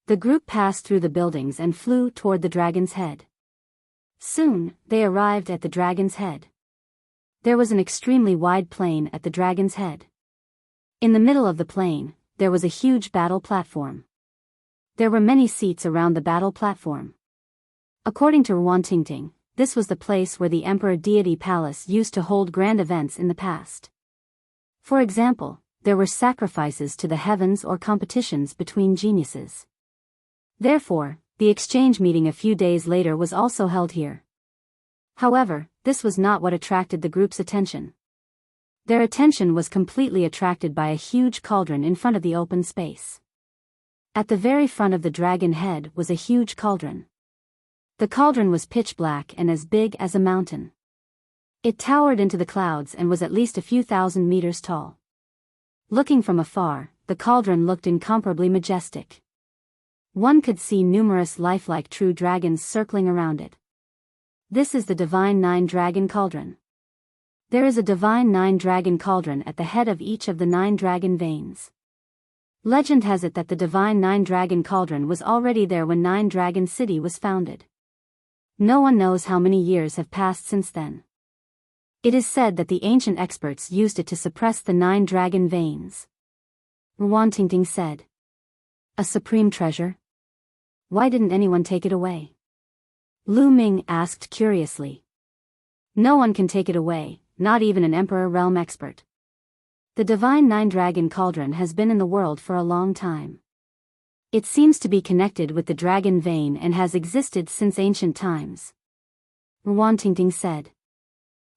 The group passed through the buildings and flew toward the dragon's head. Soon, they arrived at the dragon's head. There was an extremely wide plain at the dragon's head. In the middle of the plain, there was a huge battle platform. There were many seats around the battle platform. According to Ruan Tingting, this was the place where the Emperor Deity Palace used to hold grand events in the past. For example, there were sacrifices to the heavens or competitions between geniuses. Therefore, the exchange meeting a few days later was also held here. However, this was not what attracted the group's attention. Their attention was completely attracted by a huge cauldron in front of the open space. At the very front of the dragon head was a huge cauldron. The cauldron was pitch black and as big as a mountain. It towered into the clouds and was at least a few thousand meters tall. Looking from afar, the cauldron looked incomparably majestic. One could see numerous lifelike true dragons circling around it. This is the divine 9-dragon cauldron. There is a divine 9-dragon cauldron at the head of each of the 9 dragon veins. Legend has it that the divine 9-dragon cauldron was already there when 9-dragon city was founded. No one knows how many years have passed since then. It is said that the ancient experts used it to suppress the 9 dragon veins. Ruan Tingting said. A supreme treasure? Why didn't anyone take it away? Lu Ming asked curiously. No one can take it away, not even an Emperor realm expert. The divine 9-dragon cauldron has been in the world for a long time. It seems to be connected with the dragon vein and has existed since ancient times. Ruan Tingting said.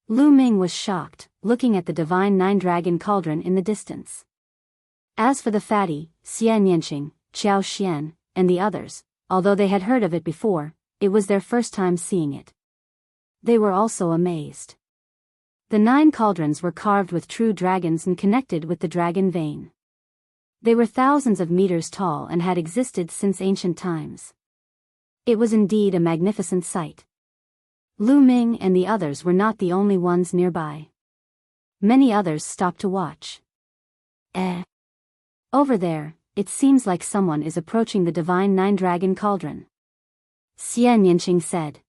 Lu Ming was shocked, looking at the divine 9-dragon cauldron in the distance. As for the fatty, Xian Yanqing, Xiao Xian, and the others, although they had heard of it before, it was their first time seeing it. They were also amazed. The 9 cauldrons were carved with true dragons and connected with the dragon vein. They were thousands of meters tall and had existed since ancient times. It was indeed a magnificent sight. Lu Ming and the others were not the only ones nearby. Many others stopped to watch. Over there, it seems like someone is approaching the divine nine-dragon cauldron. Xian Yinqing said.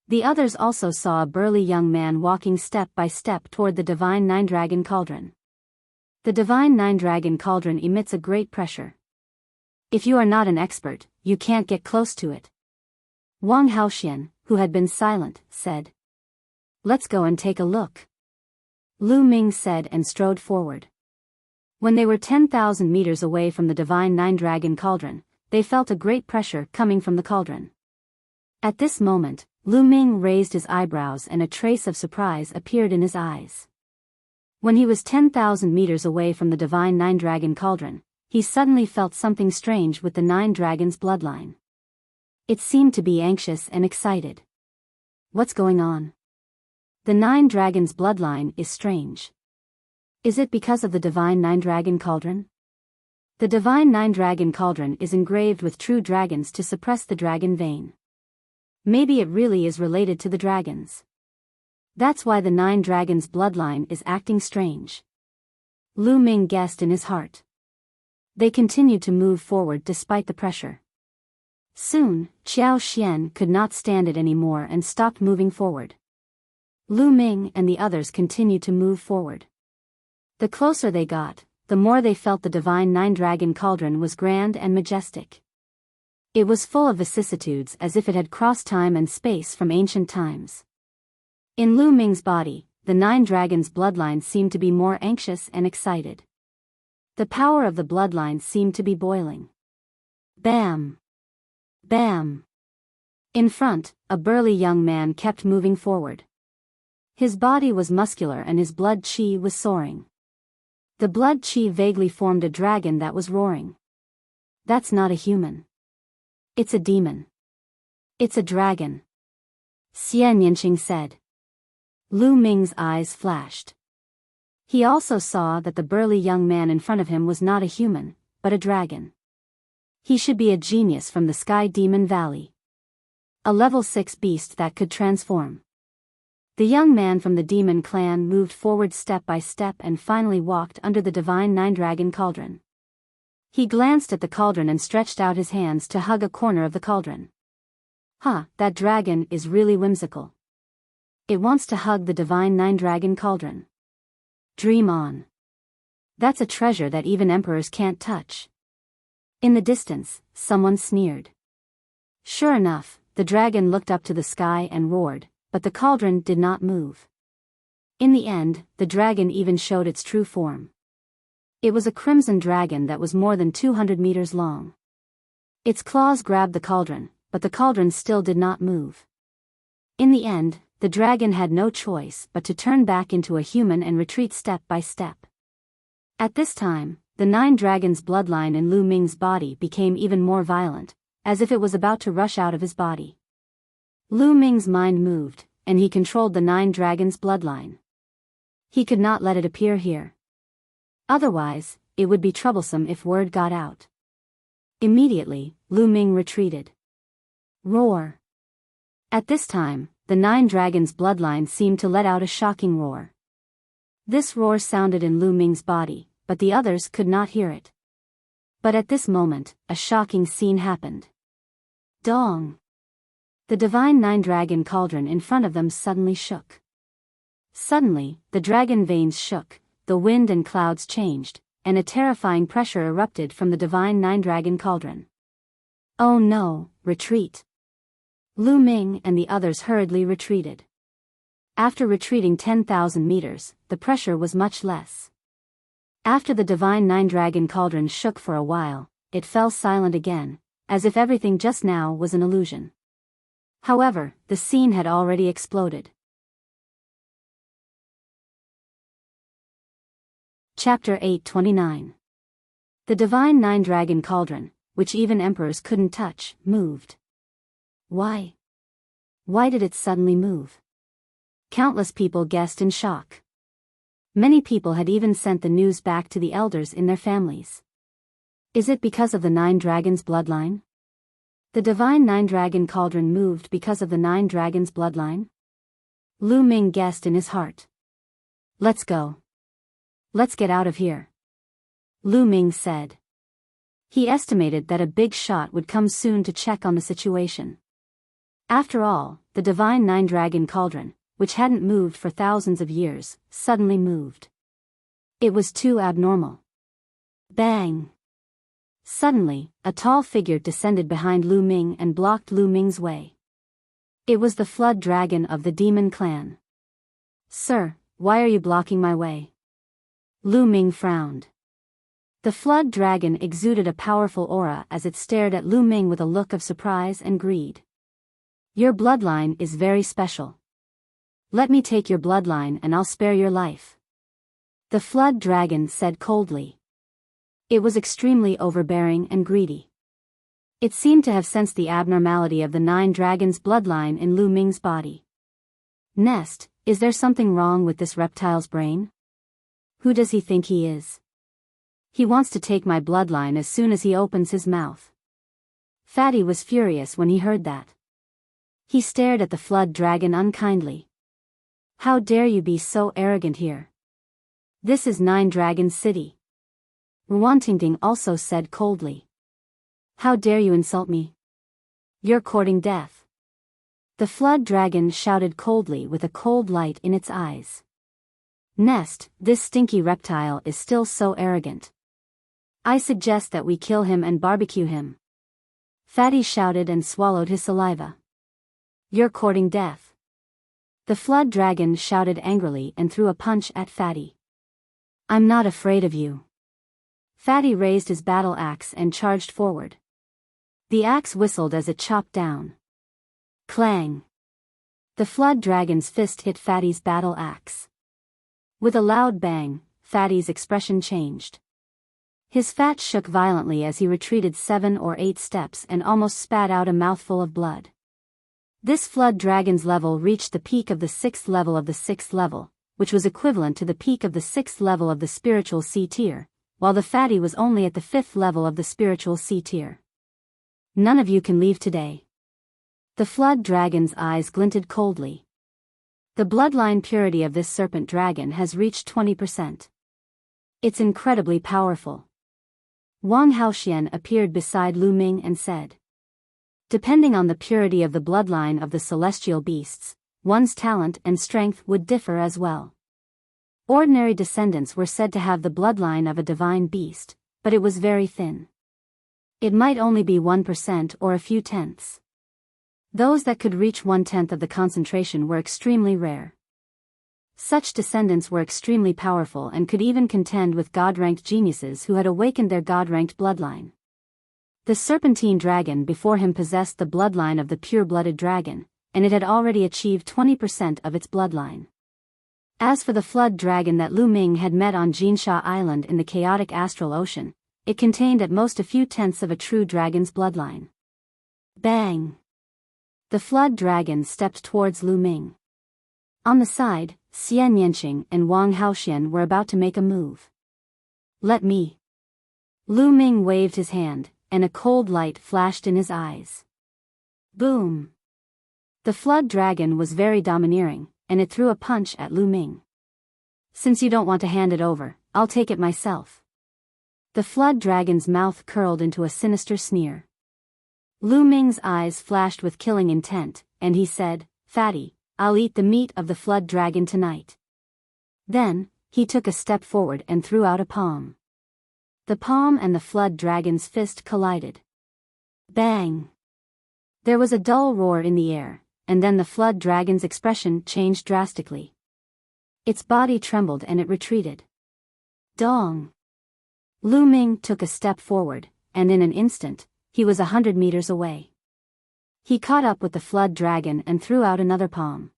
The others also saw a burly young man walking step by step toward the divine nine-dragon cauldron. The divine nine-dragon cauldron emits a great pressure. If you are not an expert, you can't get close to it. Wang Haoxian, who had been silent, said. Let's go and take a look. Lu Ming said and strode forward. When they were 10,000 meters away from the divine nine-dragon cauldron, they felt a great pressure coming from the cauldron. At this moment, Lu Ming raised his eyebrows and a trace of surprise appeared in his eyes. When he was 10,000 meters away from the divine nine-dragon cauldron, he suddenly felt something strange with the nine dragons' bloodline. It seemed to be anxious and excited. What's going on? The nine dragons' bloodline is strange. Is it because of the divine nine-dragon cauldron? The divine nine-dragon cauldron is engraved with true dragons to suppress the dragon vein. Maybe it really is related to the dragons. That's why the nine dragons' bloodline is acting strange. Lu Ming guessed in his heart. They continued to move forward despite the pressure. Soon, Qiao Xian could not stand it anymore and stopped moving forward. Lu Ming and the others continued to move forward. The closer they got, the more they felt the divine nine-dragon cauldron was grand and majestic. It was full of vicissitudes as if it had crossed time and space from ancient times. In Lu Ming's body, the nine dragons' bloodline seemed to be more anxious and excited. The power of the bloodline seemed to be boiling. Bam! Bam! In front, a burly young man kept moving forward. His body was muscular and his blood qi was soaring. The blood qi vaguely formed a dragon that was roaring. That's not a human. It's a demon. It's a dragon. Xian Yinqing said. Lu Ming's eyes flashed. He also saw that the burly young man in front of him was not a human, but a dragon. He should be a genius from the Sky Demon Valley. A level 6 beast that could transform. The young man from the demon clan moved forward step by step and finally walked under the divine nine-dragon cauldron. He glanced at the cauldron and stretched out his hands to hug a corner of the cauldron. That dragon is really whimsical. It wants to hug the divine nine-dragon cauldron. Dream on. That's a treasure that even emperors can't touch. In the distance, someone sneered. Sure enough, the dragon looked up to the sky and roared, but the cauldron did not move. In the end, the dragon even showed its true form. It was a crimson dragon that was more than 200 meters long. Its claws grabbed the cauldron, but the cauldron still did not move. In the end, the dragon had no choice but to turn back into a human and retreat step by step. At this time, the nine dragons' bloodline in Lu Ming's body became even more violent, as if it was about to rush out of his body. Lu Ming's mind moved, and he controlled the nine dragons' bloodline. He could not let it appear here. Otherwise, it would be troublesome if word got out. Immediately, Lu Ming retreated. Roar! At this time, the nine dragons' bloodline seemed to let out a shocking roar. This roar sounded in Lu Ming's body, but the others could not hear it. But at this moment, a shocking scene happened. Dong! The divine nine-dragon cauldron in front of them suddenly shook. Suddenly, the dragon veins shook, the wind and clouds changed, and a terrifying pressure erupted from the divine nine-dragon cauldron. Oh no, retreat! Lu Ming and the others hurriedly retreated. After retreating 10,000 meters, the pressure was much less. After the divine nine-dragon cauldron shook for a while, it fell silent again, as if everything just now was an illusion. However, the scene had already exploded. Chapter 829. The divine nine-dragon cauldron, which even emperors couldn't touch, moved. Why? Why did it suddenly move? Countless people guessed in shock. Many people had even sent the news back to the elders in their families. Is it because of the nine dragons' bloodline? The divine nine-dragon cauldron moved because of the nine dragons' bloodline? Lu Ming guessed in his heart. Let's go. Let's get out of here. Lu Ming said. He estimated that a big shot would come soon to check on the situation. After all, the divine nine-dragon cauldron, which hadn't moved for thousands of years, suddenly moved. It was too abnormal. Bang! Suddenly, a tall figure descended behind Lu Ming and blocked Lu Ming's way. It was the flood dragon of the demon clan. Sir, why are you blocking my way? Lu Ming frowned. The flood dragon exuded a powerful aura as it stared at Lu Ming with a look of surprise and greed. Your bloodline is very special. Let me take your bloodline and I'll spare your life. The flood dragon said coldly. It was extremely overbearing and greedy. It seemed to have sensed the abnormality of the nine dragons' bloodline in Lu Ming's body. Nest, is there something wrong with this reptile's brain? Who does he think he is? He wants to take my bloodline as soon as he opens his mouth. Fatty was furious when he heard that. He stared at the flood dragon unkindly. How dare you be so arrogant here? This is Nine Dragons City. Ruantingting also said coldly. How dare you insult me? You're courting death. The flood dragon shouted coldly with a cold light in its eyes. Nest, this stinky reptile is still so arrogant. I suggest that we kill him and barbecue him. Fatty shouted and swallowed his saliva. You're courting death. The flood dragon shouted angrily and threw a punch at Fatty. I'm not afraid of you. Fatty raised his battle axe and charged forward. The axe whistled as it chopped down. Clang! The flood dragon's fist hit Fatty's battle axe. With a loud bang, Fatty's expression changed. His fat shook violently as he retreated 7 or 8 steps and almost spat out a mouthful of blood. This flood dragon's level reached the peak of the 6th level of the 6th level, which was equivalent to the peak of the 6th level of the spiritual C tier, while the Fatty was only at the 5th level of the spiritual C tier. None of you can leave today. The flood dragon's eyes glinted coldly. The bloodline purity of this serpent dragon has reached 20%. It's incredibly powerful. Wang Haoxian appeared beside Lu Ming and said. Depending on the purity of the bloodline of the celestial beasts, one's talent and strength would differ as well. Ordinary descendants were said to have the bloodline of a divine beast, but it was very thin. It might only be 1% or a few tenths. Those that could reach 1/10 of the concentration were extremely rare. Such descendants were extremely powerful and could even contend with god-ranked geniuses who had awakened their god-ranked bloodline. The serpentine dragon before him possessed the bloodline of the pure-blooded dragon, and it had already achieved 20% of its bloodline. As for the flood dragon that Lu Ming had met on Jinsha Island in the chaotic astral ocean, it contained at most a few tenths of a true dragon's bloodline. Bang! The flood dragon stepped towards Lu Ming. On the side, Xian Yanqing and Wang Haoxian were about to make a move. Let me. Lu Ming waved his hand, and a cold light flashed in his eyes. Boom! The flood dragon was very domineering, and it threw a punch at Lu Ming. Since you don't want to hand it over, I'll take it myself. The flood dragon's mouth curled into a sinister sneer. Lu Ming's eyes flashed with killing intent, and he said, Fatty, I'll eat the meat of the flood dragon tonight. Then, he took a step forward and threw out a palm. The palm and the flood dragon's fist collided. Bang! There was a dull roar in the air, and then the flood dragon's expression changed drastically. Its body trembled and it retreated. Dong! Lu Ming took a step forward, and in an instant, he was 100 meters away. He caught up with the flood dragon and threw out another palm.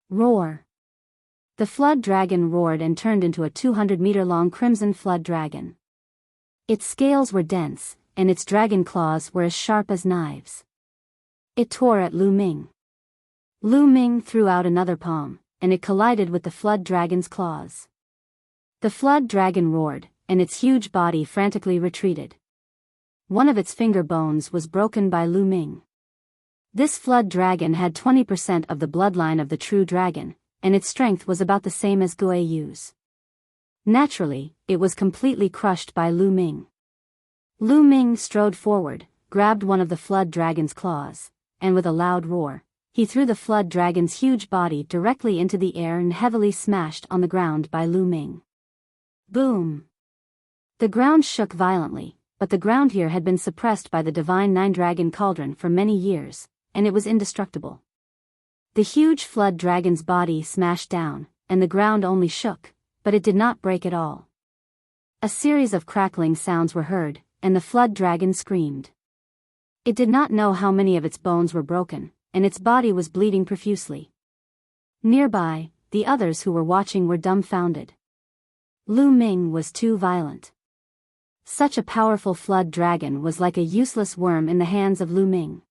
Roar! The flood dragon roared and turned into a 200-meter-long crimson flood dragon. Its scales were dense, and its dragon claws were as sharp as knives. It tore at Lu Ming. Lu Ming threw out another palm, and it collided with the flood dragon's claws. The flood dragon roared, and its huge body frantically retreated. One of its finger bones was broken by Lu Ming. This flood dragon had 20% of the bloodline of the true dragon, and its strength was about the same as Guiyu's. Naturally, it was completely crushed by Lu Ming. Lu Ming strode forward, grabbed one of the flood dragon's claws, and with a loud roar, he threw the flood dragon's huge body directly into the air and heavily smashed on the ground by Lu Ming. Boom! The ground shook violently, but the ground here had been suppressed by the divine nine-dragon cauldron for many years, and it was indestructible. The huge flood dragon's body smashed down, and the ground only shook, but it did not break at all. A series of crackling sounds were heard, and the flood dragon screamed. It did not know how many of its bones were broken, and its body was bleeding profusely. Nearby, the others who were watching were dumbfounded. Lu Ming was too violent. Such a powerful flood dragon was like a useless worm in the hands of Lu Ming.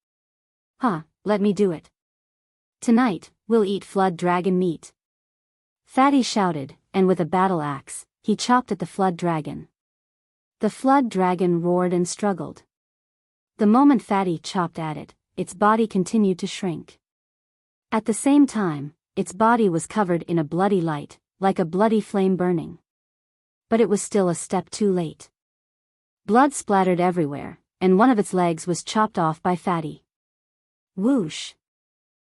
Let me do it. Tonight, we'll eat flood dragon meat. Fatty shouted, and with a battle axe, he chopped at the flood dragon. The flood dragon roared and struggled. The moment Fatty chopped at it, its body continued to shrink. At the same time, its body was covered in a bloody light, like a bloody flame burning. But it was still a step too late. Blood splattered everywhere, and one of its legs was chopped off by Fatty. Whoosh!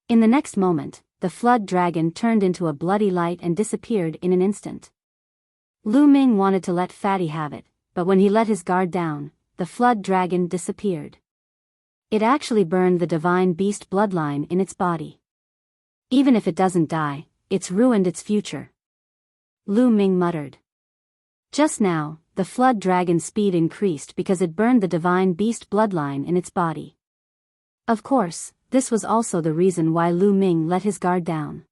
In the next moment, the flood dragon turned into a bloody light and disappeared in an instant. Lu Ming wanted to let Fatty have it, but when he let his guard down, the flood dragon disappeared. It actually burned the divine beast bloodline in its body. Even if it doesn't die, it's ruined its future. Lu Ming muttered. Just now, the flood dragon's speed increased because it burned the divine beast bloodline in its body. Of course, this was also the reason why Lu Ming let his guard down.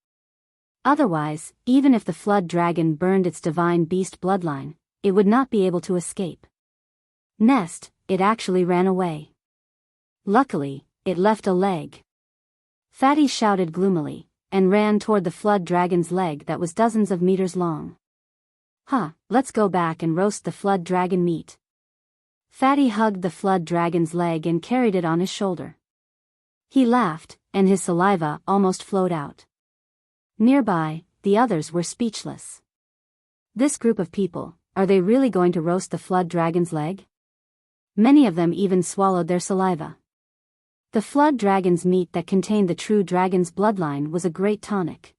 Otherwise, even if the flood dragon burned its divine beast bloodline, it would not be able to escape. It actually ran away. Luckily, it left a leg. Fatty shouted gloomily, and ran toward the flood dragon's leg that was dozens of meters long. Let's go back and roast the flood dragon meat. Fatty hugged the flood dragon's leg and carried it on his shoulder. He laughed, and his saliva almost flowed out. Nearby, the others were speechless. This group of people, are they really going to roast the flood dragon's leg? Many of them even swallowed their saliva. The flood dragon's meat that contained the true dragon's bloodline was a great tonic.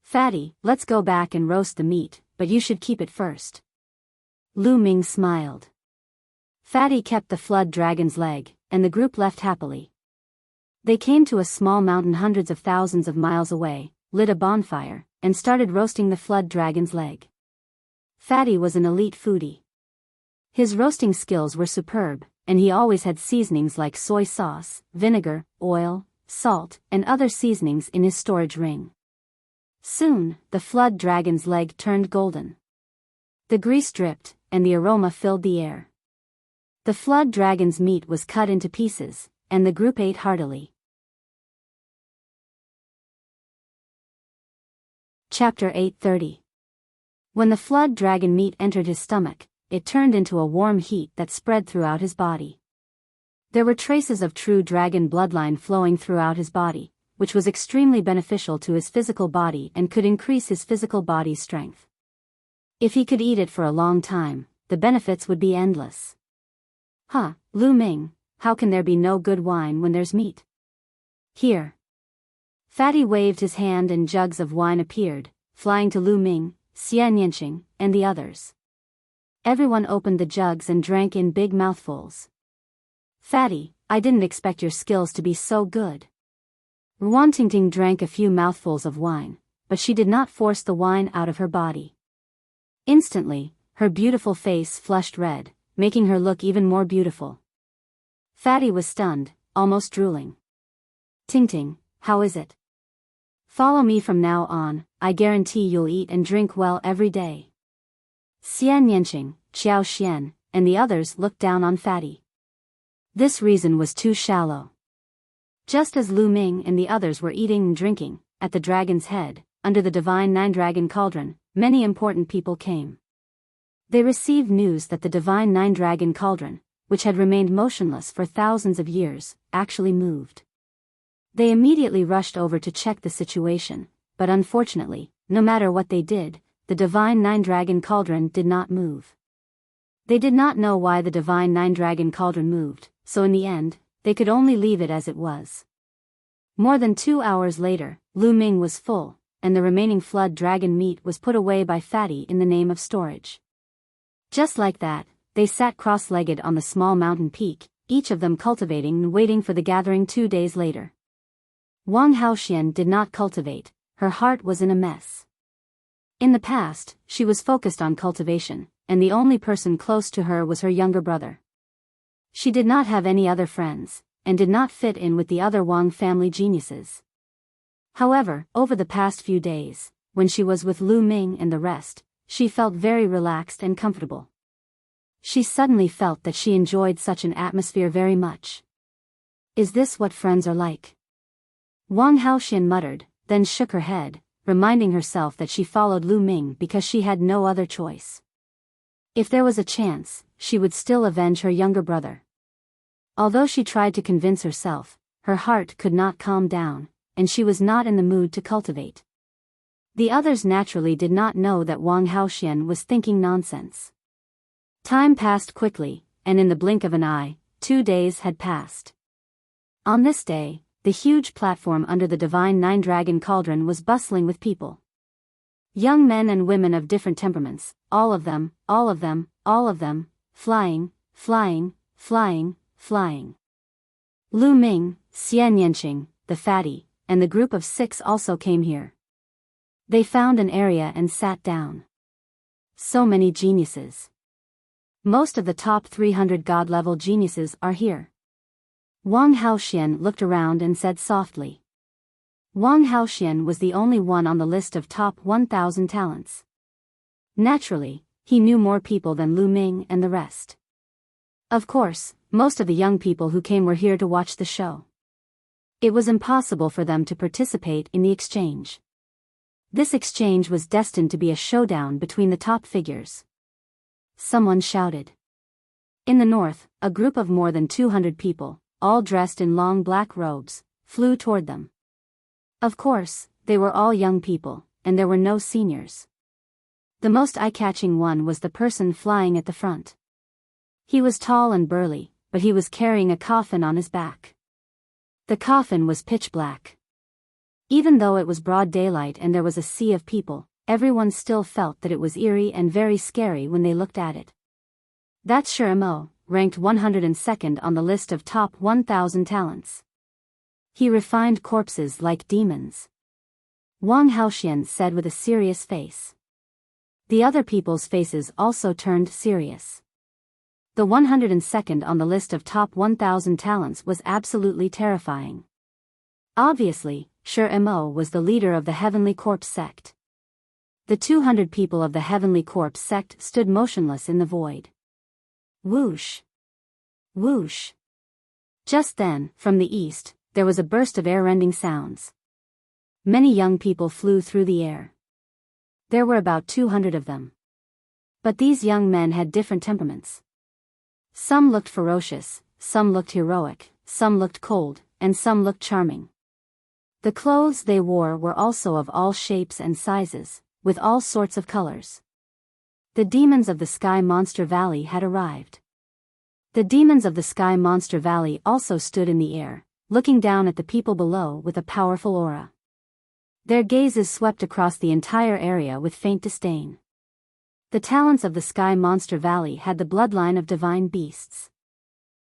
Fatty, let's go back and roast the meat, but you should keep it first. Lu Ming smiled. Fatty kept the flood dragon's leg, and the group left happily. They came to a small mountain hundreds of thousands of miles away, lit a bonfire, and started roasting the flood dragon's leg. Fatty was an elite foodie. His roasting skills were superb, and he always had seasonings like soy sauce, vinegar, oil, salt, and other seasonings in his storage ring. Soon, the flood dragon's leg turned golden. The grease dripped, and the aroma filled the air. The flood dragon's meat was cut into pieces, and the group ate heartily. Chapter 8:30. When the flood dragon meat entered his stomach, it turned into a warm heat that spread throughout his body. There were traces of true dragon bloodline flowing throughout his body, which was extremely beneficial to his physical body and could increase his physical body's strength. If he could eat it for a long time, the benefits would be endless. Lu Ming, how can there be no good wine when there's meat? Here. Fatty waved his hand and jugs of wine appeared, flying to Lu Ming, Xian Yanqing, and the others. Everyone opened the jugs and drank in big mouthfuls. Fatty, I didn't expect your skills to be so good. Ruan Tingting drank a few mouthfuls of wine, but she did not force the wine out of her body. Instantly, her beautiful face flushed red, making her look even more beautiful. Fatty was stunned, almost drooling. Tingting, how is it? Follow me from now on, I guarantee you'll eat and drink well every day. Xian Yanqing, Qiao Xian, and the others looked down on Fatty. This reason was too shallow. Just as Lu Ming and the others were eating and drinking, at the dragon's head, under the divine nine-dragon cauldron, many important people came. They received news that the divine nine-dragon cauldron, which had remained motionless for thousands of years, actually moved. They immediately rushed over to check the situation, but unfortunately, no matter what they did, the Divine Nine-Dragon Cauldron did not move. They did not know why the Divine Nine-Dragon Cauldron moved, so in the end, they could only leave it as it was. More than 2 hours later, Lu Ming was full, and the remaining flood dragon meat was put away by Fatty in the name of storage. Just like that, they sat cross-legged on the small mountain peak, each of them cultivating and waiting for the gathering 2 days later. Wang Haoxian did not cultivate, her heart was in a mess. In the past, she was focused on cultivation, and the only person close to her was her younger brother. She did not have any other friends, and did not fit in with the other Wang family geniuses. However, over the past few days, when she was with Lu Ming and the rest, she felt very relaxed and comfortable. She suddenly felt that she enjoyed such an atmosphere very much. Is this what friends are like? Wang Haoxian muttered, then shook her head, reminding herself that she followed Lu Ming because she had no other choice. If there was a chance, she would still avenge her younger brother. Although she tried to convince herself, her heart could not calm down, and she was not in the mood to cultivate. The others naturally did not know that Wang Haoxian was thinking nonsense. Time passed quickly, and in the blink of an eye, 2 days had passed. On this day, the huge platform under the Divine Nine-Dragon Cauldron was bustling with people. Young men and women of different temperaments, all of them, flying, flying, flying, flying. Lu Ming, Xian Yanqing, the fatty, and the group of 6 also came here. They found an area and sat down. So many geniuses. Most of the top 300 god-level geniuses are here. Wang Haoxian looked around and said softly. Wang Haoxian was the only one on the list of top 1,000 talents. Naturally, he knew more people than Lu Ming and the rest. Of course, most of the young people who came were here to watch the show. It was impossible for them to participate in the exchange. This exchange was destined to be a showdown between the top figures. Someone shouted. In the north, a group of more than 200 people, all dressed in long black robes, flew toward them. Of course, they were all young people, and there were no seniors. The most eye-catching one was the person flying at the front. He was tall and burly, but he was carrying a coffin on his back. The coffin was pitch black. Even though it was broad daylight and there was a sea of people, everyone still felt that it was eerie and very scary when they looked at it. That's Shirimo, ranked 102nd on the list of top 1,000 talents. He refined corpses like demons. Wang Haoxian said with a serious face. The other people's faces also turned serious. The 102nd on the list of top 1,000 talents was absolutely terrifying. Obviously, Shirimo was the leader of the Heavenly Corpse sect. The 200 people of the Heavenly Corpse sect stood motionless in the void. Whoosh! Whoosh! Just then, from the east, there was a burst of air-rending sounds. Many young people flew through the air. There were about 200 of them. But these young men had different temperaments. Some looked ferocious, some looked heroic, some looked cold, and some looked charming. The clothes they wore were also of all shapes and sizes, with all sorts of colors. The demons of the Sky Monster Valley had arrived. The demons of the Sky Monster Valley also stood in the air, looking down at the people below with a powerful aura. Their gazes swept across the entire area with faint disdain. The talents of the Sky Monster Valley had the bloodline of divine beasts.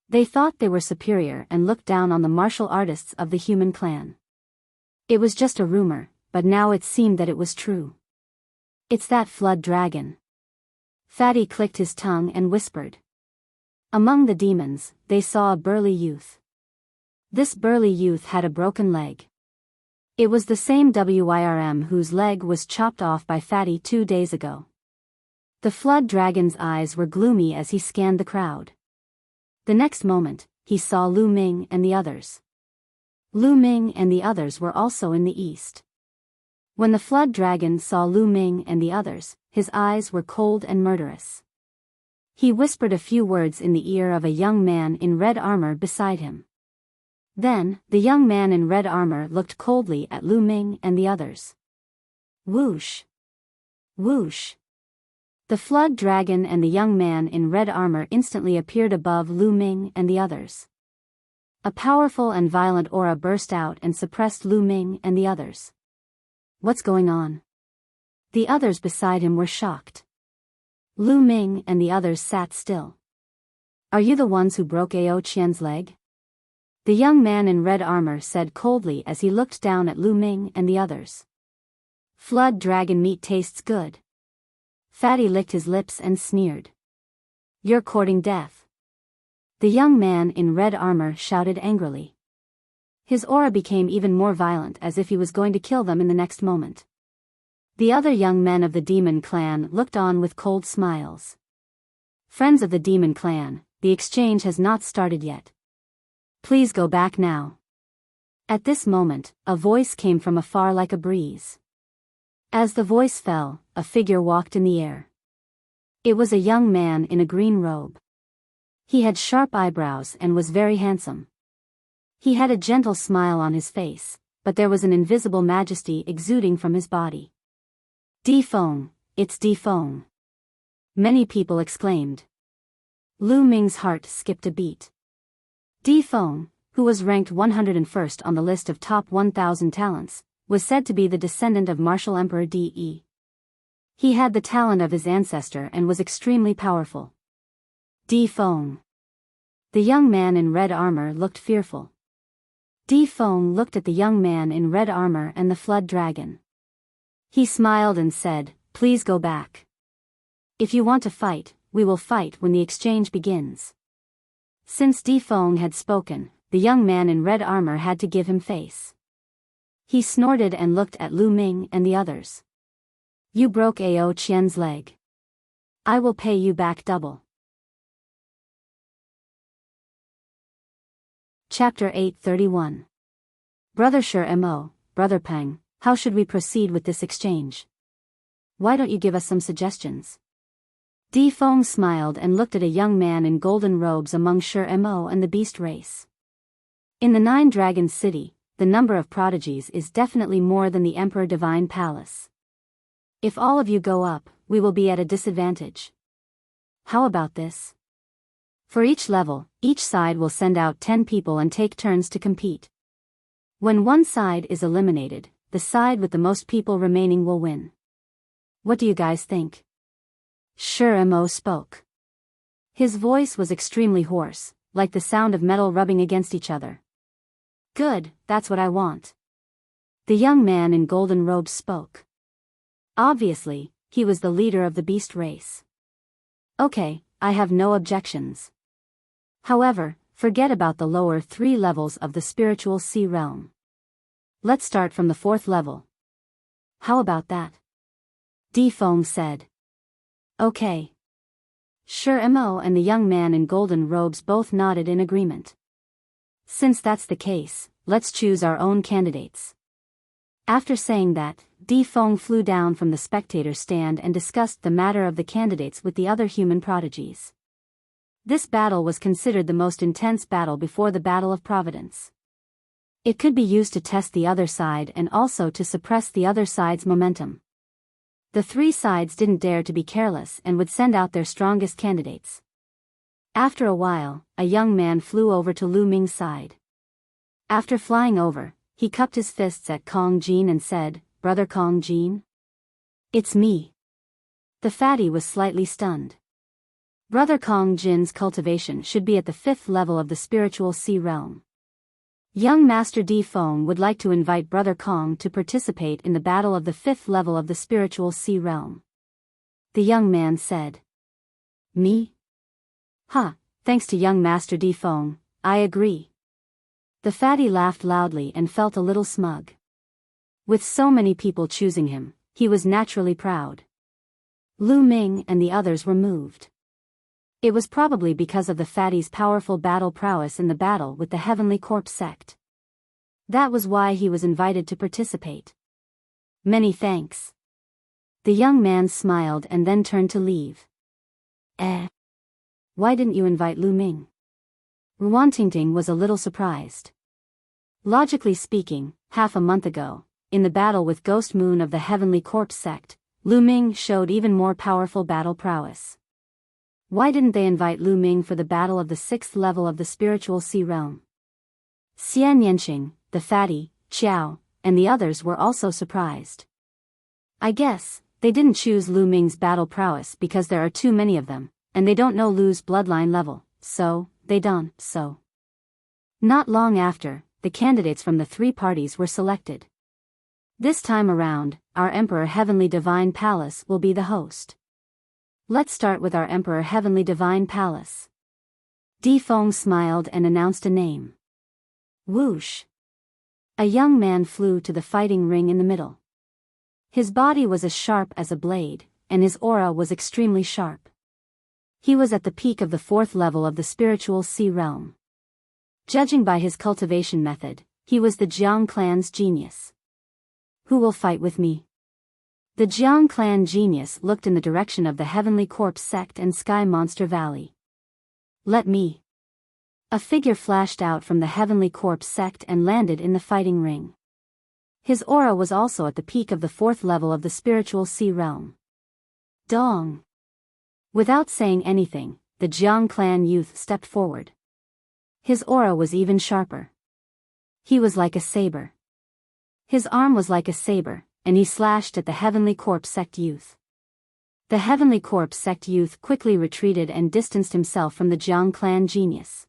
They thought they were superior and looked down on the martial artists of the human clan. It was just a rumor, but now it seemed that it was true. It's that flood dragon. Fatty clicked his tongue and whispered. Among the demons, they saw a burly youth. This burly youth had a broken leg. It was the same Wirm whose leg was chopped off by Fatty 2 days ago. The flood dragon's eyes were gloomy as he scanned the crowd. The next moment, he saw Lu Ming and the others. Lu Ming and the others were also in the east. When the flood dragon saw Lu Ming and the others, his eyes were cold and murderous. He whispered a few words in the ear of a young man in red armor beside him. Then, the young man in red armor looked coldly at Lu Ming and the others. Whoosh! Whoosh! The flood dragon and the young man in red armor instantly appeared above Lu Ming and the others. A powerful and violent aura burst out and suppressed Lu Ming and the others. What's going on? The others beside him were shocked. Lu Ming and the others sat still. Are you the ones who broke Ao Qian's leg? The young man in red armor said coldly as he looked down at Lu Ming and the others. Flood dragon meat tastes good. Fatty licked his lips and sneered. You're courting death. The young man in red armor shouted angrily. His aura became even more violent as if he was going to kill them in the next moment. The other young men of the demon clan looked on with cold smiles. Friends of the demon clan, the exchange has not started yet. Please go back now. At this moment, a voice came from afar like a breeze. As the voice fell, a figure walked in the air. It was a young man in a green robe. He had sharp eyebrows and was very handsome. He had a gentle smile on his face, but there was an invisible majesty exuding from his body. Di Feng, it's Di Feng. Many people exclaimed. Lu Ming's heart skipped a beat. Di Feng, who was ranked 101st on the list of top 1,000 talents, was said to be the descendant of martial emperor Di. He had the talent of his ancestor and was extremely powerful. Di Feng. The young man in red armor looked fearful. Di Feng looked at the young man in red armor and the flood dragon. He smiled and said, please go back. If you want to fight, we will fight when the exchange begins. Since Di Feng had spoken, the young man in red armor had to give him face. He snorted and looked at Lu Ming and the others. You broke Ao Qian's leg. I will pay you back double. Chapter 831. Brother Shi Mo, Brother Peng, how should we proceed with this exchange? Why don't you give us some suggestions? Di Feng smiled and looked at a young man in golden robes among Shi Mo and the beast race. In the Nine Dragons City, the number of prodigies is definitely more than the Emperor Divine Palace. If all of you go up, we will be at a disadvantage. How about this? For each level, each side will send out 10 people and take turns to compete. When one side is eliminated, the side with the most people remaining will win. What do you guys think? Shi Mo spoke. His voice was extremely hoarse, like the sound of metal rubbing against each other. Good, that's what I want. The young man in golden robes spoke. Obviously, he was the leader of the beast race. Okay, I have no objections. However, forget about the lower 3 levels of the spiritual sea realm. Let's start from the 4th level. How about that? Di Feng said. Okay. Shi Mo and the young man in golden robes both nodded in agreement. Since that's the case, let's choose our own candidates. After saying that, Di Feng flew down from the spectator stand and discussed the matter of the candidates with the other human prodigies. This battle was considered the most intense battle before the Battle of Providence. It could be used to test the other side and also to suppress the other side's momentum. The 3 sides didn't dare to be careless and would send out their strongest candidates. After a while, a young man flew over to Lu Ming's side. After flying over, he cupped his fists at Kong Jin and said, Brother Kong Jin? It's me. The fatty was slightly stunned. Brother Kong Jin's cultivation should be at the 5th level of the spiritual sea realm. Young Master Di Feng would like to invite Brother Kong to participate in the battle of the 5th level of the spiritual sea realm. The young man said. Me? Thanks to young Master Di Feng, I agree. The fatty laughed loudly and felt a little smug. With so many people choosing him, he was naturally proud. Lu Ming and the others were moved. It was probably because of the fatty's powerful battle prowess in the battle with the Heavenly Corpse sect. That was why he was invited to participate. Many thanks. The young man smiled and then turned to leave. Why didn't you invite Lu Ming? Ruan Tingting was a little surprised. Logically speaking, half a month ago, in the battle with Ghost Moon of the Heavenly Corpse sect, Lu Ming showed even more powerful battle prowess. Why didn't they invite Lu Ming for the battle of the 6th level of the spiritual sea realm? Xian Yanqing, the fatty, Qiao, and the others were also surprised. I guess they didn't choose Lu Ming's battle prowess because there are too many of them, and they don't know Lu's bloodline level, so they don't. Not long after, the candidates from the 3 parties were selected. This time around, our Emperor Heavenly Divine Palace will be the host. Let's start with our Emperor Heavenly Divine Palace. Di Feng smiled and announced a name. Whoosh! A young man flew to the fighting ring in the middle. His body was as sharp as a blade, and his aura was extremely sharp. He was at the peak of the 4th level of the spiritual sea realm. Judging by his cultivation method, he was the Jiang clan's genius. Who will fight with me? The Jiang clan genius looked in the direction of the Heavenly Corpse sect and Sky Monster Valley. Let me. A figure flashed out from the Heavenly Corpse sect and landed in the fighting ring. His aura was also at the peak of the 4th level of the spiritual sea realm. Dong! Without saying anything, the Jiang clan youth stepped forward. His aura was even sharper. He was like a saber. His arm was like a saber, and he slashed at the Heavenly Corpse sect youth. The Heavenly Corpse sect youth quickly retreated and distanced himself from the Jiang clan genius.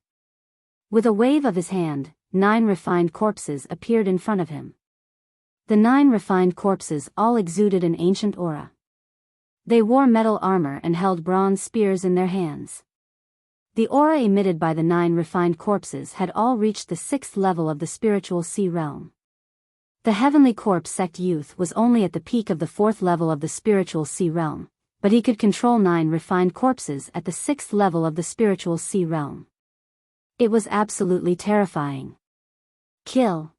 With a wave of his hand, 9 refined corpses appeared in front of him. The 9 refined corpses all exuded an ancient aura. They wore metal armor and held bronze spears in their hands. The aura emitted by the 9 refined corpses had all reached the 6th level of the spiritual sea realm. The Heavenly Corpse sect youth was only at the peak of the 4th level of the spiritual sea realm, but he could control 9 refined corpses at the 6th level of the spiritual sea realm. It was absolutely terrifying. Kill!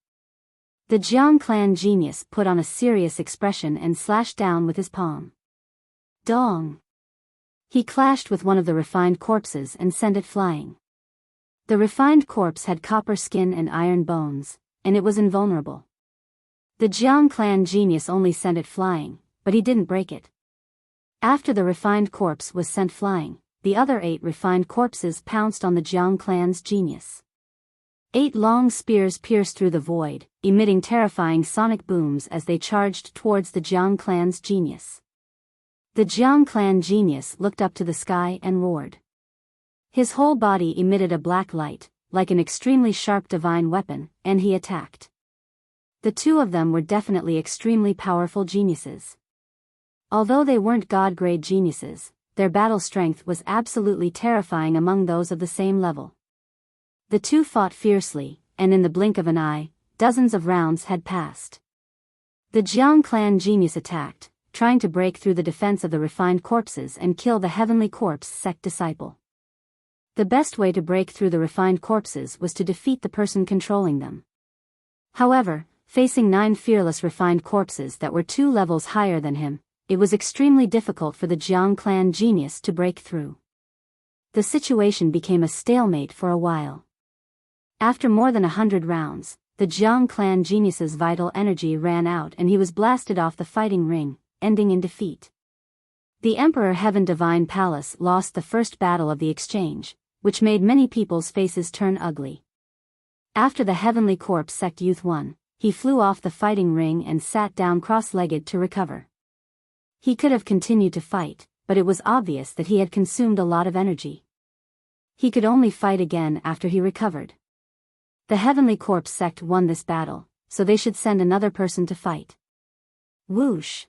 The Jiang clan genius put on a serious expression and slashed down with his palm. Dong! He clashed with one of the refined corpses and sent it flying. The refined corpse had copper skin and iron bones, and it was invulnerable. The Jiang clan genius only sent it flying, but he didn't break it. After the refined corpse was sent flying, the other 8 refined corpses pounced on the Jiang clan's genius. 8 long spears pierced through the void, emitting terrifying sonic booms as they charged towards the Jiang clan's genius. The Jiang clan genius looked up to the sky and roared. His whole body emitted a black light, like an extremely sharp divine weapon, and he attacked. The 2 of them were definitely extremely powerful geniuses. Although they weren't god-grade geniuses, their battle strength was absolutely terrifying among those of the same level. The 2 fought fiercely, and in the blink of an eye, dozens of rounds had passed. The Jiang clan genius attacked, trying to break through the defense of the refined corpses and kill the Heavenly Corpse sect disciple. The best way to break through the refined corpses was to defeat the person controlling them. However, facing 9 fearless refined corpses that were 2 levels higher than him, it was extremely difficult for the Jiang clan genius to break through. The situation became a stalemate for a while. After more than 100 rounds, the Jiang clan genius's vital energy ran out and he was blasted off the fighting ring, ending in defeat. The Emperor Heaven Divine Palace lost the first battle of the exchange, which made many people's faces turn ugly. After the Heavenly Corpse sect youth won, he flew off the fighting ring and sat down cross-legged to recover. He could have continued to fight, but it was obvious that he had consumed a lot of energy. He could only fight again after he recovered. The Heavenly Corpse sect won this battle, so they should send another person to fight. Whoosh!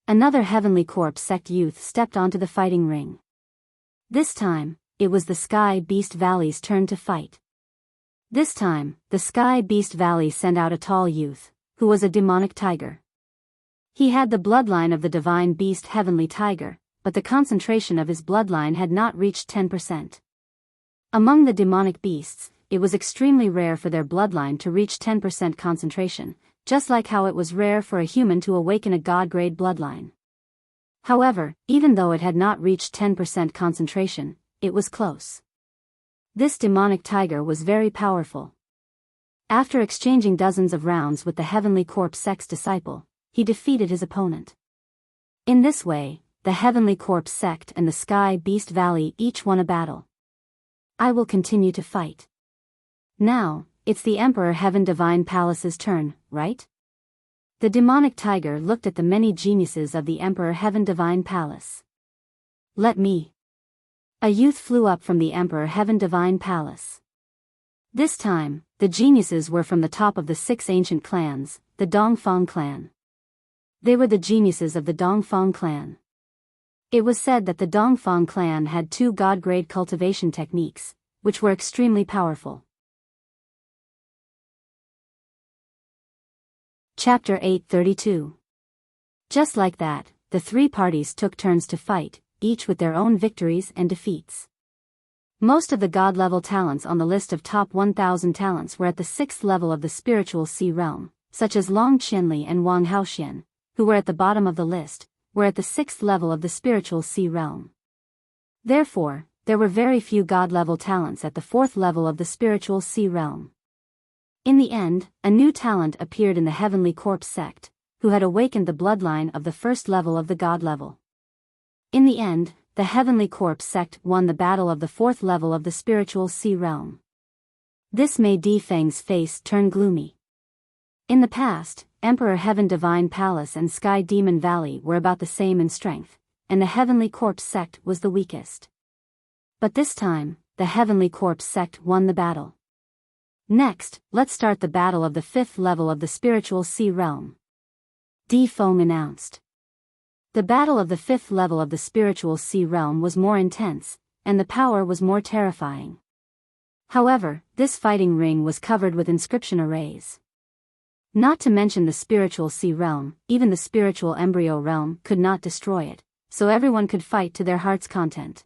Another Heavenly Corpse sect youth stepped onto the fighting ring. This time, it was the Sky Beast Valley's turn to fight. This time, the Sky Beast Valley sent out a tall youth, who was a demonic tiger. He had the bloodline of the divine beast Heavenly Tiger, but the concentration of his bloodline had not reached 10%. Among the demonic beasts, it was extremely rare for their bloodline to reach 10% concentration, just like how it was rare for a human to awaken a god-grade bloodline. However, even though it had not reached 10% concentration, it was close. This demonic tiger was very powerful. After exchanging dozens of rounds with the Heavenly Corpse sect's disciple, he defeated his opponent. In this way, the Heavenly Corpse sect and the Sky Beast Valley each won a battle. I will continue to fight. Now, it's the Emperor Heaven Divine Palace's turn, right? The demonic tiger looked at the many geniuses of the Emperor Heaven Divine Palace. Let me. A youth flew up from the Emperor Heaven Divine Palace. This time, the geniuses were from the top of the 6 ancient clans, the Dongfang clan. They were the geniuses of the Dongfang clan. It was said that the Dongfang clan had 2 god-grade cultivation techniques, which were extremely powerful. Chapter 832. Just like that, the 3 parties took turns to fight, each with their own victories and defeats. Most of the god-level talents on the list of top 1,000 talents were at the 6th level of the spiritual sea realm, such as Long Qianli and Wang Haoxian, who were at the bottom of the list, were at the 6th level of the spiritual sea realm. Therefore, there were very few god-level talents at the 4th level of the spiritual sea realm. In the end, a new talent appeared in the Heavenly Corpse sect, who had awakened the bloodline of the 1st level of the god level. In the end, the Heavenly Corpse sect won the battle of the 4th level of the spiritual sea realm. This made Di Feng's face turn gloomy. In the past, Emperor Heaven Divine Palace and Sky Demon Valley were about the same in strength, and the Heavenly Corpse sect was the weakest. But this time, the Heavenly Corpse sect won the battle. Next, let's start the battle of the 5th level of the spiritual sea realm. Di Feng announced. The battle of the 5th level of the spiritual sea realm was more intense, and the power was more terrifying. However, this fighting ring was covered with inscription arrays. Not to mention the spiritual sea realm, even the spiritual embryo realm could not destroy it, so everyone could fight to their heart's content.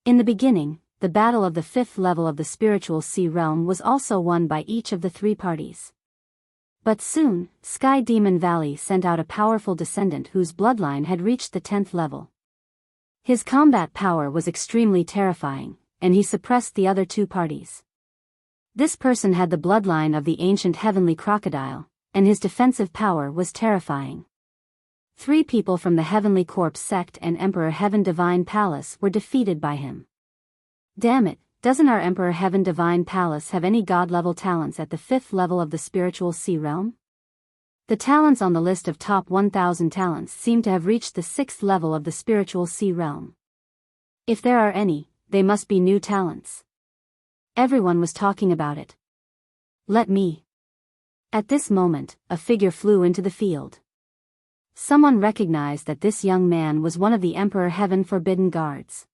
In the beginning, the battle of the 5th level of the spiritual sea realm was also won by each of the 3 parties. But soon, Sky Demon Valley sent out a powerful descendant whose bloodline had reached the 10th level. His combat power was extremely terrifying, and he suppressed the other 2 parties. This person had the bloodline of the ancient heavenly crocodile, and his defensive power was terrifying. 3 people from the Heavenly Corpse sect and Emperor Heaven Divine Palace were defeated by him. Damn it, doesn't our Emperor Heaven Divine Palace have any god-level talents at the 5th level of the spiritual sea realm? The talents on the list of top 1,000 talents seem to have reached the 6th level of the spiritual sea realm. If there are any, they must be new talents. Everyone was talking about it. Let me. At this moment, a figure flew into the field. Someone recognized that this young man was one of the Emperor Heaven Forbidden Guards.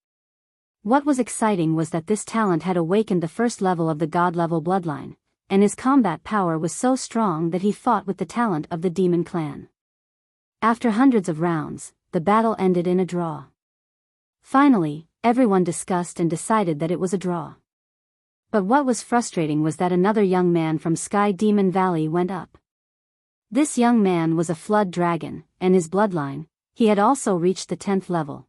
What was exciting was that this talent had awakened the 1st level of the god-level bloodline, and his combat power was so strong that he fought with the talent of the demon clan. After hundreds of rounds, the battle ended in a draw. Finally, everyone discussed and decided that it was a draw. But what was frustrating was that another young man from Sky Demon Valley went up. This young man was a flood dragon, and his bloodline, he had also reached the 10th level.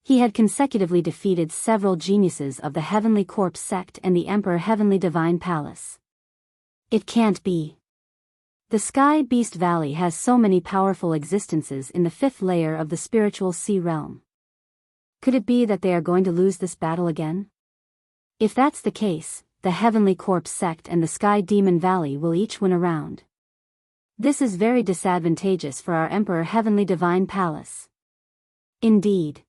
He had consecutively defeated several geniuses of the Heavenly Corpse sect and the Emperor Heavenly Divine Palace. It can't be. The Sky Beast Valley has so many powerful existences in the 5th layer of the spiritual sea realm. Could it be that they are going to lose this battle again? If that's the case, the Heavenly Corpse sect and the Sky Demon Valley will each win a round. This is very disadvantageous for our Emperor Heavenly Divine Palace. Indeed.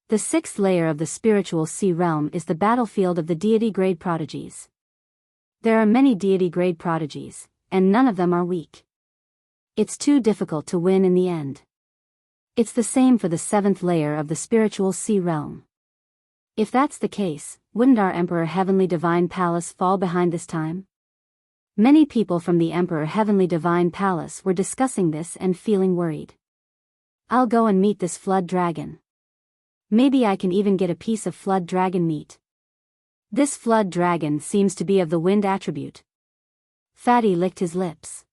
The 6th layer of the spiritual sea realm is the battlefield of the deity-grade prodigies. There are many deity-grade prodigies, and none of them are weak. It's too difficult to win in the end. It's the same for the 7th layer of the spiritual sea realm. If that's the case, wouldn't our Emperor Heavenly Divine Palace fall behind this time? Many people from the Emperor Heavenly Divine Palace were discussing this and feeling worried. I'll go and meet this flood dragon. Maybe I can even get a piece of flood dragon meat. This flood dragon seems to be of the wind attribute. Fatty licked his lips.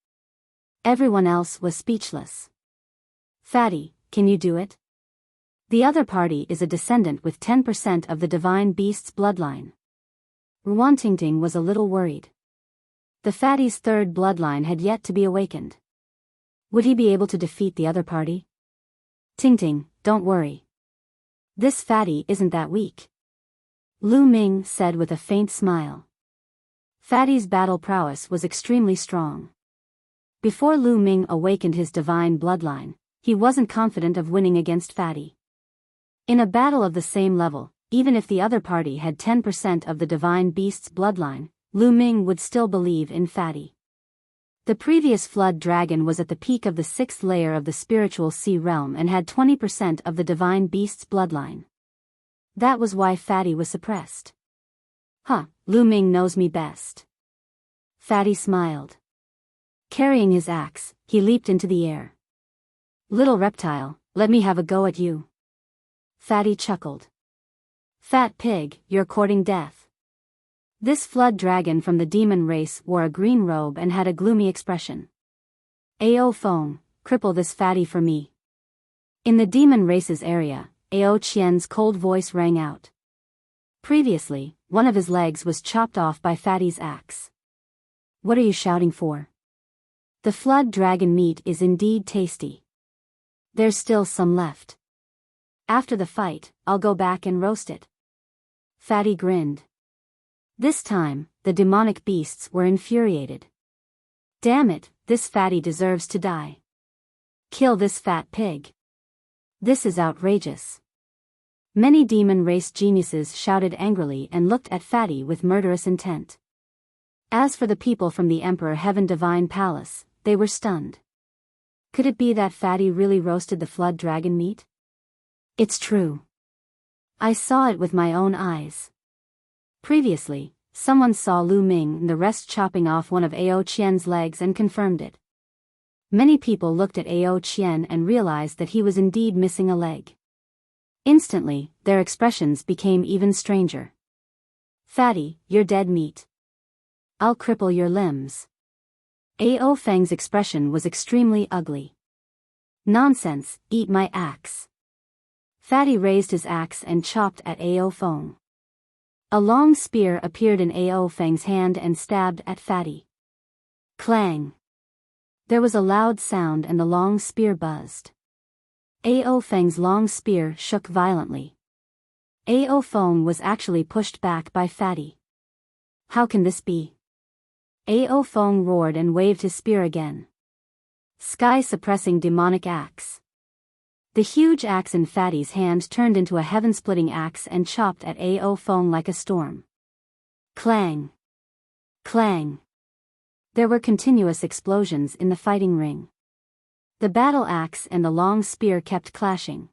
Everyone else was speechless. Fatty, can you do it? The other party is a descendant with 10% of the divine beast's bloodline. Ruantingting was a little worried. The fatty's 3rd bloodline had yet to be awakened. Would he be able to defeat the other party? Ting Ting, don't worry. This fatty isn't that weak. Lu Ming said with a faint smile. Fatty's battle prowess was extremely strong. Before Lu Ming awakened his divine bloodline, he wasn't confident of winning against Fatty. In a battle of the same level, even if the other party had 10% of the divine beast's bloodline, Lu Ming would still believe in Fatty. The previous flood dragon was at the peak of the 6th layer of the spiritual sea realm and had 20% of the divine beast's bloodline. That was why Fatty was suppressed. Huh, Lu Ming knows me best. Fatty smiled. Carrying his axe, he leaped into the air. Little reptile, let me have a go at you. Fatty chuckled. Fat pig, you're courting death. This flood dragon from the demon race wore a green robe and had a gloomy expression. Ao Feng, cripple this fatty for me. In the demon race's area, Ao Qian's cold voice rang out. Previously, one of his legs was chopped off by Fatty's axe. What are you shouting for? The flood dragon meat is indeed tasty. There's still some left. After the fight, I'll go back and roast it. Fatty grinned. This time, the demonic beasts were infuriated. Damn it, this fatty deserves to die. Kill this fat pig. This is outrageous. Many demon race geniuses shouted angrily and looked at Fatty with murderous intent. As for the people from the Emperor Heaven Divine Palace, they were stunned. Could it be that Fatty really roasted the flood dragon meat? It's true. I saw it with my own eyes. Previously, someone saw Lu Ming and the rest chopping off one of Ao Qian's legs and confirmed it. Many people looked at Ao Qian and realized that he was indeed missing a leg. Instantly, their expressions became even stranger. Fatty, you're dead meat. I'll cripple your limbs. Ao Feng's expression was extremely ugly. Nonsense, eat my axe. Fatty raised his axe and chopped at Ao Feng. A long spear appeared in Ao Feng's hand and stabbed at Fatty. Clang! There was a loud sound and the long spear buzzed. Ao Feng's long spear shook violently. Ao Feng was actually pushed back by Fatty. How can this be? Ao Feng roared and waved his spear again. Sky-suppressing demonic axe. The huge axe in Fatty's hand turned into a heaven-splitting axe and chopped at Ao Feng like a storm. Clang! Clang! There were continuous explosions in the fighting ring. The battle axe and the long spear kept clashing.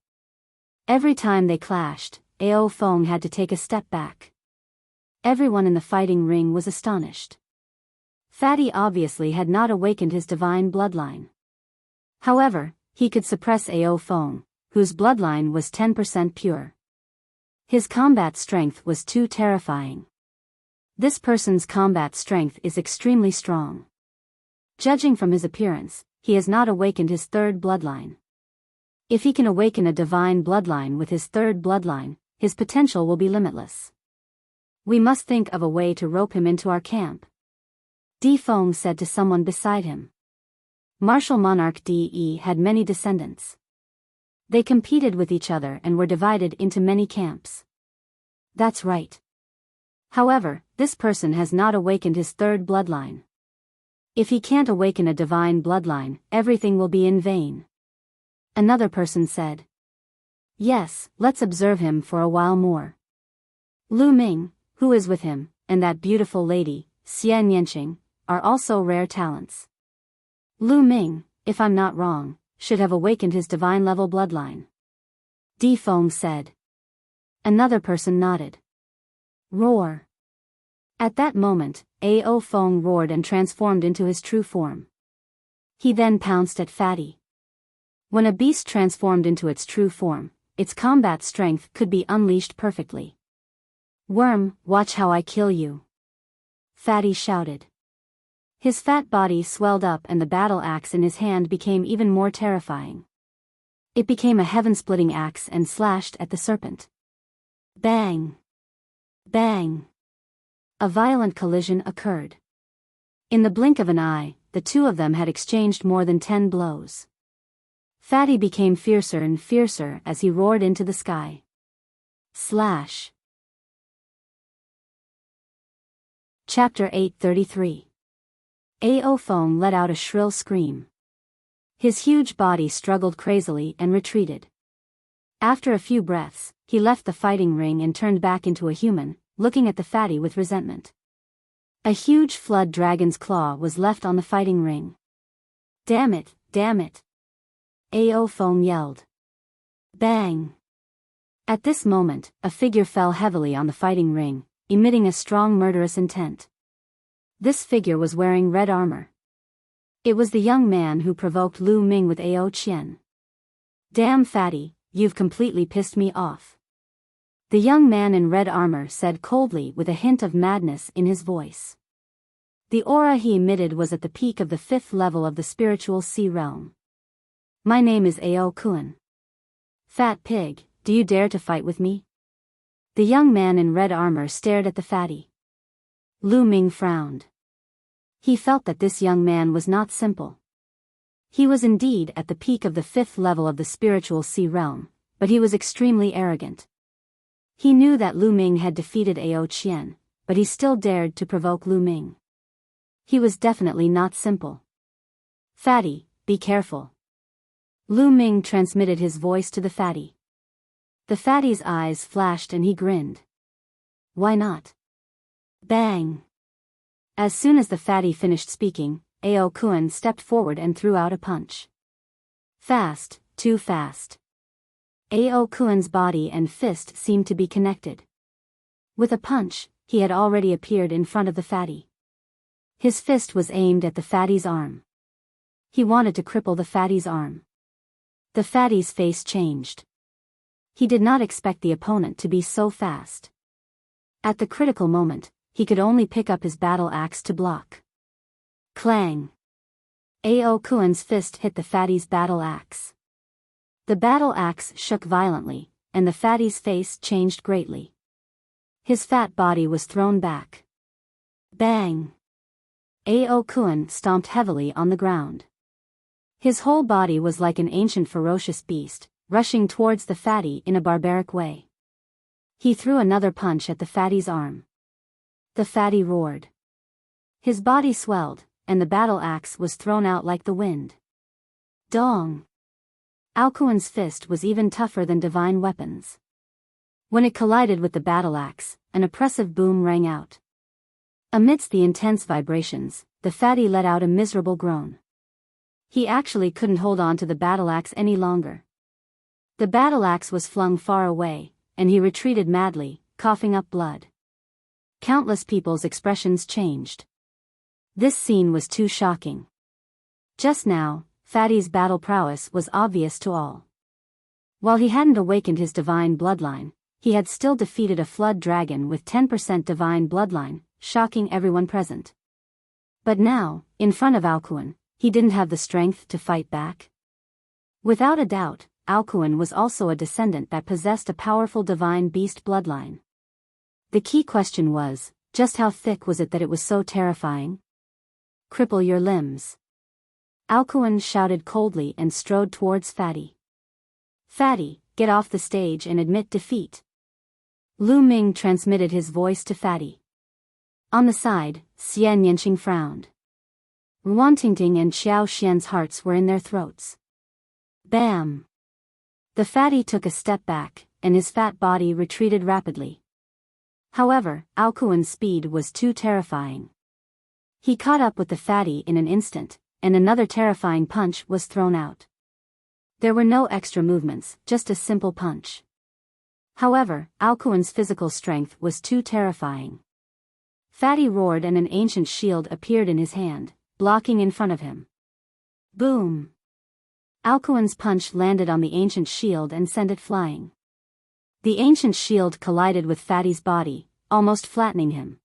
Every time they clashed, Ao Feng had to take a step back. Everyone in the fighting ring was astonished. Fatty obviously had not awakened his divine bloodline. However, he could suppress Ao Feng, whose bloodline was 10% pure. His combat strength was too terrifying. This person's combat strength is extremely strong. Judging from his appearance, he has not awakened his third bloodline. If he can awaken a divine bloodline with his third bloodline, his potential will be limitless. We must think of a way to rope him into our camp. Di Feng said to someone beside him. Martial Monarch De had many descendants. They competed with each other and were divided into many camps. That's right. However, this person has not awakened his third bloodline. If he can't awaken a divine bloodline, everything will be in vain. Another person said. Yes, let's observe him for a while more. Lu Ming, who is with him, and that beautiful lady, Xian Yanqing, are also rare talents. Lu Ming, if I'm not wrong, should have awakened his divine level bloodline. Di Feng said. Another person nodded. Roar. At that moment, Ao Feng roared and transformed into his true form. He then pounced at Fatty. When a beast transformed into its true form, its combat strength could be unleashed perfectly. Worm, watch how I kill you. Fatty shouted. His fat body swelled up and the battle axe in his hand became even more terrifying. It became a heaven-splitting axe and slashed at the serpent. Bang! Bang! A violent collision occurred. In the blink of an eye, the two of them had exchanged more than 10 blows. Fatty became fiercer and fiercer as he roared into the sky. Slash. Chapter 833. Ao Foam let out a shrill scream. His huge body struggled crazily and retreated. After a few breaths, he left the fighting ring and turned back into a human, looking at the fatty with resentment. A huge flood dragon's claw was left on the fighting ring. Damn it, damn it! Ao Foam yelled. Bang! At this moment, a figure fell heavily on the fighting ring, emitting a strong murderous intent. This figure was wearing red armor. It was the young man who provoked Lu Ming with Ao Qian. Damn fatty, you've completely pissed me off. The young man in red armor said coldly with a hint of madness in his voice. The aura he emitted was at the peak of the 5th level of the spiritual sea realm. My name is Ao Kuan. Fat pig, do you dare to fight with me? The young man in red armor stared at the fatty. Lu Ming frowned. He felt that this young man was not simple. He was indeed at the peak of the 5th level of the spiritual sea realm, but he was extremely arrogant. He knew that Lu Ming had defeated Ao Qian, but he still dared to provoke Lu Ming. He was definitely not simple. Fatty, be careful. Lu Ming transmitted his voice to the fatty. The fatty's eyes flashed and he grinned. Why not? Bang! As soon as the fatty finished speaking, Ao Kuan stepped forward and threw out a punch. Fast, too fast. Ao Kuan's body and fist seemed to be connected. With a punch, he had already appeared in front of the fatty. His fist was aimed at the fatty's arm. He wanted to cripple the fatty's arm. The fatty's face changed. He did not expect the opponent to be so fast. At the critical moment, he could only pick up his battle axe to block. Clang! Ao Kuan's fist hit the fatty's battle axe. The battle axe shook violently, and the fatty's face changed greatly. His fat body was thrown back. Bang! Ao Kuan stomped heavily on the ground. His whole body was like an ancient ferocious beast, rushing towards the fatty in a barbaric way. He threw another punch at the fatty's arm. The fatty roared. His body swelled, and the battle axe was thrown out like the wind. Dong! Ao Kuan's fist was even tougher than divine weapons. When it collided with the battle axe, an oppressive boom rang out. Amidst the intense vibrations, the fatty let out a miserable groan. He actually couldn't hold on to the battle axe any longer. The battle axe was flung far away, and he retreated madly, coughing up blood. Countless people's expressions changed. This scene was too shocking. Just now, Fatty's battle prowess was obvious to all. While he hadn't awakened his divine bloodline, he had still defeated a flood dragon with 10% divine bloodline, shocking everyone present. But now, in front of Ao Kuan, he didn't have the strength to fight back. Without a doubt, Ao Kuan was also a descendant that possessed a powerful divine beast bloodline. The key question was, just how thick was it that it was so terrifying? Cripple your limbs. Ao Kuan shouted coldly and strode towards Fatty. Fatty, get off the stage and admit defeat. Lu Ming transmitted his voice to Fatty. On the side, Xian Yanqing frowned. Ruan Tingting and Xiao Xian's hearts were in their throats. Bam! The fatty took a step back, and his fat body retreated rapidly. However, Ao Kuan's speed was too terrifying. He caught up with the fatty in an instant, and another terrifying punch was thrown out. There were no extra movements, just a simple punch. However, Ao Kuan's physical strength was too terrifying. Fatty roared and an ancient shield appeared in his hand, blocking in front of him. Boom! Ao Kuan's punch landed on the ancient shield and sent it flying. The ancient shield collided with Fatty's body, almost flattening him.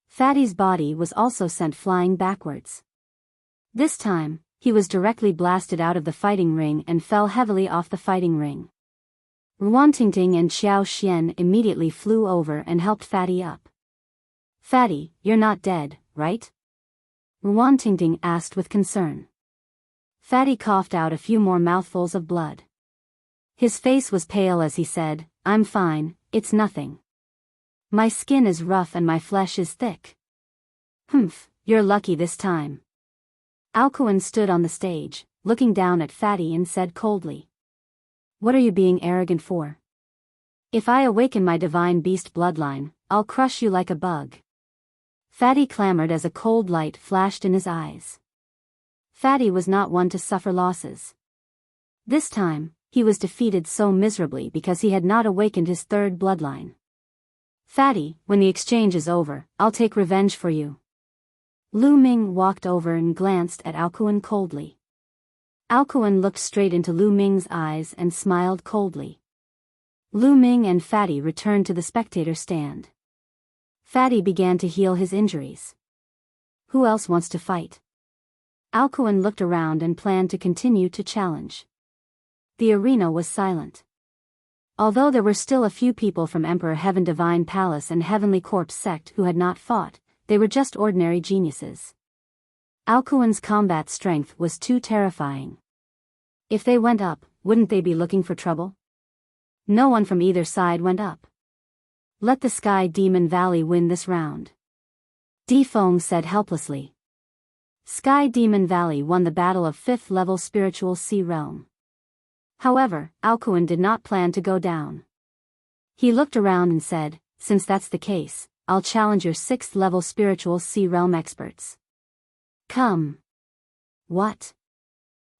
Fatty's body was also sent flying backwards. This time, he was directly blasted out of the fighting ring and fell heavily off the fighting ring. Ruan Tingting and Xiao Xian immediately flew over and helped Fatty up. Fatty, you're not dead, right? Ruan Tingting asked with concern. Fatty coughed out a few more mouthfuls of blood. His face was pale as he said, "I'm fine, it's nothing. My skin is rough and my flesh is thick." "Humph, you're lucky this time." Alcuin stood on the stage, looking down at Fatty and said coldly, "What are you being arrogant for? If I awaken my divine beast bloodline, I'll crush you like a bug." Fatty clamored as a cold light flashed in his eyes. Fatty was not one to suffer losses. This time, he was defeated so miserably because he had not awakened his third bloodline. "Fatty, when the exchange is over, I'll take revenge for you." Lu Ming walked over and glanced at Alcuin coldly. Alcuin looked straight into Lu Ming's eyes and smiled coldly. Lu Ming and Fatty returned to the spectator stand. Fatty began to heal his injuries. "Who else wants to fight?" Alcuin looked around and planned to continue to challenge. The arena was silent. Although there were still a few people from Emperor Heaven Divine Palace and Heavenly Corpse sect who had not fought, they were just ordinary geniuses. Alcuin's combat strength was too terrifying. If they went up, wouldn't they be looking for trouble? No one from either side went up. "Let the Sky Demon Valley win this round," Di Feng said helplessly. Sky Demon Valley won the battle of 5th level spiritual sea realm. However, Alcuin did not plan to go down. He looked around and said, "Since that's the case, I'll challenge your 6th level spiritual sea realm experts. Come." "What?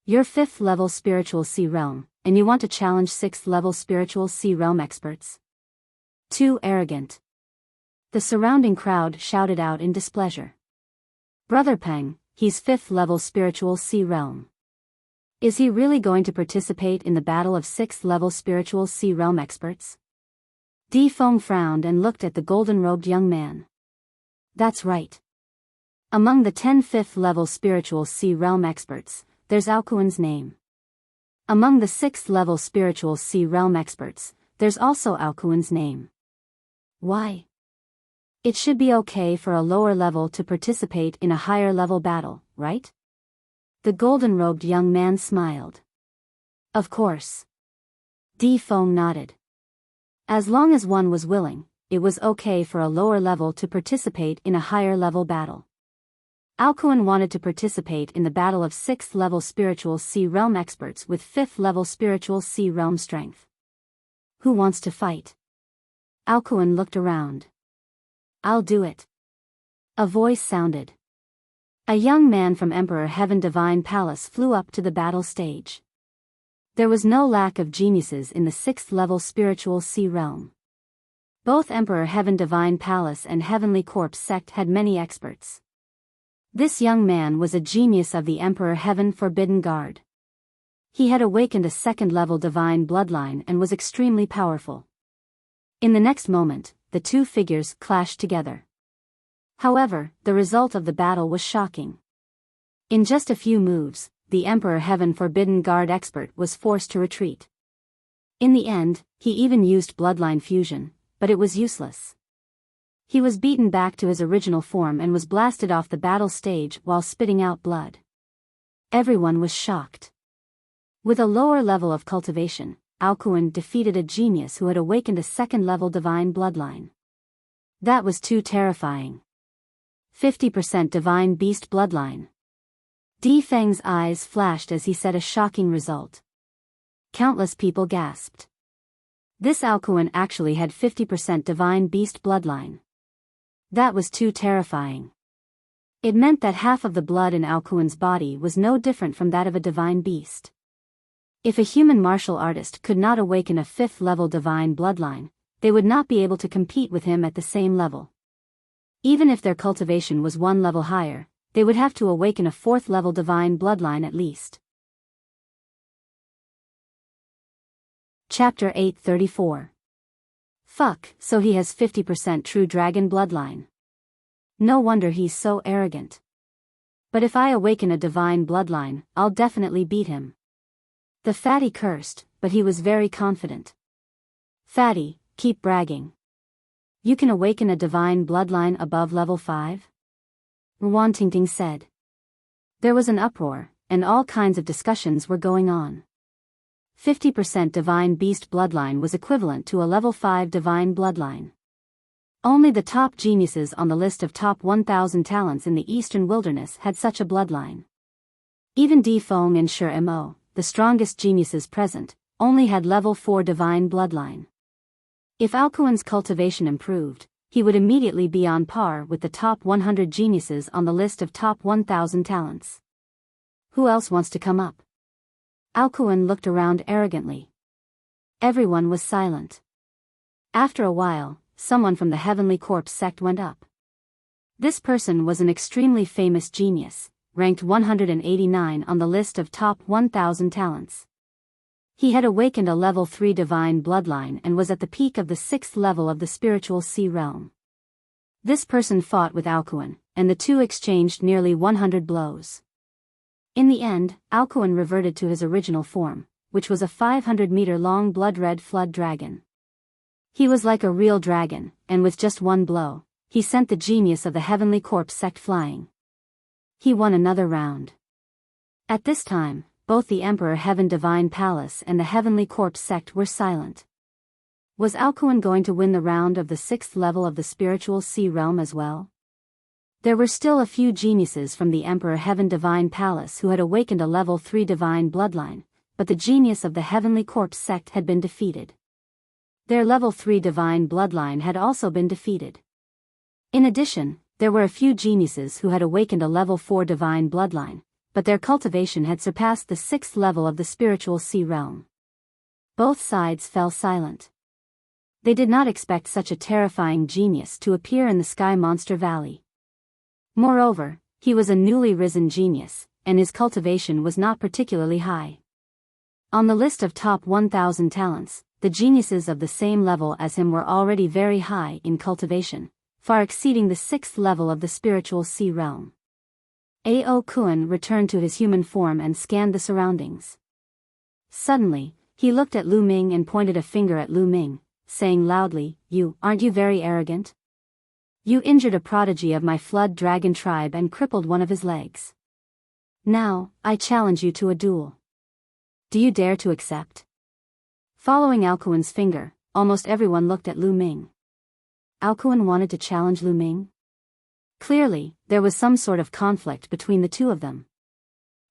You're 5th level spiritual sea realm, and you want to challenge 6th level spiritual sea realm experts? Too arrogant." The surrounding crowd shouted out in displeasure. "Brother Peng, he's 5th level spiritual sea realm. Is he really going to participate in the battle of 6th level spiritual sea realm experts?" Di Feng frowned and looked at the golden-robed young man. "That's right. Among the 10 5th level spiritual sea realm experts, there's Alcuin's name. Among the 6th level spiritual sea realm experts, there's also Alcuin's name. Why? It should be okay for a lower level to participate in a higher level battle, right?" The golden-robed young man smiled. "Of course." Di Feng nodded. As long as one was willing, it was okay for a lower level to participate in a higher level battle. Alcuin wanted to participate in the battle of 6th level spiritual sea realm experts with 5th level spiritual sea realm strength. "Who wants to fight?" Alcuin looked around. "I'll do it." A voice sounded. A young man from Emperor Heaven Divine Palace flew up to the battle stage. There was no lack of geniuses in the 6th level spiritual sea realm. Both Emperor Heaven Divine Palace and Heavenly Corpse sect had many experts. This young man was a genius of the Emperor Heaven Forbidden Guard. He had awakened a 2nd level divine bloodline and was extremely powerful. In the next moment, the two figures clashed together. However, the result of the battle was shocking. In just a few moves, the Emperor Heaven Forbidden Guard expert was forced to retreat. In the end, he even used bloodline fusion, but it was useless. He was beaten back to his original form and was blasted off the battle stage while spitting out blood. Everyone was shocked. With a lower level of cultivation, Alcuin defeated a genius who had awakened a 2nd level divine bloodline. That was too terrifying. 50% divine beast bloodline. Di Feng's eyes flashed as he said a shocking result. Countless people gasped. This Alcuin actually had 50% divine beast bloodline. That was too terrifying. It meant that half of the blood in Alcuin's body was no different from that of a divine beast. If a human martial artist could not awaken a 5th level divine bloodline, they would not be able to compete with him at the same level. Even if their cultivation was one level higher, they would have to awaken a 4th level divine bloodline at least. Chapter 834. Fuck, so he has 50% true dragon bloodline. No wonder he's so arrogant. But if I awaken a divine bloodline, I'll definitely beat him. The fatty cursed, but he was very confident. Fatty, keep bragging. You can awaken a divine bloodline above level 5? Ruan Tingting said. There was an uproar, and all kinds of discussions were going on. 50% divine beast bloodline was equivalent to a level 5 divine bloodline. Only the top geniuses on the list of top 1,000 talents in the eastern wilderness had such a bloodline. Even Di Feng and Shi Mo, the strongest geniuses present, only had level 4 divine bloodline. If Alcuin's cultivation improved, he would immediately be on par with the top 100 geniuses on the list of top 1,000 talents. Who else wants to come up? Alcuin looked around arrogantly. Everyone was silent. After a while, someone from the Heavenly Corpse sect went up. This person was an extremely famous genius, ranked 189 on the list of top 1,000 talents. He had awakened a level 3 divine bloodline and was at the peak of the 6th level of the spiritual sea realm. This person fought with Alcuin, and the two exchanged nearly 100 blows. In the end, Alcuin reverted to his original form, which was a 500-meter-long blood-red flood dragon. He was like a real dragon, and with just one blow, he sent the genius of the Heavenly Corpse sect flying. He won another round. At this time, both the Emperor Heaven Divine Palace and the Heavenly Corpse sect were silent. Was Alcuin going to win the round of the 6th level of the spiritual sea realm as well? There were still a few geniuses from the Emperor Heaven Divine Palace who had awakened a level 3 divine bloodline, but the genius of the Heavenly Corpse sect had been defeated. Their level 3 divine bloodline had also been defeated. In addition, there were a few geniuses who had awakened a level 4 divine bloodline, but their cultivation had surpassed the 6th level of the spiritual sea realm. Both sides fell silent. They did not expect such a terrifying genius to appear in the Sky Monster Valley. Moreover, he was a newly risen genius, and his cultivation was not particularly high. On the list of top 1,000 talents, the geniuses of the same level as him were already very high in cultivation, far exceeding the 6th level of the spiritual sea realm. Ao Kuan returned to his human form and scanned the surroundings. Suddenly, he looked at Lu Ming and pointed a finger at Lu Ming, saying loudly, "Aren't you very arrogant? You injured a prodigy of my flood dragon tribe and crippled one of his legs. Now, I challenge you to a duel. Do you dare to accept?" Following Alcuin's finger, almost everyone looked at Lu Ming. Alcuin wanted to challenge Lu Ming? Clearly, there was some sort of conflict between the two of them.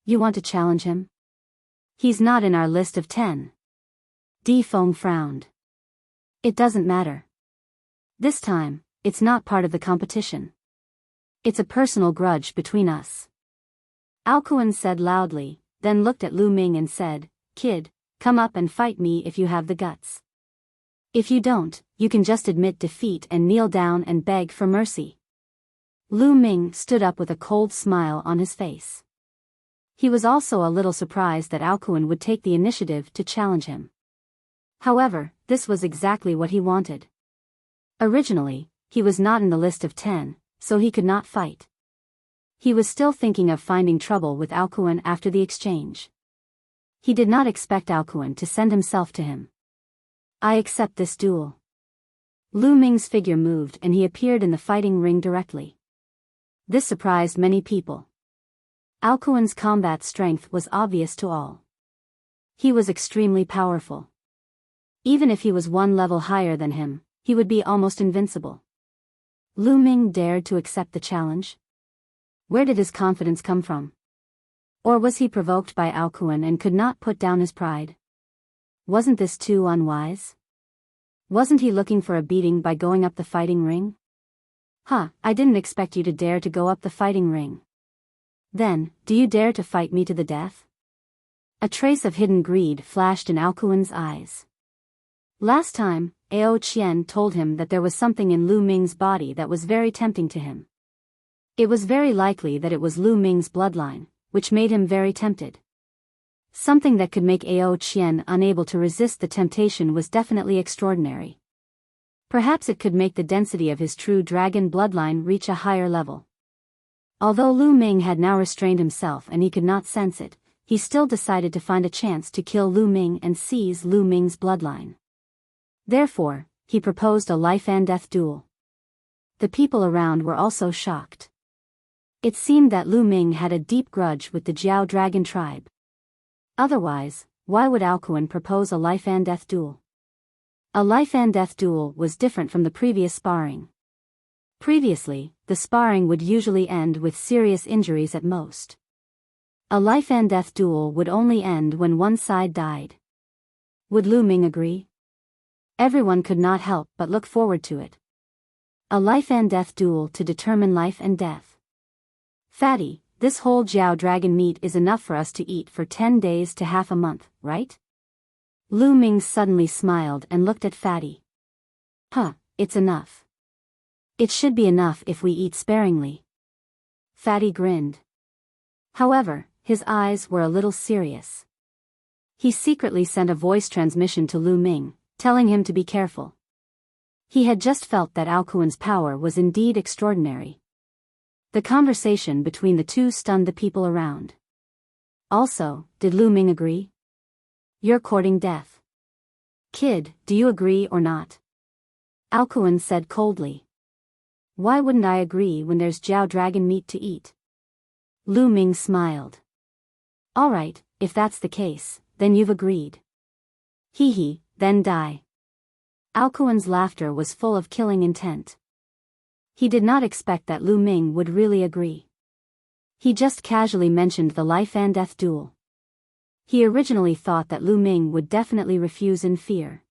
You want to challenge him? He's not in our list of 10. Di Feng frowned. It doesn't matter. This time, it's not part of the competition. It's a personal grudge between us. Alcuin said loudly, then looked at Lu Ming and said, "Kid, come up and fight me if you have the guts. If you don't, you can just admit defeat and kneel down and beg for mercy." Lu Ming stood up with a cold smile on his face. He was also a little surprised that Alcuin would take the initiative to challenge him. However, this was exactly what he wanted. Originally, he was not in the list of 10, so he could not fight. He was still thinking of finding trouble with Alcuin after the exchange. He did not expect Alcuin to send himself to him. "I accept this duel." Lu Ming's figure moved and he appeared in the fighting ring directly. This surprised many people. Alcuin's combat strength was obvious to all. He was extremely powerful. Even if he was one level higher than him, he would be almost invincible. Lu Ming dared to accept the challenge? Where did his confidence come from? Or was he provoked by Alcuin and could not put down his pride? Wasn't this too unwise? Wasn't he looking for a beating by going up the fighting ring? I didn't expect you to dare to go up the fighting ring. Then, do you dare to fight me to the death? A trace of hidden greed flashed in Alcuin's eyes. Last time, Ao Qian told him that there was something in Lu Ming's body that was very tempting to him. It was very likely that it was Lu Ming's bloodline, which made him very tempted. Something that could make Ao Qian unable to resist the temptation was definitely extraordinary. Perhaps it could make the density of his true dragon bloodline reach a higher level. Although Lu Ming had now restrained himself and he could not sense it, he still decided to find a chance to kill Lu Ming and seize Lu Ming's bloodline. Therefore, he proposed a life and death duel. The people around were also shocked. It seemed that Lu Ming had a deep grudge with the Jiao dragon tribe. Otherwise, why would Alcuin propose a life-and-death duel? A life-and-death duel was different from the previous sparring. Previously, the sparring would usually end with serious injuries at most. A life-and-death duel would only end when one side died. Would Lu Ming agree? Everyone could not help but look forward to it. A life-and-death duel to determine life and death. Fatty, this whole Jiao dragon meat is enough for us to eat for 10 days to half a month, right? Lu Ming suddenly smiled and looked at Fatty. It's enough. It should be enough if we eat sparingly. Fatty grinned. However, his eyes were a little serious. He secretly sent a voice transmission to Lu Ming, telling him to be careful. He had just felt that Alcuin's power was indeed extraordinary. The conversation between the two stunned the people around. Also, did Lu Ming agree? You're courting death. Kid, do you agree or not? Alcuin said coldly. Why wouldn't I agree when there's Jiao dragon meat to eat? Lu Ming smiled. Alright, if that's the case, then you've agreed. Hee, then die. Alcuin's laughter was full of killing intent. He did not expect that Lu Ming would really agree. He just casually mentioned the life-and-death duel. He originally thought that Lu Ming would definitely refuse in fear.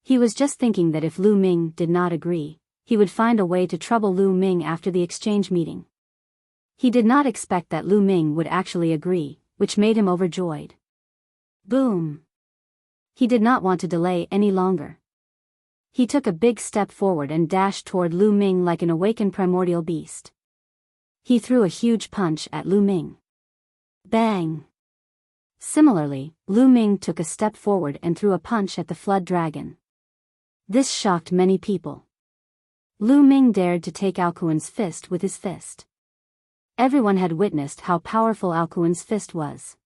He was just thinking that if Lu Ming did not agree, he would find a way to trouble Lu Ming after the exchange meeting. He did not expect that Lu Ming would actually agree, which made him overjoyed. Boom! He did not want to delay any longer. He took a big step forward and dashed toward Lu Ming like an awakened primordial beast. He threw a huge punch at Lu Ming. Bang! Similarly, Lu Ming took a step forward and threw a punch at the flood dragon. This shocked many people. Lu Ming dared to take Alcuin's fist with his fist. Everyone had witnessed how powerful Alcuin's fist was.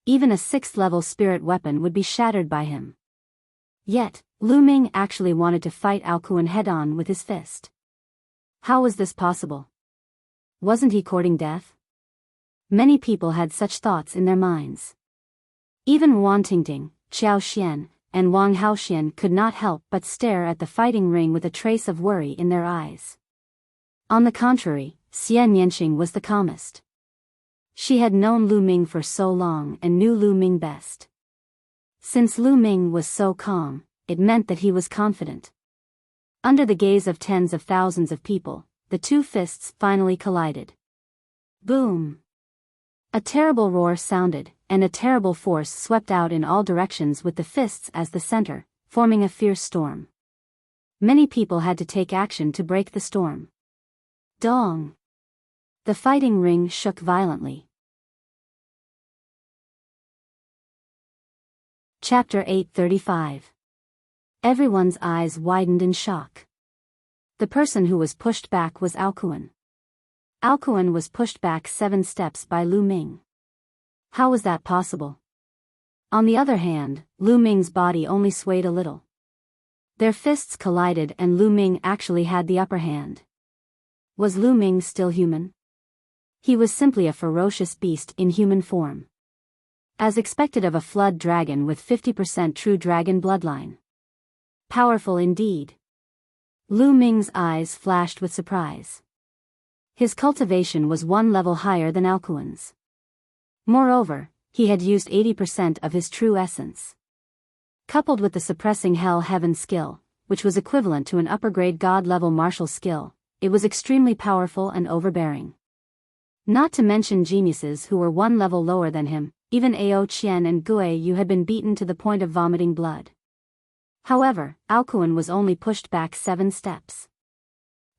Even a 6th-level spirit weapon would be shattered by him. Yet, Lu Ming actually wanted to fight Alcuin head-on with his fist. How was this possible? Wasn't he courting death? Many people had such thoughts in their minds. Even Wan Tingting, Xiao Xian, and Wang Haoxian could not help but stare at the fighting ring with a trace of worry in their eyes. On the contrary, Xian Yanqing was the calmest. She had known Lu Ming for so long and knew Lu Ming best. Since Lu Ming was so calm, it meant that he was confident. Under the gaze of tens of thousands of people, the two fists finally collided. Boom! A terrible roar sounded, and a terrible force swept out in all directions with the fists as the center, forming a fierce storm. Many people had to take action to break the storm. Dong! The fighting ring shook violently. Chapter 835. Everyone's eyes widened in shock. The person who was pushed back was Alcuin. Alcuin was pushed back 7 steps by Lu Ming. How was that possible? On the other hand, Lu Ming's body only swayed a little. Their fists collided and Lu Ming actually had the upper hand. Was Lu Ming still human? He was simply a ferocious beast in human form. As expected of a flood dragon with 50% true dragon bloodline. Powerful indeed. Lu Ming's eyes flashed with surprise. His cultivation was 1 level higher than Alcuin's. Moreover, he had used 80% of his true essence. Coupled with the suppressing hell-heaven skill, which was equivalent to an upper-grade god-level martial skill, it was extremely powerful and overbearing. Not to mention geniuses who were 1 level lower than him, even Ao Qian and Gui Yu had been beaten to the point of vomiting blood. However, Alcuin was only pushed back 7 steps.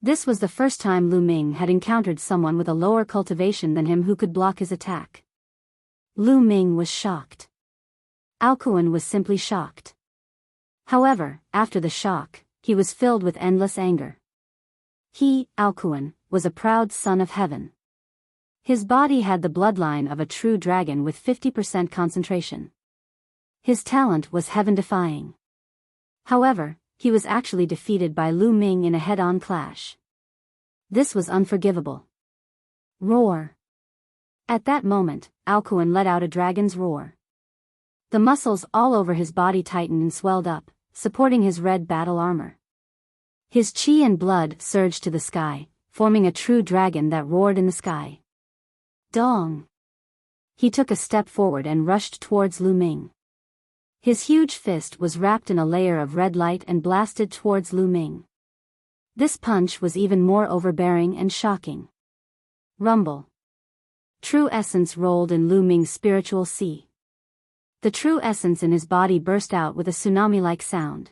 This was the first time Lu Ming had encountered someone with a lower cultivation than him who could block his attack. Lu Ming was shocked. Alcuin was simply shocked. However, after the shock, he was filled with endless anger. He, Alcuin, was a proud son of heaven. His body had the bloodline of a true dragon with 50% concentration. His talent was heaven-defying. However, he was actually defeated by Lu Ming in a head-on clash. This was unforgivable. Roar. At that moment, Alcuin let out a dragon's roar. The muscles all over his body tightened and swelled up, supporting his red battle armor. His chi and blood surged to the sky, forming a true dragon that roared in the sky. Dong! He took a step forward and rushed towards Lu Ming. His huge fist was wrapped in a layer of red light and blasted towards Lu Ming. This punch was even more overbearing and shocking. Rumble. True essence rolled in Lu Ming's spiritual sea. The true essence in his body burst out with a tsunami-like sound.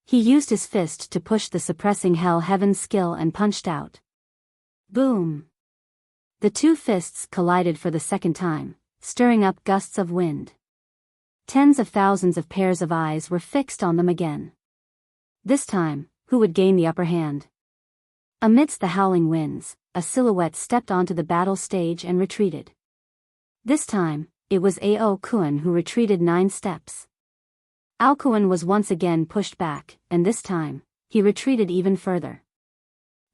He used his fist to push the suppressing hell heaven's skill and punched out. Boom! The two fists collided for the second time, stirring up gusts of wind. Tens of thousands of pairs of eyes were fixed on them again. This time, who would gain the upper hand? Amidst the howling winds, a silhouette stepped onto the battle stage and retreated. This time, it was Ao Kuan who retreated 9 steps. Alcuin was once again pushed back, and this time, he retreated even further.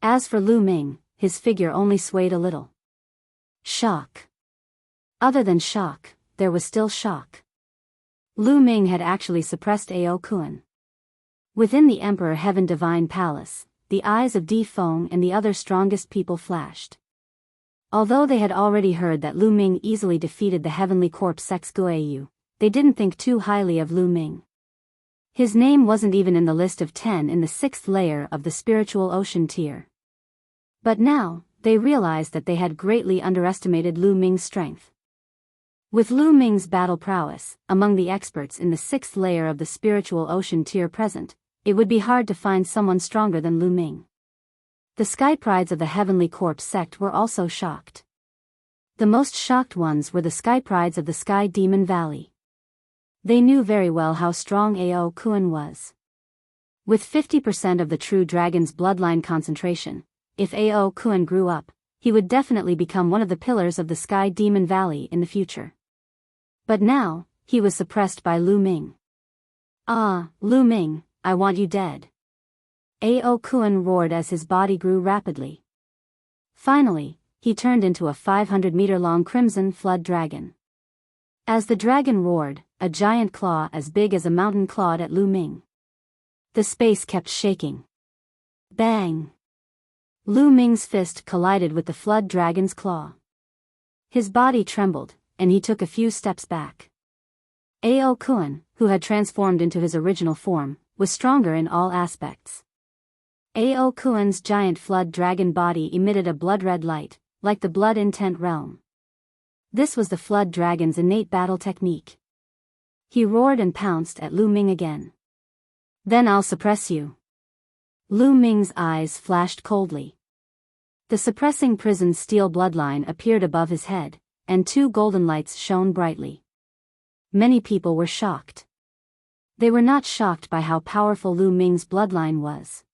As for Lu Ming, his figure only swayed a little. Shock. Other than shock, there was still shock. Lu Ming had actually suppressed Ao Kuan. Within the Emperor Heaven Divine Palace, the eyes of Di Feng and the other strongest people flashed. Although they had already heard that Lu Ming easily defeated the Heavenly Corpse Sex Guoyu, they didn't think too highly of Lu Ming. His name wasn't even in the list of 10 in the 6th layer of the spiritual ocean tier. But now, they realized that they had greatly underestimated Lu Ming's strength. With Lu Ming's battle prowess, among the experts in the 6th layer of the spiritual ocean tier present, it would be hard to find someone stronger than Lu Ming. The Sky Prides of the Heavenly Corpse sect were also shocked. The most shocked ones were the Sky Prides of the Sky Demon Valley. They knew very well how strong Ao Kuan was. With 50% of the true dragon's bloodline concentration, if Ao Kuan grew up, he would definitely become one of the pillars of the Sky Demon Valley in the future. But now, he was suppressed by Lu Ming. Ah, Lu Ming, I want you dead. Ao Kuan roared as his body grew rapidly. Finally, he turned into a 500-meter-long crimson flood dragon. As the dragon roared, a giant claw as big as a mountain clawed at Lu Ming. The space kept shaking. Bang! Lu Ming's fist collided with the flood dragon's claw. His body trembled, and he took a few steps back. Ao Kuan, who had transformed into his original form, was stronger in all aspects. Ao Kuan's giant flood dragon body emitted a blood-red light, like the blood intent realm. This was the flood dragon's innate battle technique. He roared and pounced at Lu Ming again. Then I'll suppress you. Lu Ming's eyes flashed coldly. The suppressing prison's steel bloodline appeared above his head, and 2 golden lights shone brightly. Many people were shocked. They were not shocked by how powerful Lu Ming's bloodline was.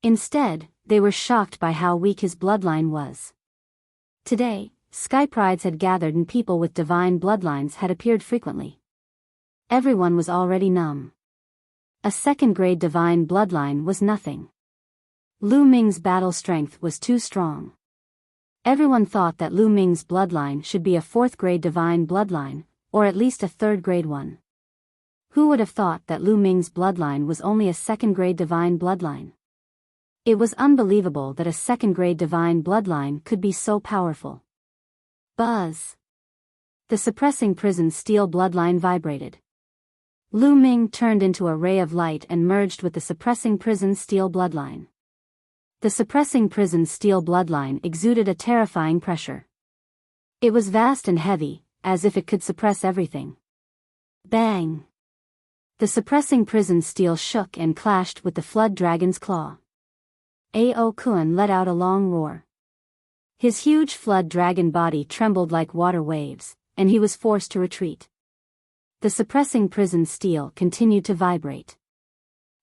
Instead, they were shocked by how weak his bloodline was. Today, Sky Prides had gathered and people with divine bloodlines had appeared frequently. Everyone was already numb. A 2nd-grade divine bloodline was nothing. Lu Ming's battle strength was too strong. Everyone thought that Lu Ming's bloodline should be a 4th-grade divine bloodline, or at least a 3rd-grade one. Who would have thought that Lu Ming's bloodline was only a 2nd-grade divine bloodline? It was unbelievable that a 2nd-grade divine bloodline could be so powerful. Buzz! The suppressing prison's steel bloodline vibrated. Lu Ming turned into a ray of light and merged with the suppressing prison's steel bloodline. The suppressing prison's steel bloodline exuded a terrifying pressure. It was vast and heavy, as if it could suppress everything. Bang! The suppressing prison's steel shook and clashed with the flood dragon's claw. Ao Kuan let out a long roar. His huge flood dragon body trembled like water waves, and he was forced to retreat. The suppressing prison's steel continued to vibrate.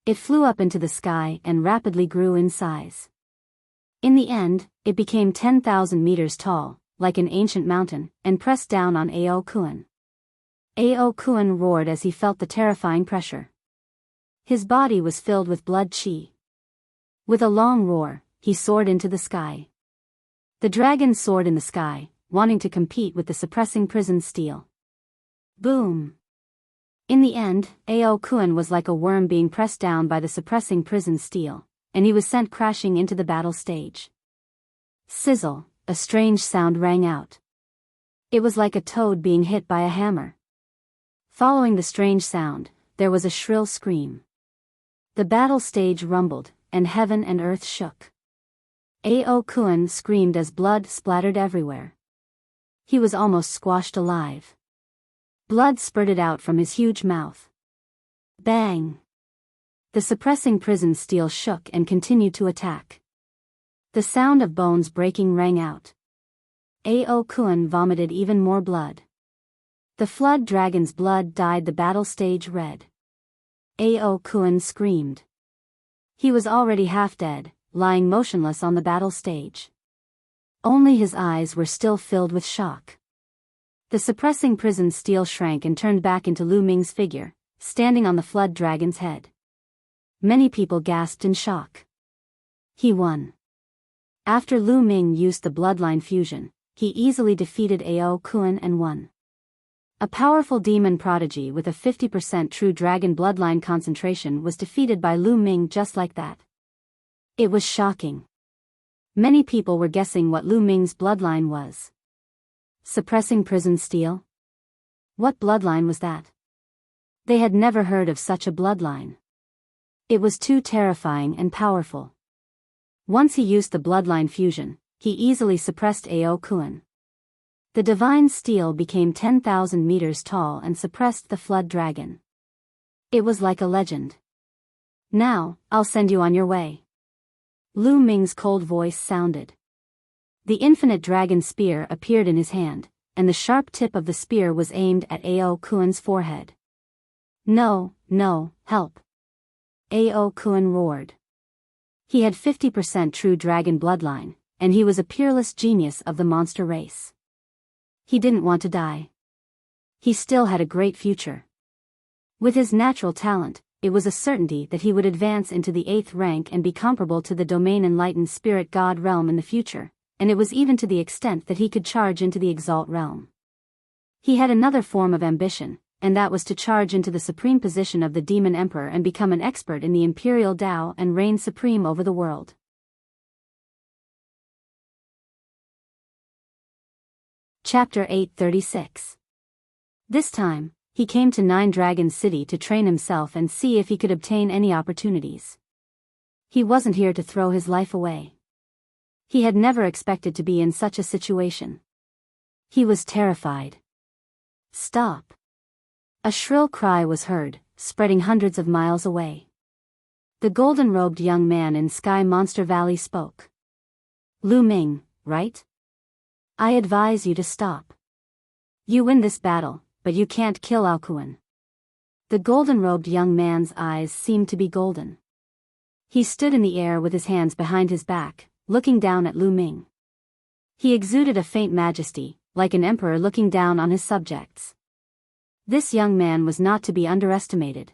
It flew up into the sky and rapidly grew in size. In the end, it became 10,000 meters tall, like an ancient mountain, and pressed down on Ao Kuan. Ao Kuan roared as he felt the terrifying pressure. His body was filled with blood chi. With a long roar, he soared into the sky. The dragon soared in the sky, wanting to compete with the suppressing prison steel. Boom! In the end, Ao Kuan was like a worm being pressed down by the suppressing prison steel, and he was sent crashing into the battle stage. Sizzle, a strange sound rang out. It was like a toad being hit by a hammer. Following the strange sound, there was a shrill scream. The battle stage rumbled, and heaven and earth shook. Ao Kuan screamed as blood splattered everywhere. He was almost squashed alive. Blood spurted out from his huge mouth. Bang! The suppressing prison steel shook and continued to attack. The sound of bones breaking rang out. Ao Kuan vomited even more blood. The flood dragon's blood dyed the battle stage red. Ao Kuan screamed. He was already half dead, lying motionless on the battle stage. Only his eyes were still filled with shock. The suppressing prison steel shrank and turned back into Lu Ming's figure, standing on the flood dragon's head. Many people gasped in shock. He won. After Lu Ming used the bloodline fusion, he easily defeated Ao Kuan and won. A powerful demon prodigy with a 50% true dragon bloodline concentration was defeated by Lu Ming just like that. It was shocking. Many people were guessing what Lu Ming's bloodline was. Suppressing prison steel? What bloodline was that? They had never heard of such a bloodline. It was too terrifying and powerful. Once he used the bloodline fusion, he easily suppressed Ao Kuan. The divine steel became 10,000 meters tall and suppressed the flood dragon. It was like a legend. Now, I'll send you on your way. Lu Ming's cold voice sounded. The infinite dragon spear appeared in his hand, and the sharp tip of the spear was aimed at Ao Kuan's forehead. No, help! Ao Kuan roared. He had 50% true dragon bloodline, and he was a peerless genius of the monster race. He didn't want to die. He still had a great future. With his natural talent, it was a certainty that he would advance into the 8th rank and be comparable to the domain enlightened spirit god realm in the future, and it was even to the extent that he could charge into the exalt realm. He had another form of ambition, and that was to charge into the supreme position of the demon emperor and become an expert in the imperial Tao and reign supreme over the world. Chapter 836. This time, he came to Nine Dragons City to train himself and see if he could obtain any opportunities. He wasn't here to throw his life away. He had never expected to be in such a situation. He was terrified. Stop! A shrill cry was heard, spreading hundreds of miles away. The golden-robed young man in Sky Monster Valley spoke. Lu Ming, right? I advise you to stop. You win this battle, but you can't kill Ao Kuan. The golden-robed young man's eyes seemed to be golden. He stood in the air with his hands behind his back, looking down at Lu Ming. He exuded a faint majesty, like an emperor looking down on his subjects. This young man was not to be underestimated.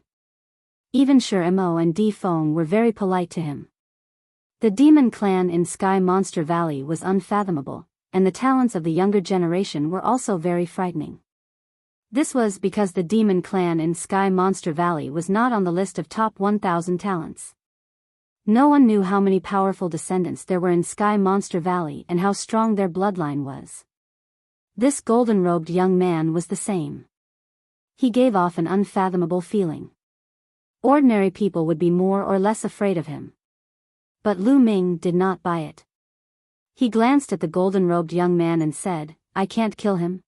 Even Sher Mo and Di Feng were very polite to him. The demon clan in Sky Monster Valley was unfathomable, and the talents of the younger generation were also very frightening. This was because the demon clan in Sky Monster Valley was not on the list of top 1,000 talents. No one knew how many powerful descendants there were in Sky Monster Valley and how strong their bloodline was. This golden-robed young man was the same. He gave off an unfathomable feeling. Ordinary people would be more or less afraid of him. But Lu Ming did not buy it. He glanced at the golden-robed young man and said, I can't kill him.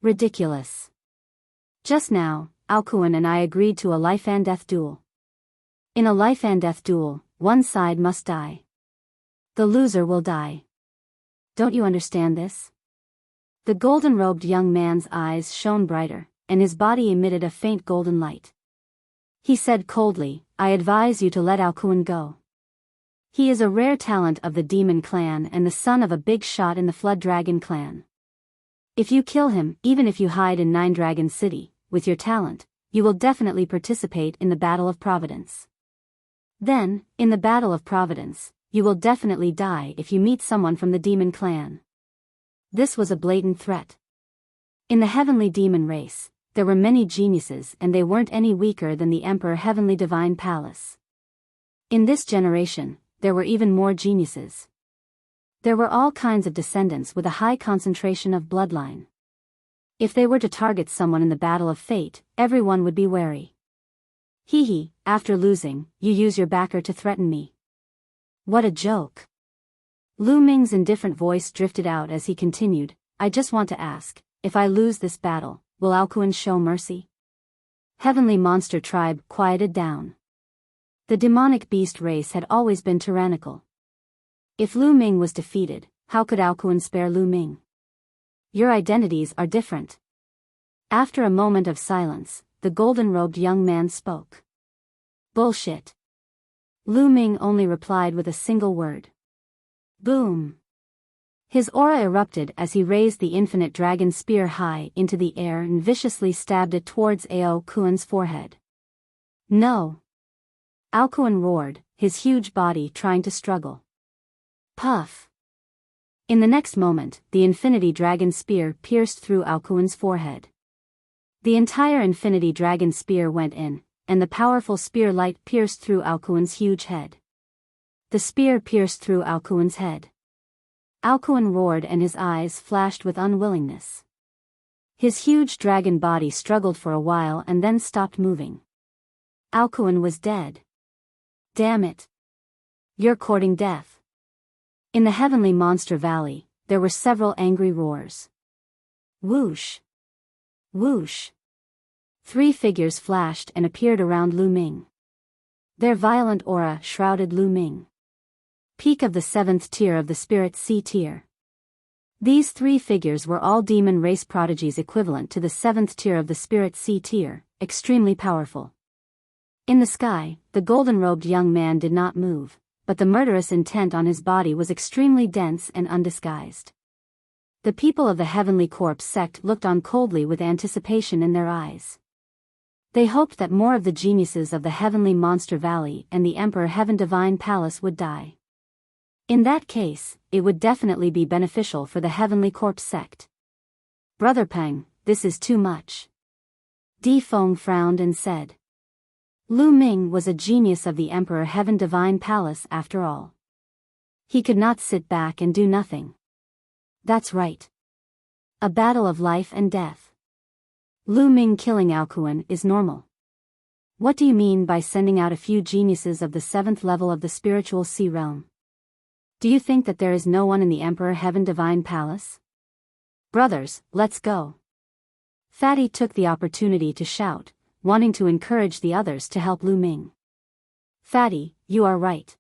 Ridiculous. Just now, Ao Kuan and I agreed to a life-and-death duel. In a life-and-death duel, one side must die. The loser will die. Don't you understand this? The golden-robed young man's eyes shone brighter, and his body emitted a faint golden light. He said coldly, I advise you to let Ao Kuan go. He is a rare talent of the demon clan and the son of a big shot in the Flood Dragon clan. If you kill him, even if you hide in Nine Dragons City, with your talent, you will definitely participate in the Battle of Providence. Then, in the Battle of Providence, you will definitely die if you meet someone from the demon clan. This was a blatant threat. In the heavenly demon race, there were many geniuses and they weren't any weaker than the Emperor Heavenly Divine Palace. In this generation, there were even more geniuses. There were all kinds of descendants with a high concentration of bloodline. If they were to target someone in the battle of fate, everyone would be wary. Hee, after losing, you use your backer to threaten me. What a joke. Lu Ming's indifferent voice drifted out as he continued, I just want to ask, if I lose this battle, will Alcuin show mercy? Heavenly Monster Tribe quieted down. The demonic beast race had always been tyrannical. If Lu Ming was defeated, how could Alcuin spare Lu Ming? Your identities are different. After a moment of silence, the golden-robed young man spoke. Bullshit. Lu Ming only replied with a single word. Boom. His aura erupted as he raised the infinite dragon spear high into the air and viciously stabbed it towards Ao Kuan's forehead. No. Alcuin roared, his huge body trying to struggle. Puff. In the next moment, the infinity dragon spear pierced through Alcuin's forehead. The entire infinity dragon spear went in, and the powerful spear light pierced through Alcuin's huge head. The spear pierced through Alcuin's head. Alcuin roared and his eyes flashed with unwillingness. His huge dragon body struggled for a while and then stopped moving. Alcuin was dead. Damn it. You're courting death. In the heavenly monster valley, there were several angry roars. Whoosh. Whoosh. 3 figures flashed and appeared around Lu Ming. Their violent aura shrouded Lu Ming. Peak of the 7th tier of the Spirit C tier. These 3 figures were all demon race prodigies equivalent to the 7th tier of the Spirit C tier, extremely powerful. In the sky, the golden-robed young man did not move, but the murderous intent on his body was extremely dense and undisguised. The people of the Heavenly Corpse sect looked on coldly with anticipation in their eyes. They hoped that more of the geniuses of the Heavenly Monster Valley and the Emperor Heaven Divine Palace would die. In that case, it would definitely be beneficial for the Heavenly Corpse sect. Brother Peng, this is too much. Di Feng frowned and said. Lu Ming was a genius of the Emperor Heaven Divine Palace after all. He could not sit back and do nothing. That's right. A battle of life and death. Lu Ming killing Alcuin is normal. What do you mean by sending out a few geniuses of the 7th level of the spiritual sea realm? Do you think that there is no one in the Emperor Heaven Divine Palace? Brothers, let's go. Fatty took the opportunity to shout, wanting to encourage the others to help Lu Ming. Fatty, you are right.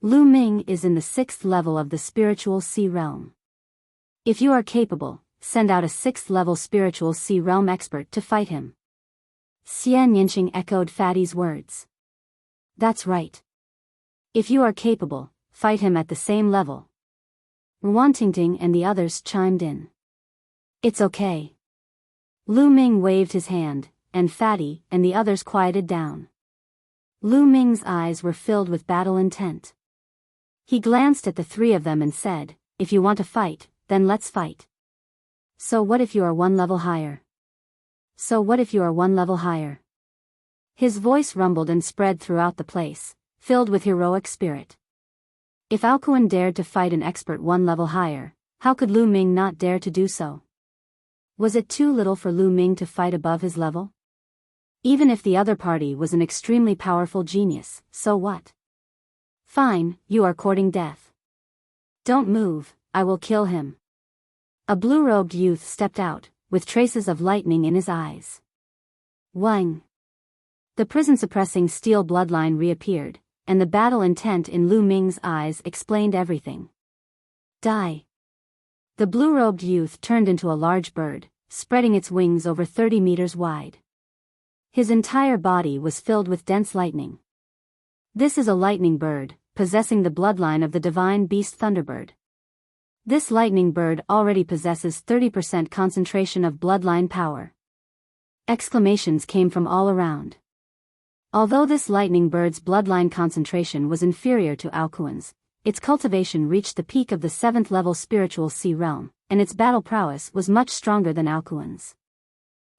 Lu Ming is in the 6th level of the spiritual sea realm. If you are capable, send out a 6th level spiritual sea realm expert to fight him. Xian Yinqing echoed Fatty's words. That's right. If you are capable, fight him at the same level. Ruan Tingting and the others chimed in. It's okay. Lu Ming waved his hand, and Fatty and the others quieted down. Lu Ming's eyes were filled with battle intent. He glanced at the 3 of them and said, if you want to fight, then let's fight. So what if you are 1 level higher? So what if you are 1 level higher? His voice rumbled and spread throughout the place, filled with heroic spirit. If Alcuin dared to fight an expert 1 level higher, how could Lu Ming not dare to do so? Was it too little for Lu Ming to fight above his level? Even if the other party was an extremely powerful genius, so what? Fine, you are courting death. Don't move, I will kill him. A blue-robed youth stepped out, with traces of lightning in his eyes. Wang. The prison-suppressing steel bloodline reappeared, and the battle intent in Lu Ming's eyes explained everything. Die. The blue-robed youth turned into a large bird, spreading its wings over 30 meters wide. His entire body was filled with dense lightning. This is a lightning bird, possessing the bloodline of the divine beast Thunderbird. This lightning bird already possesses 30% concentration of bloodline power. Exclamations came from all around. Although this lightning bird's bloodline concentration was inferior to Alcuin's, its cultivation reached the peak of the 7th level spiritual sea realm, and its battle prowess was much stronger than Alcuin's.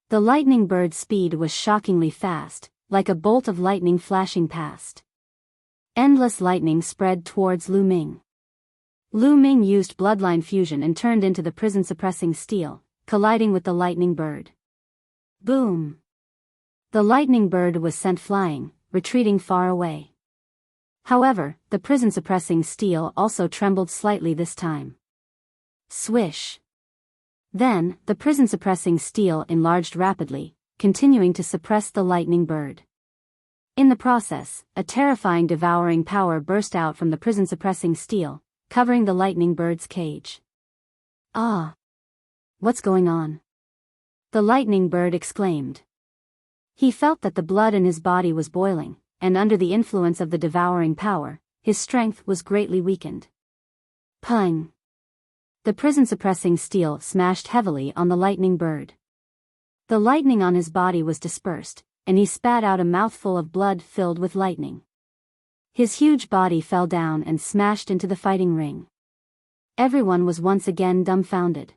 The lightning bird's speed was shockingly fast, like a bolt of lightning flashing past. Endless lightning spread towards Lu Ming. Lu Ming used bloodline fusion and turned into the prison-suppressing steel, colliding with the lightning bird. Boom! The lightning bird was sent flying, retreating far away. However, the prison-suppressing steel also trembled slightly this time. Swish! Then, the prison-suppressing steel enlarged rapidly, continuing to suppress the lightning bird. In the process, a terrifying devouring power burst out from the prison-suppressing steel, covering the lightning bird's cage. Ah! What's going on? The lightning bird exclaimed. He felt that the blood in his body was boiling, and under the influence of the devouring power, his strength was greatly weakened. Pung! The prison-suppressing steel smashed heavily on the lightning bird. The lightning on his body was dispersed, and he spat out a mouthful of blood filled with lightning. His huge body fell down and smashed into the fighting ring. Everyone was once again dumbfounded.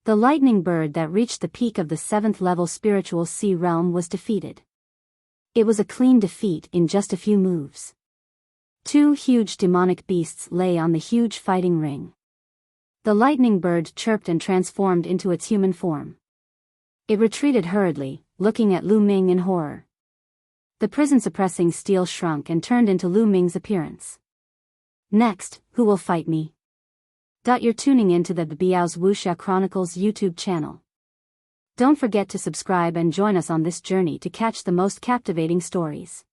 The lightning bird that reached the peak of the 7th level spiritual sea realm was defeated. It was a clean defeat in just a few moves. 2 huge demonic beasts lay on the huge fighting ring. The lightning bird chirped and transformed into its human form. It retreated hurriedly, looking at Lu Ming in horror. The prison-suppressing steel shrunk and turned into Lu Ming's appearance. Next, who will fight me? You're tuning in to the Biyao's Wuxia Chronicles YouTube channel. Don't forget to subscribe and join us on this journey to catch the most captivating stories.